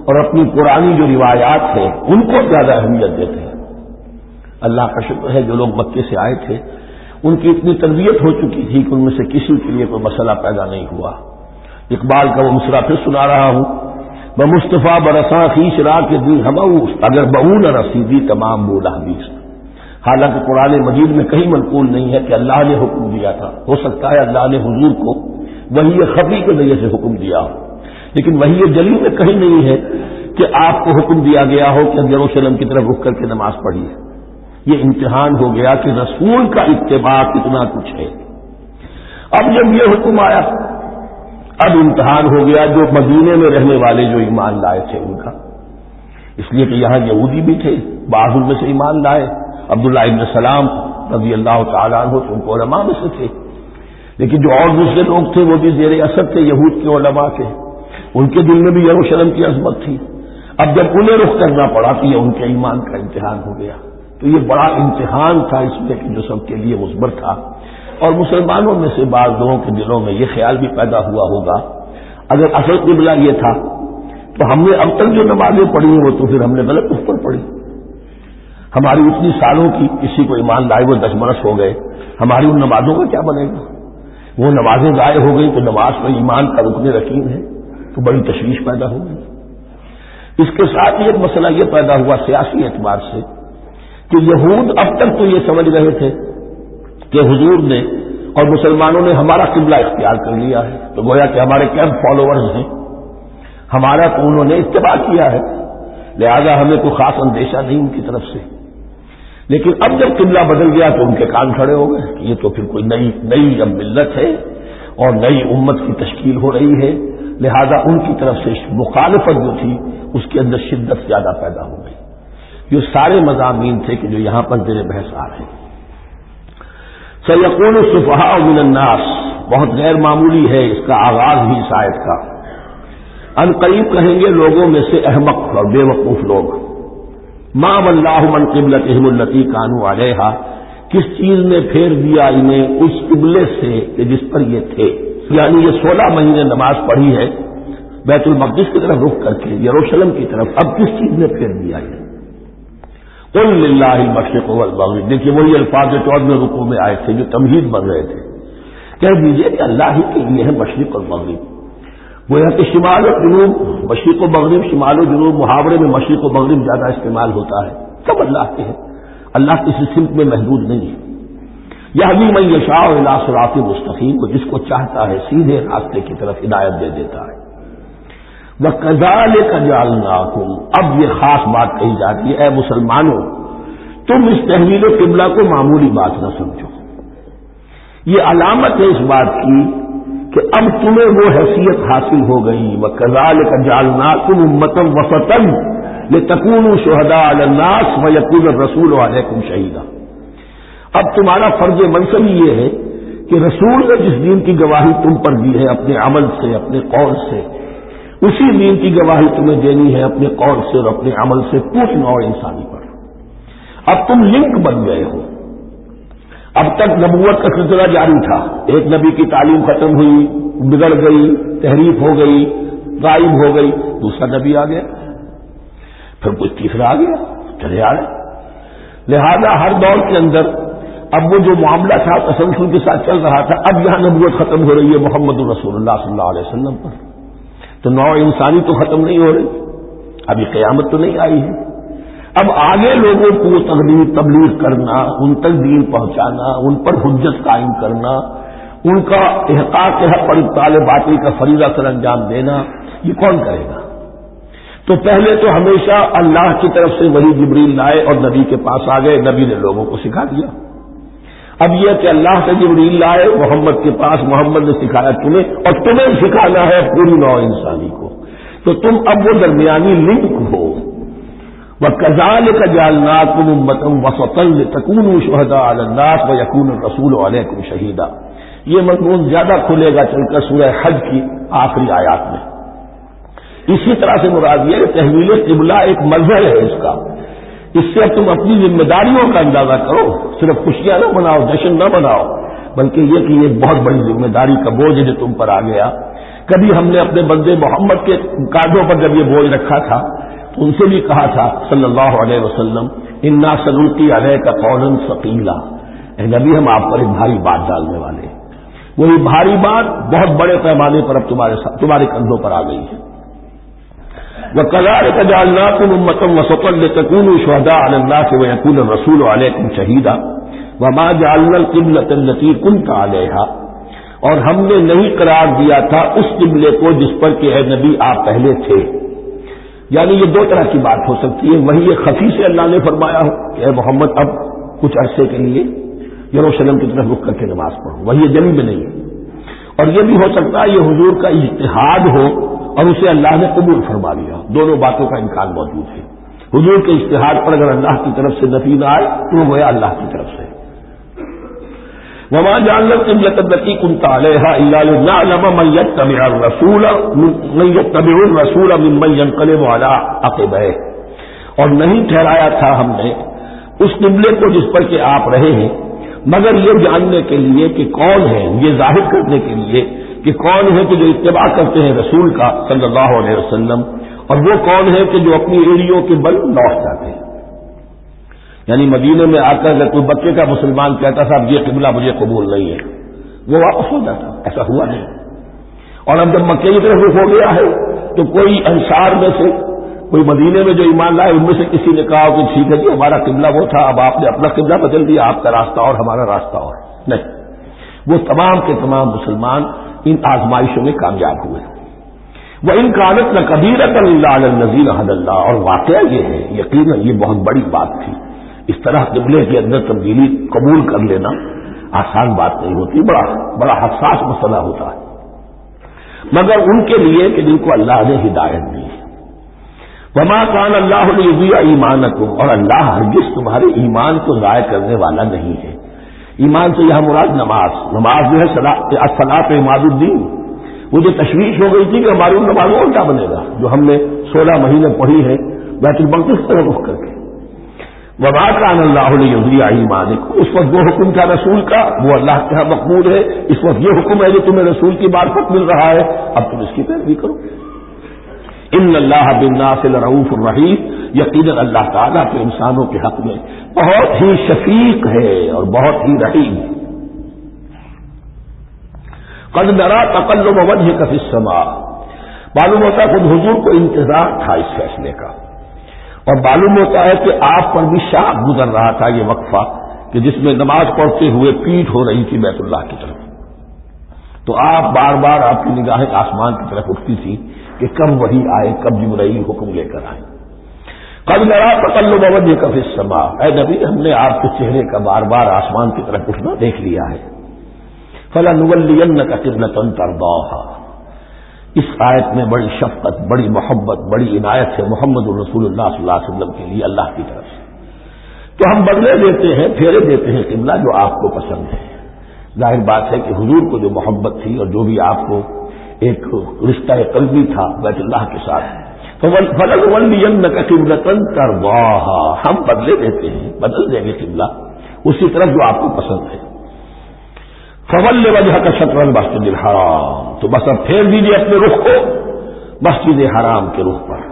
اور اپنی پرانی جو روایات ہیں ان کو زیادہ اہمیت دیتے ہیں۔ اللہ کا شکر ہے جو لوگ مکے سے آئے تھے ان کی اتنی تربیت ہو چکی تھی کہ ان میں سے کسی کے لیے کوئی مسئلہ پیدا نہیں ہوا۔ اقبال کا وہ مصرع پھر سنا رہا ہوں، بمصطفیٰ برساں خیش را کے دی ہمؤ اگر بہو نہ رسیدی تمام بولا حدیث۔ حالانکہ قرآن مجید میں کہیں منقول نہیں ہے کہ اللہ نے حکم دیا تھا، ہو سکتا ہے اللہ نے حضور کو وحی خفی کے ذریعے سے حکم دیا ہو، لیکن وحی جلی میں کہیں نہیں ہے کہ آپ کو حکم دیا گیا ہو کہ یروشلم کی طرف رخ کر کے نماز پڑھیے۔ یہ امتحان ہو گیا کہ رسول کا اتباع کتنا کچھ ہے۔ اب جب یہ حکم آیا اب امتحان ہو گیا جو مدینے میں رہنے والے جو ایمان لائے تھے ان کا، اس لیے کہ یہاں یہودی بھی تھے، بعض ان میں سے ایمان لائے، عبداللہ ابن سلام رضی اللہ تعالیٰ عنہ ان کو علماء میں سے تھے، لیکن جو اور دوسرے لوگ تھے وہ بھی زیر اثر تھے یہود کے علماء کے، ان کے دل میں بھی یروشلم کی عظمت تھی۔ اب جب انہیں رخ کرنا پڑا تو یہ ان کے ایمان کا امتحان ہو گیا، تو یہ بڑا امتحان تھا اس میں کہ جو سب کے لیے مثبت تھا۔ اور مسلمانوں میں سے بعض لوگوں کے دلوں میں یہ خیال بھی پیدا ہوا ہوگا اگر اصل قبلہ یہ تھا تو ہم نے اب تک جو نمازیں پڑھی ہیں وہ تو پھر ہم نے غلط اس پر پڑھی، ہماری اتنی سالوں کی کسی کو ایمان لائے وہ 10 برس ہو گئے، ہماری ان نمازوں کا کیا بنے گا؟ وہ نمازیں ضائع ہو گئی تو نماز پر ایمان کا رکن رکین ہے، تو بڑی تشویش پیدا ہو گئی۔ اس کے ساتھ ہی ایک مسئلہ یہ پیدا ہوا سیاسی اعتبار سے کہ یہود اب تک تو یہ سمجھ رہے تھے کہ حضور نے اور مسلمانوں نے ہمارا قبلہ اختیار کر لیا ہے، تو گویا کہ ہمارے کیمپ فالوورز ہیں، ہمارا تو انہوں نے اتباع کیا ہے، لہذا ہمیں کوئی خاص اندیشہ نہیں ان کی طرف سے۔ لیکن اب جب قبلہ بدل گیا تو ان کے کان کھڑے ہو گئے کہ یہ تو پھر کوئی نئی اب ملت ہے اور نئی امت کی تشکیل ہو رہی ہے، لہذا ان کی طرف سے مخالفت جو تھی اس کے اندر شدت زیادہ پیدا ہو گئی۔ یہ سارے مضامین تھے کہ جو یہاں پر زیر بحث آ رہے ہیں۔ سَيَقُولُ السُّفَهَاءُ مِنَ النَّاسِ، بہت غیر معمولی ہے اس کا آغاز بھی اس آیت کا۔ ان قریب کہیں گے لوگوں میں سے احمق اور بے وقوف لوگ، مَا وَلَّاهُمْ عَنْ قِبْلَتِهِمُ الَّتِي كَانُوا عَلَيْهَا، کس چیز نے پھیر دیا انہیں اس قبلے سے کہ جس پر یہ تھے، یعنی یہ 16 مہینے نماز پڑھی ہے بیت المقدس کی طرف رخ کر کے یروشلم کی طرف، اب کس چیز نے پھیر دیا ہے؟ قُلْ لِلَّهِ الْمَشْرِقُ وَالْمَغْرِبُ، دیکھیے وہی الفاظ جو 14 رکوع میں آئے تھے جو تمہید بن رہے تھے، کہہ دیجیے کہ اللہ ہی کے لیے ہے مشرق اور مغرب۔ گویا کہ شمال و جنوب، مشرق و مغرب، شمال و جنوب، محاورے میں مشرق و مغرب زیادہ استعمال ہوتا ہے، سب اللہ کے ہیں، اللہ کسی سمت میں محدود نہیں ہے۔ یہدی من یشاء الی صراط مستقیم، وہ جس کو چاہتا ہے سیدھے راستے کی طرف ہدایت دے دیتا ہے۔ وَكَذَلِكَ جَعَلْنَاكُمْ، اب یہ خاص بات کہی جاتی ہے، اے مسلمانوں تم اس تحویل قبلہ کو معمولی بات نہ سمجھو، یہ علامت ہے اس بات کی کہ اب تمہیں وہ حیثیت حاصل ہو گئی۔ وَكَذَلِكَ جَعَلْنَاكُمْ أُمَّةً وَسَطًا لِتَكُونُوا شُهَدَاءَ عَلَى النَّاسِ وَيَكُونَ الرَّسُولُ عَلَيْكُمْ شَهِيدًا، اب تمہارا فرض منصب یہ ہے کہ رسول نے جس دین کی گواہی تم پر دی ہے اپنے عمل سے، اپنے قول سے، اسی دین کی گواہی تمہیں دینی ہے اپنے قول سے اور اپنے عمل سے پوری نوع انسانی پر۔ اب تم لنک بن گئے ہو۔ اب تک نبوت کا سلسلہ جاری تھا، ایک نبی کی تعلیم ختم ہوئی، بگڑ گئی، تحریف ہو گئی، غائب ہو گئی، دوسرا نبی آ گیا، پھر کوئی تیسرا آ گیا، چلے آ رہے۔ لہذا ہر دور کے اندر اب وہ جو معاملہ تھا تسلسل کے ساتھ چل رہا تھا، اب یہاں نبوت ختم ہو رہی ہے محمد رسول اللہ صلی اللہ علیہ وسلم پر، تو نوع انسانی تو ختم نہیں ہو رہی، ابھی قیامت تو نہیں آئی ہے۔ اب آگے لوگوں کو تبلیغ کرنا، ان تک دین پہنچانا، ان پر حجت قائم کرنا، ان کا احقاق حق پر ابطال باطل کا فریضہ سر انجام دینا، یہ کون کرے گا؟ تو پہلے تو ہمیشہ اللہ کی طرف سے وہی جبریل لائے اور نبی کے پاس آ گئے، نبی نے لوگوں کو سکھا دیا۔ اب یہ کہ اللہ سے جبریل لائے محمد کے پاس، محمد نے سکھایا تمہیں، اور تمہیں سکھانا ہے پوری نوع انسانی کو، تو تم اب وہ درمیانی لنک ہو۔ وَكَذَلِكَ جَعَلْنَاكُمْ أُمَّةً وَسَطًا لِتَكُونُوا شُهَدَاءَ عَلَى النَّاسِ وَيَكُونَ الرَّسُولُ عَلَيْكُمْ شَهِيدًا، یہ مضمون زیادہ کھلے گا چل کر سورہ حج کی آخری آیات میں۔ اسی طرح سے مراد یہ کہ تحویل قبلہ ایک مظہر ہے اس کا، اس سے تم اپنی ذمہ داریوں کا اندازہ کرو، صرف خوشیاں نہ مناؤ، جشن نہ مناؤ، بلکہ یہ کہ یہ بہت بڑی ذمہ داری کا بوجھ جو تم پر آ گیا۔ کبھی ہم نے اپنے بندے محمد کے کاندھوں پر جب یہ بوجھ رکھا تھا تو ان سے بھی کہا تھا صلی اللہ علیہ وسلم، انا سنلقی علیک قولا ثقیلا، اے نبی ہم آپ پر ایک بھاری بات ڈالنے والے ہیں، وہی بھاری بات بہت بڑے پیمانے پر اب تمہارے کندھوں پر آ گئی ہے۔ وَكَذَلِكَ جَعَلْنَاكُمْ أُمَّةً وَسَطًا لِتَكُونُوا شُهَدَاءَ عَلَى النَّاسِ وَيَكُونَ الرَّسُولُ عَلَيْكُمْ شَهِيدًا وَمَا جَعَلْنَا الْقِبْلَةَ الَّتِي كُنْتَ عَلَيْهَا، اور ہم نے نہیں قرار دیا تھا اس قبلے کو جس پر کہ اے نبی آپ پہلے تھے۔ یعنی یہ دو طرح کی بات ہو سکتی ہے، وہی یہ خفی سے اللہ نے فرمایا ہو کہ اے محمد اب کچھ عرصے کے لیے یروشلم کی طرف رخ کر کے نماز پڑھو، وہی یہ جلی میں نہیں ہے، اور یہ بھی ہو سکتا ہے یہ حضور کا اجتہاد ہو اور اسے اللہ نے قبول فرما لیا، دونوں باتوں کا امکان موجود ہے۔ حضور کے اجتہاد پر اگر اللہ کی طرف سے نفی نہ آئے تو وہ گویا اللہ کی طرف سے۔ وَمَا جَعَلْنَا الْقِبْلَةَ الَّتِي كُنْتَ عَلَيْهَا إِلَّا لِنَعْلَمَ مَن يَتَّبِعُ الرَّسُولَ مِمَّن يَنقَلِبُ عَلَىٰ عَقِبَيْهِ، اور نہیں ٹھہرایا تھا ہم نے اس قبلے کو جس پر کہ آپ رہے ہیں مگر یہ جاننے کے لیے کہ کون ہے، یہ ظاہر کرنے کے لیے کہ کون ہے کہ جو اتباع کرتے ہیں رسول کا صلی اللہ علیہ وسلم، اور وہ کون ہے کہ جو اپنی ایڑیوں کے بل لوٹ جاتے ہیں۔ یعنی مدینے میں آ کر اگر کوئی مکے کا مسلمان کہتا تھا اب یہ قبلہ مجھے قبول نہیں ہے، وہ واپس ہو جاتا، ایسا ہوا نہیں۔ اور اب جب مکے کی طرف رخ ہو گیا ہے تو کوئی انصار میں سے، کوئی مدینے میں جو ایمان لائے ان میں سے کسی نے کہا کہ ٹھیک ہے جی ہمارا قبلہ وہ تھا، اب آپ نے اپنا قبلہ بدل دیا، آپ کا راستہ اور ہمارا راستہ اور، نہیں، وہ تمام کے تمام مسلمان ان آزمائشوں میں کامیاب ہوئے۔ وَإِنْ كَانَتْ لَكَبِيرَةً إِلَّا عَلَى الَّذِينَ هَدَى اللَّهُ، اور واقعہ یہ ہے یقیناً یہ بہت بڑی بات تھی، اس طرح قبلے کے اندر تبدیلی قبول کر لینا آسان بات نہیں ہوتی، بڑا حساس مسئلہ ہوتا ہے۔ مگر ان کے لیے کہ جن کو اللہ نے ہدایت دی. وما کان اللہ لیضیع ایمانکم، اور اللہ ہرگز تمہارے ایمان کو ضائع کرنے والا نہیں ہے. ایمان سے یہاں مراد نماز جو ہے الصلاۃ عماد الدین. مجھے تشویش ہو گئی تھی کہ ہماری ان نمازوں کا کیا بنے گا جو ہم نے 16 مہینے پڑھی ہے بیت المقدس سے رخ کر کے. وما کان اللہ لیضیع ایمانکم، اس وقت جو حکم تھا رسول کا وہ اللہ کے ہاں مقبول ہے. اس وقت یہ حکم ہے جو تمہیں رسول کی معرفت مل رہا ہے، اب تم اس کی پیروی کرو. ان اللہ بالناس لرؤوف الرحیم، یقیناً اللہ تعالیٰ کے انسانوں کے حق میں بہت ہی شفیق ہے اور بہت ہی رحیم. قد نرى تقلب وجهك في السماء، معلوم ہوتا ہے خود حضور کو انتظار تھا اس فیصلے کا، اور معلوم ہوتا ہے کہ آپ پر بھی شاق گزر رہا تھا یہ وقفہ کہ جس میں نماز پڑھتے ہوئے پیٹھ ہو رہی تھی بیت اللہ کی طرف. تو آپ بار بار آپ کی نگاہیں آسمان کی طرف اٹھتی تھی کہ کب وحی آئے، کب جبرائیل حکم لے کر آئے. قد نرى تقلب وجهك في السماء، اے نبی ہم نے آپ کے چہرے کا بار بار آسمان کی طرف اٹھنا دیکھ لیا ہے. فلنولینک قبلۃ ترضاها، اس آیت میں بڑی شفقت، بڑی محبت، بڑی عنایت ہے محمد رسول اللہ صلی اللہ علیہ وسلم کے لیے اللہ کی طرف سے. تو ہم بدلے دیتے ہیں، پھیرے دیتے ہیں قبلہ جو آپ کو پسند ہے. ظاہر بات ہے کہ حضور کو جو محبت تھی اور جو بھی آپ کو ایک رشتہ قلبی تھا بیت اللہ کے ساتھ، فلنولینک قبلۃ ترضاها، ہم بدلے دیتے ہیں، بدل دیں گے قبلہ اسی طرف جو آپ کو پسند ہے. فول وجهك شطر المسجد الحرام، تو بس اب پھیر دیجیے اپنے رخ کو مسجد حرام کے رخ پر.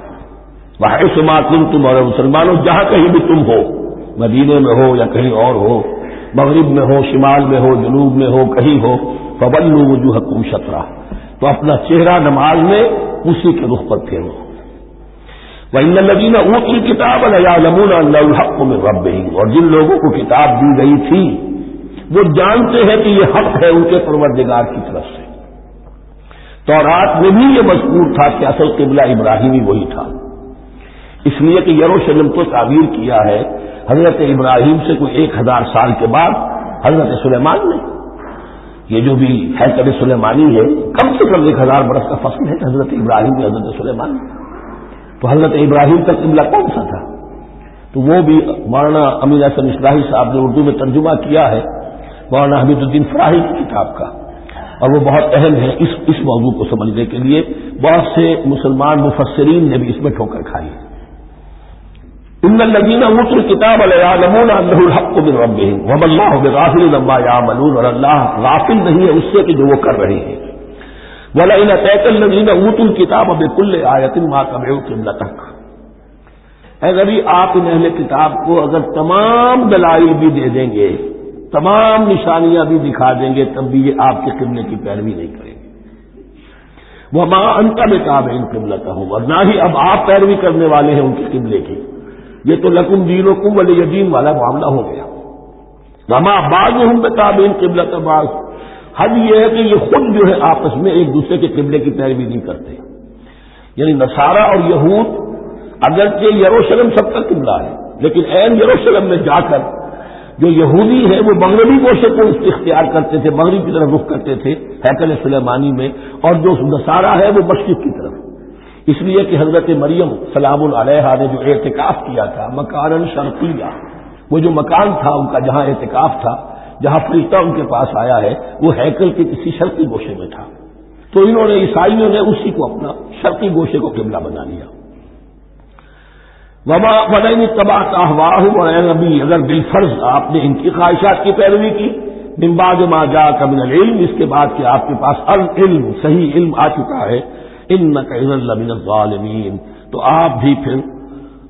وحیث ما کنتم، اور مسلمانوں جہاں کہیں بھی تم ہو، مدینے میں ہو یا کہیں اور ہو، مغرب میں ہو، شمال میں ہو، جنوب میں ہو، کہیں ہو، فولوا وجوہکم شطرہ، تو اپنا چہرہ نماز میں اسی کے رخ پر پھیرو. وَإِنَّ الَّذِينَ أُوتُوا الْكِتَابَ لَيَعْلَمُونَ أَنَّهُ الْحَقُّ مِنْ رَبِّهِمْ، اور جن لوگوں کو کتاب دی گئی تھی وہ جانتے ہیں کہ یہ حق ہے ان کے پروردگار کی طرف سے. تورات میں بھی یہ مذکور تھا کہ اصل قبلہ ابراہیمی وہی تھا، اس لیے کہ یروشلم کو تعمیر کیا ہے حضرت ابراہیم سے کوئی 1000 سال کے بعد حضرت سلیمان نے. یہ جو بھی ہیکل سلیمانی ہے کم سے کم 1000 برس کا فصل ہے حضرت ابراہیم نے حضرت سلیمان نے. تو حضرت ابراہیم کا قبلہ کون سا تھا؟ تو وہ بھی مولانا امین احسن اصلاحی صاحب نے اردو میں ترجمہ کیا ہے مولانا حمید الدین فراہی کی کتاب کا، اور وہ بہت اہم ہے اس موضوع کو سمجھنے کے لیے. بہت سے مسلمان مفسرین نے بھی اس میں ٹھوکر کھائی ہے. ان الذین اوتوا الکتاب لیعلمون انہ الحق من ربہم وما اللہ بغافل عما یعملون، اور اللہ غافل نہیں ہے اس سے کہ جو وہ کر رہے ہیں. وَلَئِنْ أَتَاكَ الَّذِينَ أُوتُوا الْكِتَابَ بِكُلِّ آیَةٍ مَا تَبِعُوا قِبْلَتَكَ، اے نبی آپ ان اہل کتاب کو اگر تمام دلائل بھی دے دیں گے، تمام نشانیاں بھی دکھا دیں گے، تب بھی یہ آپ کے قبلے کی پیروی نہیں کریں گے. وَمَا أَنْتَ بِتَابِعٍ قِبْلَتَهُمْ، اور نہ ہی اب آپ پیروی کرنے والے ہیں ان کے قبلے کی. یہ تو لکم دینکم ولی دین والا معاملہ ہو گیا. وَمَا بَعْضُهُمْ بِتَابِعٍ قِبْلَةَ بَعْضٍ، حد یہ ہے کہ یہ خود جو ہے آپس میں ایک دوسرے کے قبلے کی پیروی نہیں کرتے. یعنی نصارہ اور یہود اگرچہ یروشلم سب کا قبلہ ہے، لیکن عین یروشلم میں جا کر جو یہودی ہے وہ مغربی گوشے کو اختیار کرتے تھے، مغرب کی طرف رخ کرتے تھے ہیکل سلیمانی میں، اور جو نصارہ ہے وہ مشرق کی طرف. اس لیے کہ حضرت مریم سلام علیہا نے جو اعتکاف کیا تھا مکان شرقیہ، وہ جو مکان تھا ان کا جہاں اعتکاف تھا، جہاں فرشتہ ان کے پاس آیا ہے، وہ ہیکل کے کسی شرقی گوشے میں تھا. تو انہوں نے عیسائیوں نے اسی کو اپنا شرقی گوشے کو قبلہ بنا لیا. وما ولئن اتبعت اهواءهم، اور اے نبی اگر بالفرض آپ نے ان کی خواہشات کی پیروی کی، من بعد ما جاءك من العلم، اس کے بعد کہ آپ کے پاس العلم صحیح علم آ چکا ہے، انك اذا لمن الظالمین، تو آپ بھی پھر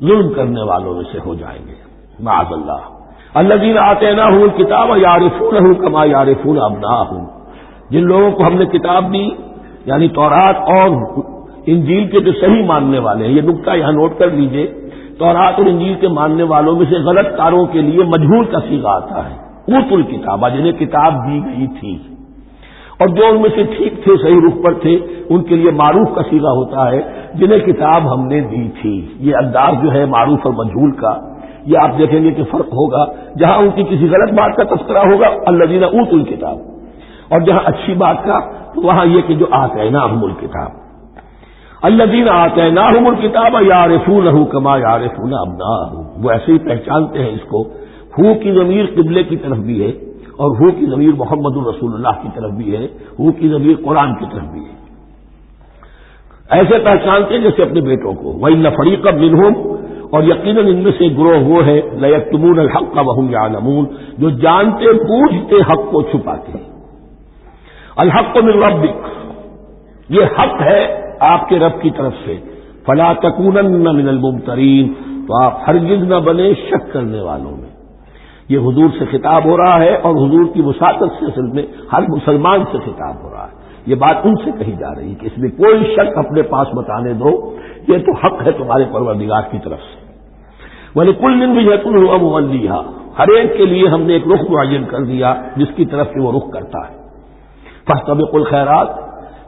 ظلم کرنے والوں میں سے ہو جائیں گے. معاذ اللہ. الذین آتیناہم الکتاب یعرفونہ کما یعرفون ابناءہم، جن لوگوں کو ہم نے کتاب دی یعنی تورات اور انجیل کے جو صحیح ماننے والے ہیں، یہ نقطہ یہاں نوٹ کر لیجئے، تورات اور انجیل کے ماننے والوں میں سے غلط کاروں کے لیے مجہول کا صیغہ آتا ہے. اوتوا الکتاب، جنہیں کتاب دی گئی تھی، اور جو ان میں سے ٹھیک تھے صحیح رخ پر تھے ان کے لیے معروف کا صیغہ ہوتا ہے جنہیں کتاب ہم نے دی تھی. یہ انداز جو ہے معروف اور مجہول کا، یہ آپ دیکھیں گے کہ فرق ہوگا. جہاں ان کی کسی غلط بات کا تذکرہ ہوگا الذین اوتوا الکتاب، اور جہاں اچھی بات کا تو وہاں یہ کہ جو آتیناہم الکتاب، الذین آتیناہم الکتاب یعرفونہ کما یعرفون ابناءہم، وہ ایسے ہی پہچانتے ہیں اس کو۔ ہو کی ضمیر قبلے کی طرف بھی ہے اور ہو کی ضمیر محمد الرسول اللہ کی طرف بھی ہے، ہو کی ضمیر قرآن کی طرف بھی ہے۔ ایسے پہچانتے ہیں جیسے اپنے بیٹوں کو۔ وَإِنَّ فَرِيقًا مِّنْهُمْ، اور یقیناً ان میں سے گروہ وہ ہے لَيَكْتُمُونَ الْحَقَّ وَهُمْ يَعْلَمُونَ، جو جانتے بوجھتے حق کو چھپاتے ہیں۔ الحق من ربک، یہ حق ہے آپ کے رب کی طرف سے۔ فَلَا تَكُونَنَّ مِنَ الْمُمْتَرِينَ، تو آپ ہرگز نہ بنے شک کرنے والوں میں۔ یہ حضور سے خطاب ہو رہا ہے اور حضور کی وساطت سے اصل میں ہر مسلمان سے خطاب ہو رہا ہے۔ یہ بات ان سے کہی جا رہی ہے کہ اس میں کوئی شک اپنے پاس بتانے دو، یہ تو حق ہے تمہارے پروردگار کی طرف سے۔ وَلِكُلٍّ وِجْهَةٌ هُوَ مُوَلِّيهَا، ہر ایک کے لیے ہم نے ایک رخ معین کر دیا جس کی طرف سے وہ رخ کرتا ہے۔ فَاسْتَبِقُوا الْخَيْرَاتِ،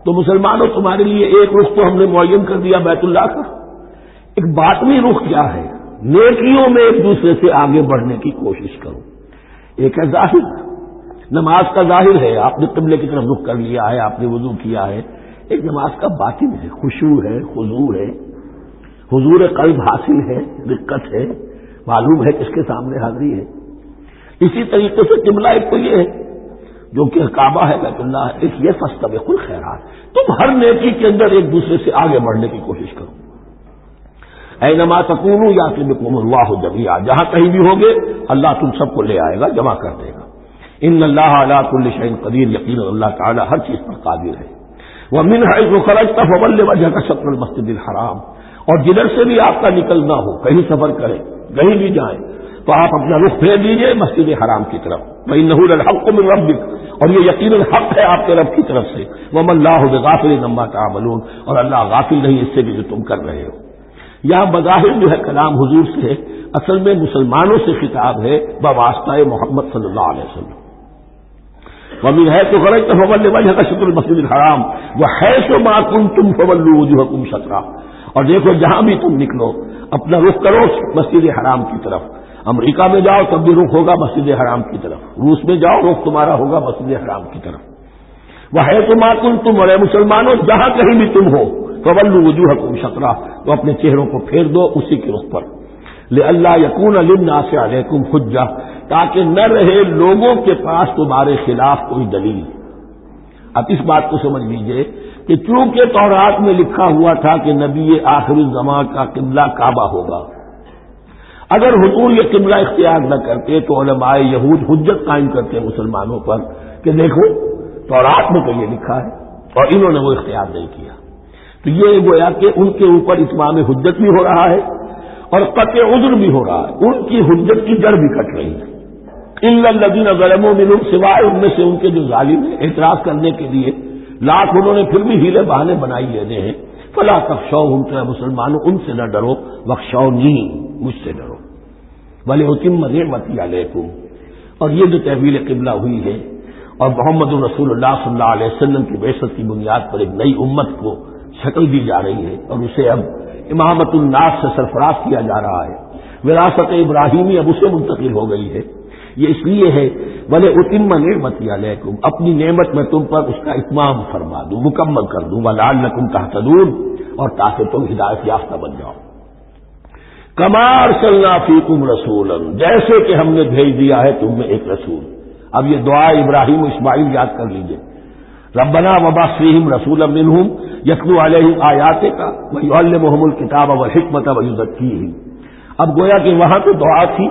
تو مسلمانوں تمہارے لیے ایک رخ تو ہم نے معین کر دیا بیت اللہ کا۔ ایک باطنی رخ کیا ہے؟ نیکیوں میں ایک دوسرے سے آگے بڑھنے کی کوشش کرو۔ ایک ہے ظاہر، نماز کا ظاہر ہے، آپ نے قبلے کی طرف رخ کر لیا ہے، آپ نے وضو کیا ہے۔ ایک نماز کا باطن ہے، خشوع ہے، خضوع ہے، حضور قلب حاصل ہے، دقت ہے، معلوم ہے کس کے سامنے حاضری ہے۔ اسی طریقے سے قبلہ ایک تو یہ ہے جو کہ کعبہ ہے، بیت اللہ ہے، ایک یہ فاستبقوا الخیرات، تم ہر نیکی کے اندر ایک دوسرے سے آگے بڑھنے کی کوشش کرو۔ اینما تکونوا یأتی بکم اللہ جمیعا، جہاں کہیں بھی ہوگے اللہ تم سب کو لے آئے گا، جمع کر دے گا۔ ان اللہ علی کل شیء قدیر، یقینا اللہ تعالی ہر چیز پر قادر ہے۔ ومن حیث خرجت فول وجهک شطر المسجد الحرام، اور جدھر سے بھی آپ کا نکلنا ہو، کہیں سفر کریں، کہیں بھی جائیں، تو آپ اپنا رخ پھیر لیجئے مسجد حرام کی طرف۔ وانہ للحق من ربک، اور یہ یقینا حق ہے آپ کے رب کی طرف سے۔ وما اللہ بغافل عما تعملون، اور اللہ غافل نہیں اس سے بھی جو تم کر رہے ہو۔ یہاں بظاہر جو ہے کلام حضور سے ہے، اصل میں مسلمانوں سے خطاب ہے بواسطہ محمد صلی اللہ علیہ وسلم۔ وَمِنْ حَيْثُ خَرَجْتَ فَوَلِّ وَجْهَكَ شَطْرَ الْمَسْجِدِ الْحَرَامِ وَحَيْثُ مَا كُنتُمْ فَوَلُّوا وُجُوهَكُمْ شَطْرَهُ، اور دیکھو جہاں بھی تم نکلو اپنا رخ کرو مسجد حرام کی طرف۔ امریکہ میں جاؤ تب بھی رخ ہوگا مسجد حرام کی طرف، روس میں جاؤ رخ تمہارا ہوگا مسجد حرام کی طرف۔ وَحَيْثُ مَا كُنتُمْ، اور اے مسلمانوں جہاں کہیں بھی تم ہو، فَوَلُّوا وُجُوهَكُمْ شَطْرَهُ، تو اپنے چہروں کو پھیر دو اسی کے رخ پر۔ لئلا یکون للناس علیکم حجہ، تاکہ نہ رہے لوگوں کے پاس تمہارے خلاف کوئی دلیل۔ اب اس بات کو سمجھ لیجئے کہ چونکہ تورات میں لکھا ہوا تھا کہ نبی آخر الزمان کا قبلہ کعبہ ہوگا، اگر حضور یہ قبلہ اختیار نہ کرتے تو علماء یہود حجت قائم کرتے مسلمانوں پر کہ دیکھو تورات میں تو یہ لکھا ہے اور انہوں نے وہ اختیار نہیں کیا۔ تو یہ گویا کہ ان کے اوپر اتمام حجت بھی ہو رہا ہے اور قطع عذر بھی ہو رہا ہے، ان کی حجت کی جڑ بھی کٹ رہی ہے۔ الا الذین ظلموا منہم، سوائے ان میں سے ان کے جو ظالم ہیں، اعتراض کرنے کے لیے لاکھ انہوں نے پھر بھی ہیلے بہانے بنائی لینے ہیں۔ فلا تخشوہم، تو مسلمانوں ان سے نہ ڈرو، واخشونی، مجھ سے ڈرو۔ ولأتم نعمتی علیکم، اور یہ جو تحویل قبلہ ہوئی ہے اور محمد رسول اللہ صلی اللہ علیہ وسلم کی بعثت کی بنیاد پر ایک نئی امت کو شکل دی جا رہی ہے اور اسے اب امامت الناس سے سرفراز کیا جا رہا ہے، وراثت ابراہیمی اب اسے منتقل ہو گئی ہے۔ یہ اس لیے ہے وَلَأُتِمَّ نِعْمَتِي عَلَيْكُمْ، اپنی نعمت میں تم پر اس کا اتمام فرما دوں، مکمل کر دوں، وَلَعَلَّكُمْ تَهْتَدُونَ، اور تاکہ تم ہدایت یافتہ بن جاؤ۔ كَمَا أَرْسَلْنَا فِيكُمْ رَسُولًا، جیسے کہ ہم نے بھیج دیا ہے تم میں ایک رسول۔ اب یہ دعا ابراہیم و اسماعیل یاد کر لیجئے، ربنا وبعث فیہم رسولا منہم یتلو علیہم آیاتک ویعلمہم الکتاب والحکمۃ ویزکیہم۔ اب گویا کہ وہاں تو دعا تھی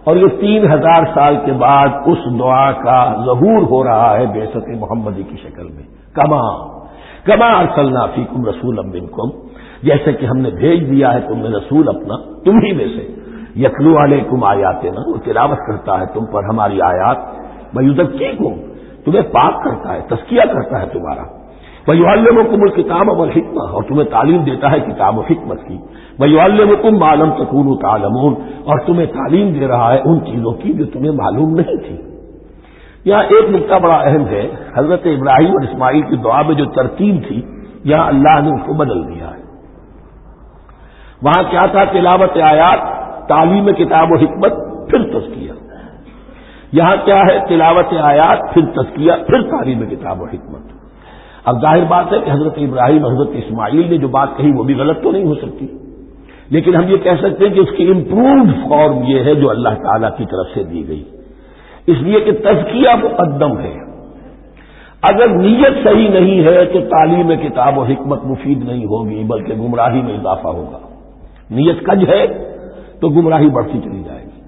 اور یہ 3000 سال کے بعد اس دعا کا ظہور ہو رہا ہے بعثت محمدی کی شکل میں۔ کما ارسلنا فیکم رسولا منکم، جیسے کہ ہم نے بھیج دیا ہے تم میں رسول اپنا تم ہی میں سے، یتلو علیکم آیاتنا، وہ تلاوت کرتا ہے تم پر ہماری آیات، ویزکیکم، تمہیں پاک کرتا ہے، تزکیہ کرتا ہے تمہارا، وَيُعَلِّمُكُمُ الْكِتَابَ وَالْحِکْمَةَ، اور تمہیں تعلیم دیتا ہے کتاب و حکمت کی، وَيُعَلِّمُكُم مَّا لَمْ تَكُونُوا تَعْلَمُونَ، اور تمہیں تعلیم دے رہا ہے ان چیزوں کی جو تمہیں معلوم نہیں تھی۔ یہاں ایک نقطہ بڑا اہم ہے، حضرت ابراہیم اور اسماعیل کی دعا میں جو ترتیب تھی یہاں اللہ نے اس کو بدل دیا ہے۔ وہاں کیا تھا؟ تلاوت آیات، تعلیم کتاب و حکمت، پھر تزکیہ۔ یہاں کیا ہے؟ تلاوت آیات، پھر تزکیہ، پھر تعلیم کتاب و حکمت۔ اب ظاہر بات ہے کہ حضرت ابراہیم حضرت اسماعیل نے جو بات کہی وہ بھی غلط تو نہیں ہو سکتی، لیکن ہم یہ کہہ سکتے ہیں کہ اس کی امپرووڈ فارم یہ ہے جو اللہ تعالیٰ کی طرف سے دی گئی، اس لیے کہ تزکیہ مقدم ہے۔ اگر نیت صحیح نہیں ہے تو تعلیم کتاب و حکمت مفید نہیں ہوگی بلکہ گمراہی میں اضافہ ہوگا۔ نیت کج ہے تو گمراہی بڑھتی چلی جائے گی،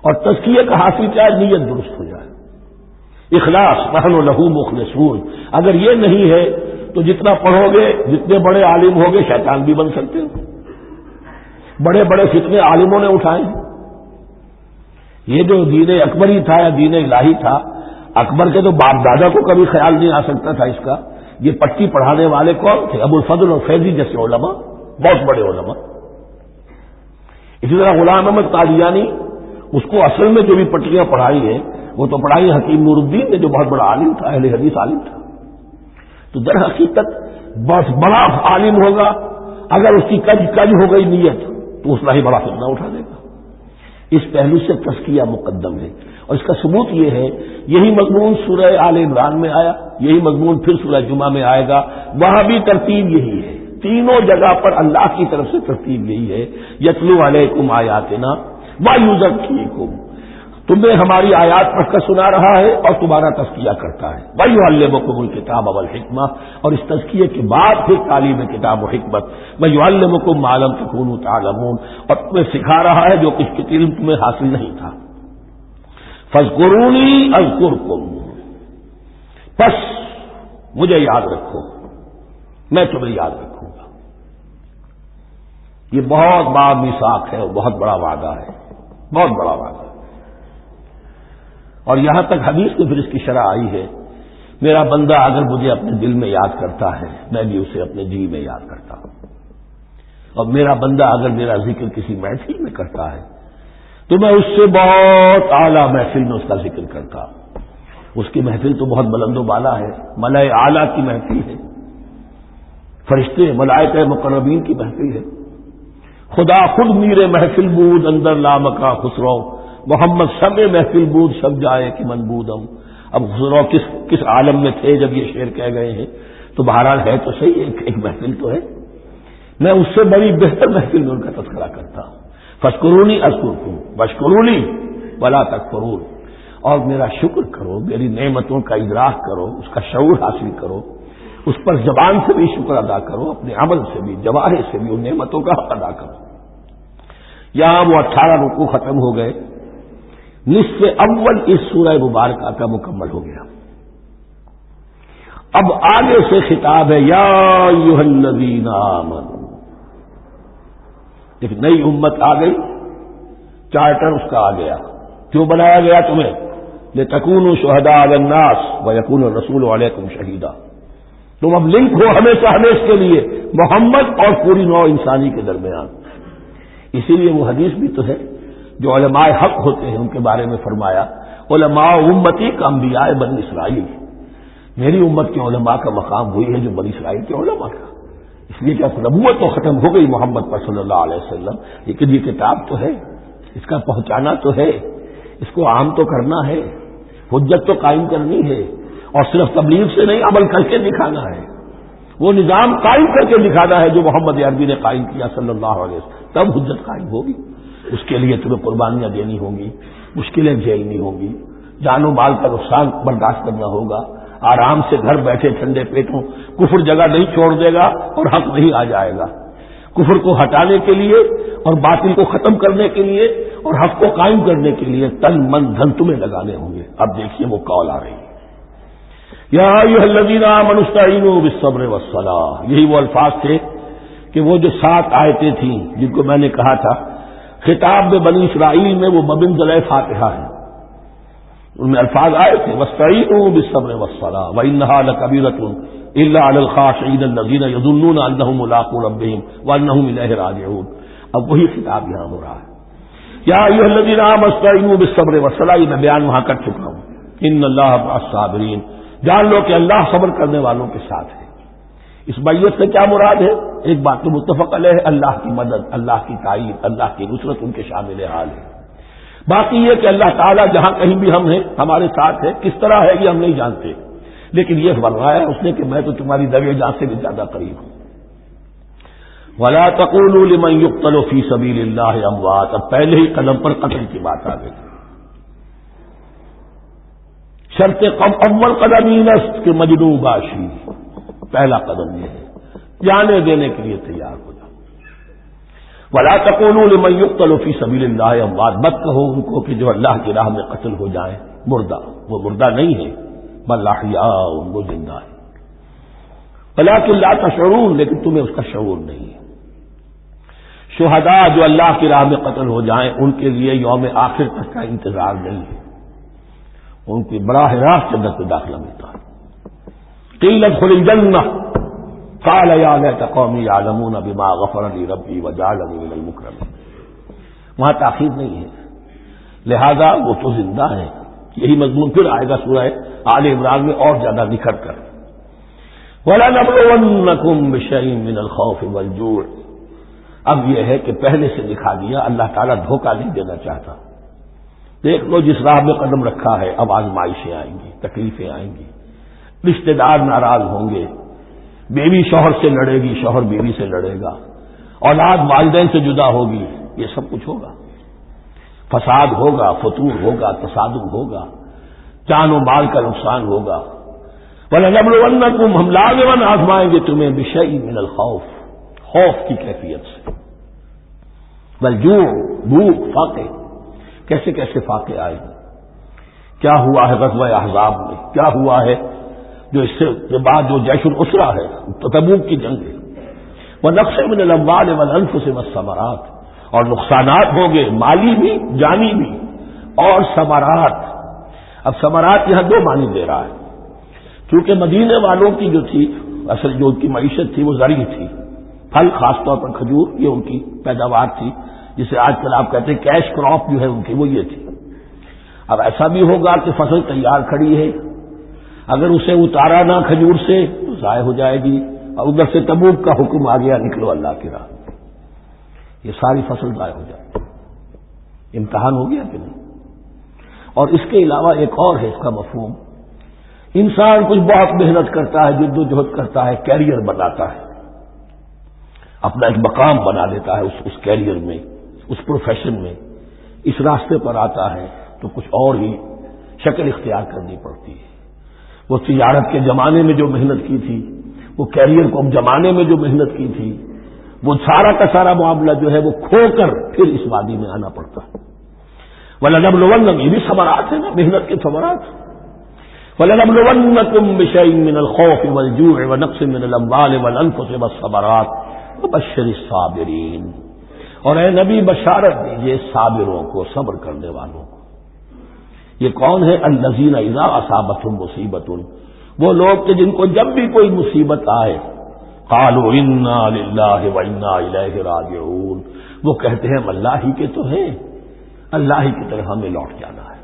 اور تزکیہ کا حاصل کیا ہے؟ نیت درست ہو جائے، اخلاص، نحن لہ مخلصون۔ اگر یہ نہیں ہے تو جتنا پڑھو گے، جتنے بڑے عالم ہوگے، شیطان بھی بن سکتے ہو۔ بڑے بڑے فتنے عالموں نے اٹھائے ہیں۔ یہ جو دین اکبری تھا یا دین الہی تھا، اکبر کے تو باپ دادا کو کبھی خیال نہیں آ سکتا تھا اس کا۔ یہ پٹی پڑھانے والے کون تھے؟ ابو الفضل اور فیضی جیسے علماء، بہت بڑے علماء۔ اسی طرح غلام احمد قادیانی، اس کو اصل میں جو بھی پٹیاں پڑھائی ہیں وہ تو پڑھائی حکیم نور الدین نے، جو بہت بڑا عالم تھا، اہل حدیث عالم تھا۔ تو در حقیقت بہت بڑا عالم ہوگا، اگر اس کی کج ہو گئی نیت تو اس میں ہی بڑا فتنہ اٹھا دے گا۔ اس پہلو سے تزکیہ مقدم ہے، اور اس کا ثبوت یہ ہے، یہی مضمون سورہ آل عمران میں آیا، یہی مضمون پھر سورہ جمعہ میں آئے گا، وہاں بھی ترتیب یہی ہے۔ تینوں جگہ پر اللہ کی طرف سے ترتیب یہی ہے، یتلو علیکم آیاتنا ویزکیکم، تمہیں ہماری آیات پڑھ کر سنا رہا ہے اور تمہارا تزکیہ کرتا ہے، ویعلمکم الکتاب والحکمہ، اور اس تزکیے کے بعد پھر تعلیم کتاب و حکمت، ویعلمکم ما لم تکونوا تعلمون، اور تمہیں سکھا رہا ہے جو کچھ علم تمہیں حاصل نہیں تھا۔ فاذکرونی اذکرکم، پس مجھے یاد رکھو، میں تمہیں یاد رکھوں گا۔ یہ بہت بڑا میثاق ہے اور بہت بڑا وعدہ ہے، بہت بڑا وعدہ ہے۔ اور یہاں تک حدیث میں پھر اس کی شرح آئی ہے، میرا بندہ اگر مجھے اپنے دل میں یاد کرتا ہے میں بھی اسے اپنے جی میں یاد کرتا ہوں، اور میرا بندہ اگر میرا ذکر کسی محفل میں کرتا ہے تو میں اس سے بہت اعلیٰ محفل میں اس کا ذکر کرتا ہوں۔ اس کی محفل تو بہت بلند و بالا ہے، ملائے اعلیٰ کی محفل ہے، فرشتے ملائکہ مقربین کی محفل ہے۔ خدا خود میرے محفل بود اندر لامکا خسرو، محمد سمے محفل بود سب جائے کہ من بودم۔ اب خسرو کس عالم میں تھے جب یہ شعر کہہ گئے ہیں؟ تو بہرحال ہے تو صحیح، ایک محفل تو ہے، میں اس سے بڑی بہتر محفل میں ان کا تذکرہ کرتا ہوں۔ فاذکرونی اذکرکم واشکرونی ولا تکفرون، اور میرا شکر کرو، میری نعمتوں کا ادراک کرو، اس کا شعور حاصل کرو، اس پر زبان سے بھی شکر ادا کرو، اپنے عمل سے بھی، جوارح سے بھی ان نعمتوں کا حق ادا کرو۔ یہاں وہ 18 رکوع ختم ہو گئے، نصف اول اس سورہ مبارکہ کا مکمل ہو گیا۔ اب آگے سے خطاب ہے، یا ایھا الذین آمنوا، ایک نئی امت آ گئی، چارٹر اس کا آ گیا۔ کیوں بنایا گیا تمہیں؟ لتکونوا شہداء علی الناس ویکون الرسول علیکم شہیدا، تم اب لنک ہو ہمیشہ ہمیشہ کے لیے محمد اور پوری نوع انسانی کے درمیان۔ اسی لیے وہ حدیث بھی تو ہے جو علماء حق ہوتے ہیں ان کے بارے میں فرمایا، علماء امتی کا انبیاء بنی اسرائیل، میری امت کے علماء کا مقام وہی ہے جو بنی اسرائیل کے علماء کا۔ اس لیے کہ نبوت تو ختم ہو گئی محمد پر صلی اللہ علیہ وسلم، لیکن یہ کتاب تو ہے، اس کا پہنچانا تو ہے، اس کو عام تو کرنا ہے، حجت تو قائم کرنی ہے، اور صرف تبلیغ سے نہیں، عمل کر کے دکھانا ہے، وہ نظام قائم کر کے دکھانا ہے جو محمد عربی نے قائم کیا صلی اللہ علیہ وسلم، تب حجت قائم ہوگی۔ اس کے لیے تمہیں قربانیاں دینی ہوں گی، مشکلیں جھیلنی ہوں گی، جان و مال کا نقصان برداشت کرنا ہوگا، آرام سے گھر بیٹھے ٹھنڈے پیٹوں کفر جگہ نہیں چھوڑ دے گا اور حق نہیں آ جائے گا۔ کفر کو ہٹانے کے لیے اور باطل کو ختم کرنے کے لیے اور حق کو قائم کرنے کے لیے تن من دھن تمہیں لگانے ہوں گے۔ اب دیکھیے وہ قول آ رہی ہے، یا ایھا الذین آمنوا استعینوا بالصبر والصلاۃ، یہی وہ الفاظ تھے کہ وہ جو 7 آیتیں تھیں جن کو میں نے کہا تھا خطاب میں بنی اسرائیل میں وہ بمنزلہ فاتحہ ہیں، ان میں الفاظ آئے تھے واستعینوا بالصبر والصلاۃ وانھا لکبیرۃ الا علی الخاشعین الذین یظنون انھم ملاقو ربہم وانھم الیہ راجعون۔ اب وہی خطاب یہاں ہو رہا ہے، یا ایھا الذین آمنوا استعینوا بالصبر والصلاۃ، یہ میں بیان وہاں کر چکا ہوں، ان اللہ مع الصابرین، جان لو کہ اللہ صبر کرنے والوں کے ساتھ ہے۔ اس بیعت سے کیا مراد ہے؟ ایک بات تو متفق علیہ ہے، اللہ کی مدد، اللہ کی تائید، اللہ کی نصرت ان کے شامل حال ہے۔ باقی یہ کہ اللہ تعالیٰ جہاں کہیں بھی ہم ہیں ہمارے ساتھ ہے، کس طرح ہے یہ ہم نہیں جانتے، لیکن یہ فرمایا اس نے کہ میں تو تمہاری دوے جان سے بھی زیادہ قریب ہوں. وَلَا تَقُولُوا لِمَن يُقْتَلُ فِي سَبِيلِ اللَّهِ أَمْوَاتٌ. اب پہلے ہی قدم پر قتل کی بات آ گئی. شرط اول قدم ہی نست کہ مجنون باشی، پہلا قدم یہ ہے جانے دینے کے لیے تیار ہو جاؤ. وَلَا تَقُولُوا لِمَن يُقْتَلُ فِي سَبِيلِ اللَّهِ أَمْوَاتٌ. مت کہو ان کو کہ جو اللہ کی راہ میں قتل ہو جائیں مردہ، وہ مردہ نہیں ہے، بل احیاء، وہ زندہ ہے. وَلَٰكِن لَّا تَشْعُرُونَ، لیکن تمہیں اس کا شعور نہیں ہے. شہداء جو اللہ کی راہ میں قتل ہو جائیں ان کے لیے یوم آخر تک کا انتظار نہیں ہے، ان کی براہ راست جنت میں داخلہ ملتا ہے. قیل ادخل الجنہ قال یا لیت قومی یعلمون بما غفر لی ربی وجعلنی من المکرمین. وہاں تاخیر نہیں ہے، لہذا وہ تو زندہ ہے. یہی مضمون پھر آئے گا سورہ آل عمران میں اور زیادہ نکھر کر. وَلَنَبْلُوَنَّكُمْ بِشَيْءٍ مِّنَ الْخَوْفِ وَالْجُوعِ. اب یہ ہے کہ پہلے سے دکھا دیا، اللہ تعالیٰ دھوکہ نہیں دینا چاہتا. دیکھ لو جس راہ میں قدم رکھا ہے اب آزمائشیں آئیں گی، تکلیفیں آئیں گی، رشتہ دار ناراض ہوں گے، بیوی شوہر سے لڑے گی، شوہر بیوی سے لڑے گا، اولاد والدین سے جدا ہوگی، یہ سب کچھ ہوگا. فساد ہوگا، فتور ہوگا، تصادم ہوگا، جان و مال کا نقصان ہوگا. وَلَنَبْلُوَنَّكُمْ، ہم لازماً آزمائیں گے تمہیں بِشَيْءٍ مِّنَ الْخَوْفِ، خوف کی کیفیت سے، والجوع، بھوک، فاقے. کیسے کیسے فاقے آئے ہیں. کیا ہوا ہے غزوہ احزاب میں، کیا ہوا ہے جو اس سے بعد جو جیش الاسرہ ہے، تبوک کی جنگ ہے. وَنَقْصٍ مِّنَ الْأَمْوَالِ وَالْأَنفُسِ وَالثَّمَرَاتِ، اور نقصانات ہوں گے مالی بھی جانی بھی، اور ثمرات. اب ثمرات یہاں دو معنی دے رہا ہے، کیونکہ مدینے والوں کی جو تھی اصل جو ان کی معیشت تھی وہ زرعی تھی، پھل خاص طور پر کھجور یہ ان کی پیداوار تھی، جسے آج کل آپ کہتے ہیں کیش کراپ جو ہے ان کی وہ یہ تھی. اب ایسا بھی ہوگا کہ فصل تیار کھڑی ہے، اگر اسے اتارا نہ کھجور سے تو ضائع ہو جائے گی، اور ادھر سے تبوک کا حکم آ گیا نکلو اللہ کی راہ، یہ ساری فصل ضائع ہو جائے گی. امتحان ہو گیا کہ نہیں. اور اس کے علاوہ ایک اور ہے اس کا مفہوم، انسان کچھ بہت محنت کرتا ہے، جد و جہد کرتا ہے، کیریئر بناتا ہے، اپنا ایک مقام بنا لیتا ہے اس کیریئر میں، اس پروفیشن میں، اس راستے پر آتا ہے تو کچھ اور ہی شکل اختیار کرنی پڑتی ہے. وہ تجارت کے زمانے میں جو محنت کی تھی، وہ کیریئر کو جمانے میں جو محنت کی تھی، وہ سارا کا سارا معاملہ جو ہے وہ کھو کر پھر اس وادی میں آنا پڑتا ہے. وَلَنَبْلُوَنَّكُمْ، یہ بھی ثمرات ہیں نا، محنت کے ثمرات. وَلَنَبْلُوَنَّكُمْ بِشَيْءٍ مِّنَ الْخَوْفِ وَالْجُوعِ وَنَقْصٍ مِّنَ الْأَمْوَالِ وَالْأَنفُسِ وَالثَّمَرَاتِ وَبَشِّرِ الصَّابِرِينَ. اور اے نبی بشارت دیجئے صابروں کو، صبر کرنے والوں کو. یہ کون ہے؟ الذین اذا اصابتهم مصیبۃ، وہ لوگ کہ جن کو جب بھی کوئی مصیبت آئے قالوا انا للہ وانا الیہ راجعون، وہ کہتے ہیں ہم اللہ ہی کے تو ہیں، اللہ ہی کی طرف ہمیں لوٹ جانا ہے.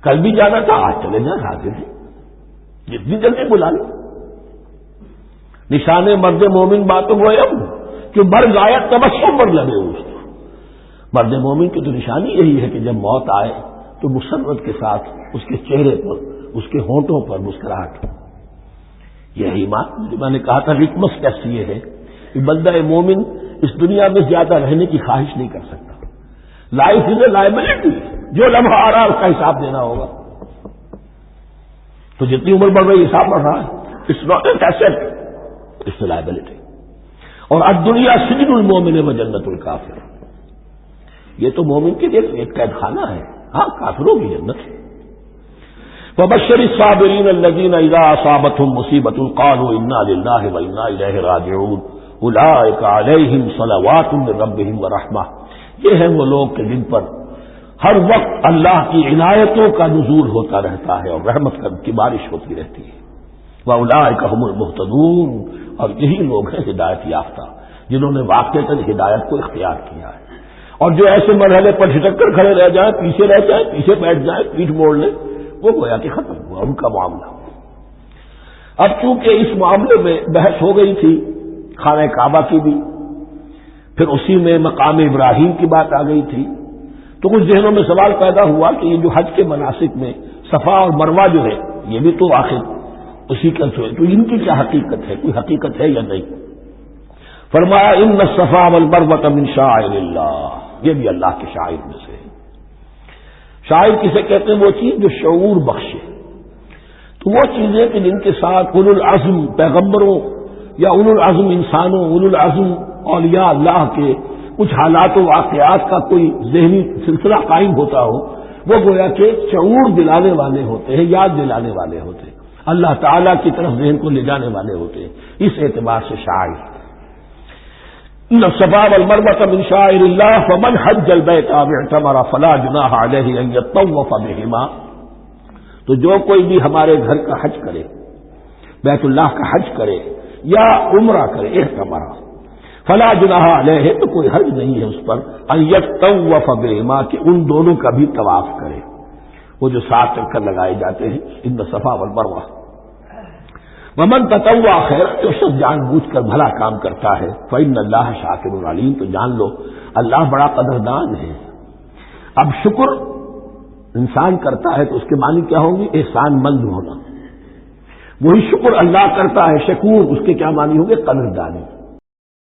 کل بھی جانا تھا، آج چلے جائیں، حاضر ہیں، جتنی جلدی بلا لو. نشان مرد مومن باتوں وہ اب کہ مرد آیا تبسم پر لگے اس کو. مرد مومن کی تو نشانی یہی ہے کہ جب موت آئے تو مسرت کے ساتھ اس کے چہرے پر، اس کے ہونٹوں پر مسکراہٹ. یہی میں نے کہا تھا حکمت کیسی یہ ہے کہ بندہ مومن اس دنیا میں زیادہ رہنے کی خواہش نہیں کر سکتا. لائف از اے لائبلٹی، جو لمحہ آ رہا ہے اس کا حساب دینا ہوگا. تو جتنی عمر بڑھ رہی حساب بڑھ رہا ہے. It's not an asset, it's a liability. اور الدنیا سجن المومن و جنت الکافر، یہ تو مومن کے لیے ایک قید خانہ ہے، ہاں کافروں کی جنت ہے. وبشر الصابرین الذین اذا اصابتهم مصیبۃ قالوا انا للہ وانا الیہ راجعون اولئک علیہم صلوات من ربہم ورحمہ. یہ ہیں وہ لوگ کہ جن پر ہر وقت اللہ کی عنایتوں کا نزول ہوتا رہتا ہے اور رحمت کی بارش ہوتی رہتی ہے. واولئک هم المہتدون، اور یہی لوگ ہیں ہدایت یافتہ جنہوں نے واقعتاً ہدایت کو اختیار کیا ہے. اور جو ایسے مرحلے پر جھٹک کر کھڑے رہ جائیں، پیچھے رہ جائیں، پیچھے بیٹھ جائیں، پیٹھ موڑ لیں، وہ گویا کہ ختم ہوا ان کا معاملہ. اب چونکہ اس معاملے میں بحث ہو گئی تھی خانہ کعبہ کی بھی، پھر اسی میں مقام ابراہیم کی بات آ گئی تھی، تو کچھ ذہنوں میں سوال پیدا ہوا کہ یہ جو حج کے مناسک میں صفا اور مروہ جو ہے، یہ بھی تو آخر اسی کا تو ان کی کیا حقیقت ہے؟ کوئی حقیقت ہے یا نہیں؟ فرمایا ان الصفا والمروہ من شعائر اللہ، یہ بھی اللہ کے شاعر میں سے ہے۔ شاعر کسے کہتے ہیں؟ وہ چیز جو شعور بخشے۔ تو وہ چیزیں کہ جن کے ساتھ اولو العزم پیغمبروں یا اولو العزم انسانوں، اولو العزم اولیاء اللہ کے کچھ حالات و واقعات کا کوئی ذہنی سلسلہ قائم ہوتا ہو، وہ گویا کہ شعور دلانے والے ہوتے ہیں، یاد دلانے والے ہوتے ہیں، اللہ تعالیٰ کی طرف ذہن کو لے جانے والے ہوتے ہیں۔ اس اعتبار سے شاعر ان الصفا والمروہ من شعائر اللہ فمن حج البیت او اعتمر فلا جناح علیہ ان یطوف بہما، تو جو کوئی بھی ہمارے گھر کا حج کرے، بیت اللہ کا حج کرے یا عمرہ کرے، اعتمر، فلا جناح علیہ، تو کوئی حرج نہیں ہے اس پر، ان یطوف بہما، کہ ان دونوں کا بھی طواف کرے، وہ جو 7 چکر لگائے جاتے ہیں، ان الصفا والمروہ۔ ومن تطوع خیر، جو شخص جان بوجھ کر بھلا کام کرتا ہے، فإن اللہ شاکر علیم، تو جان لو اللہ بڑا قدردان ہے۔ اب شکر انسان کرتا ہے تو اس کے معنی کیا ہوں گے؟ احسان مند ہونا۔ وہی شکر اللہ کرتا ہے شکور، اس کے کیا معنی ہوں گے؟ قدردانی۔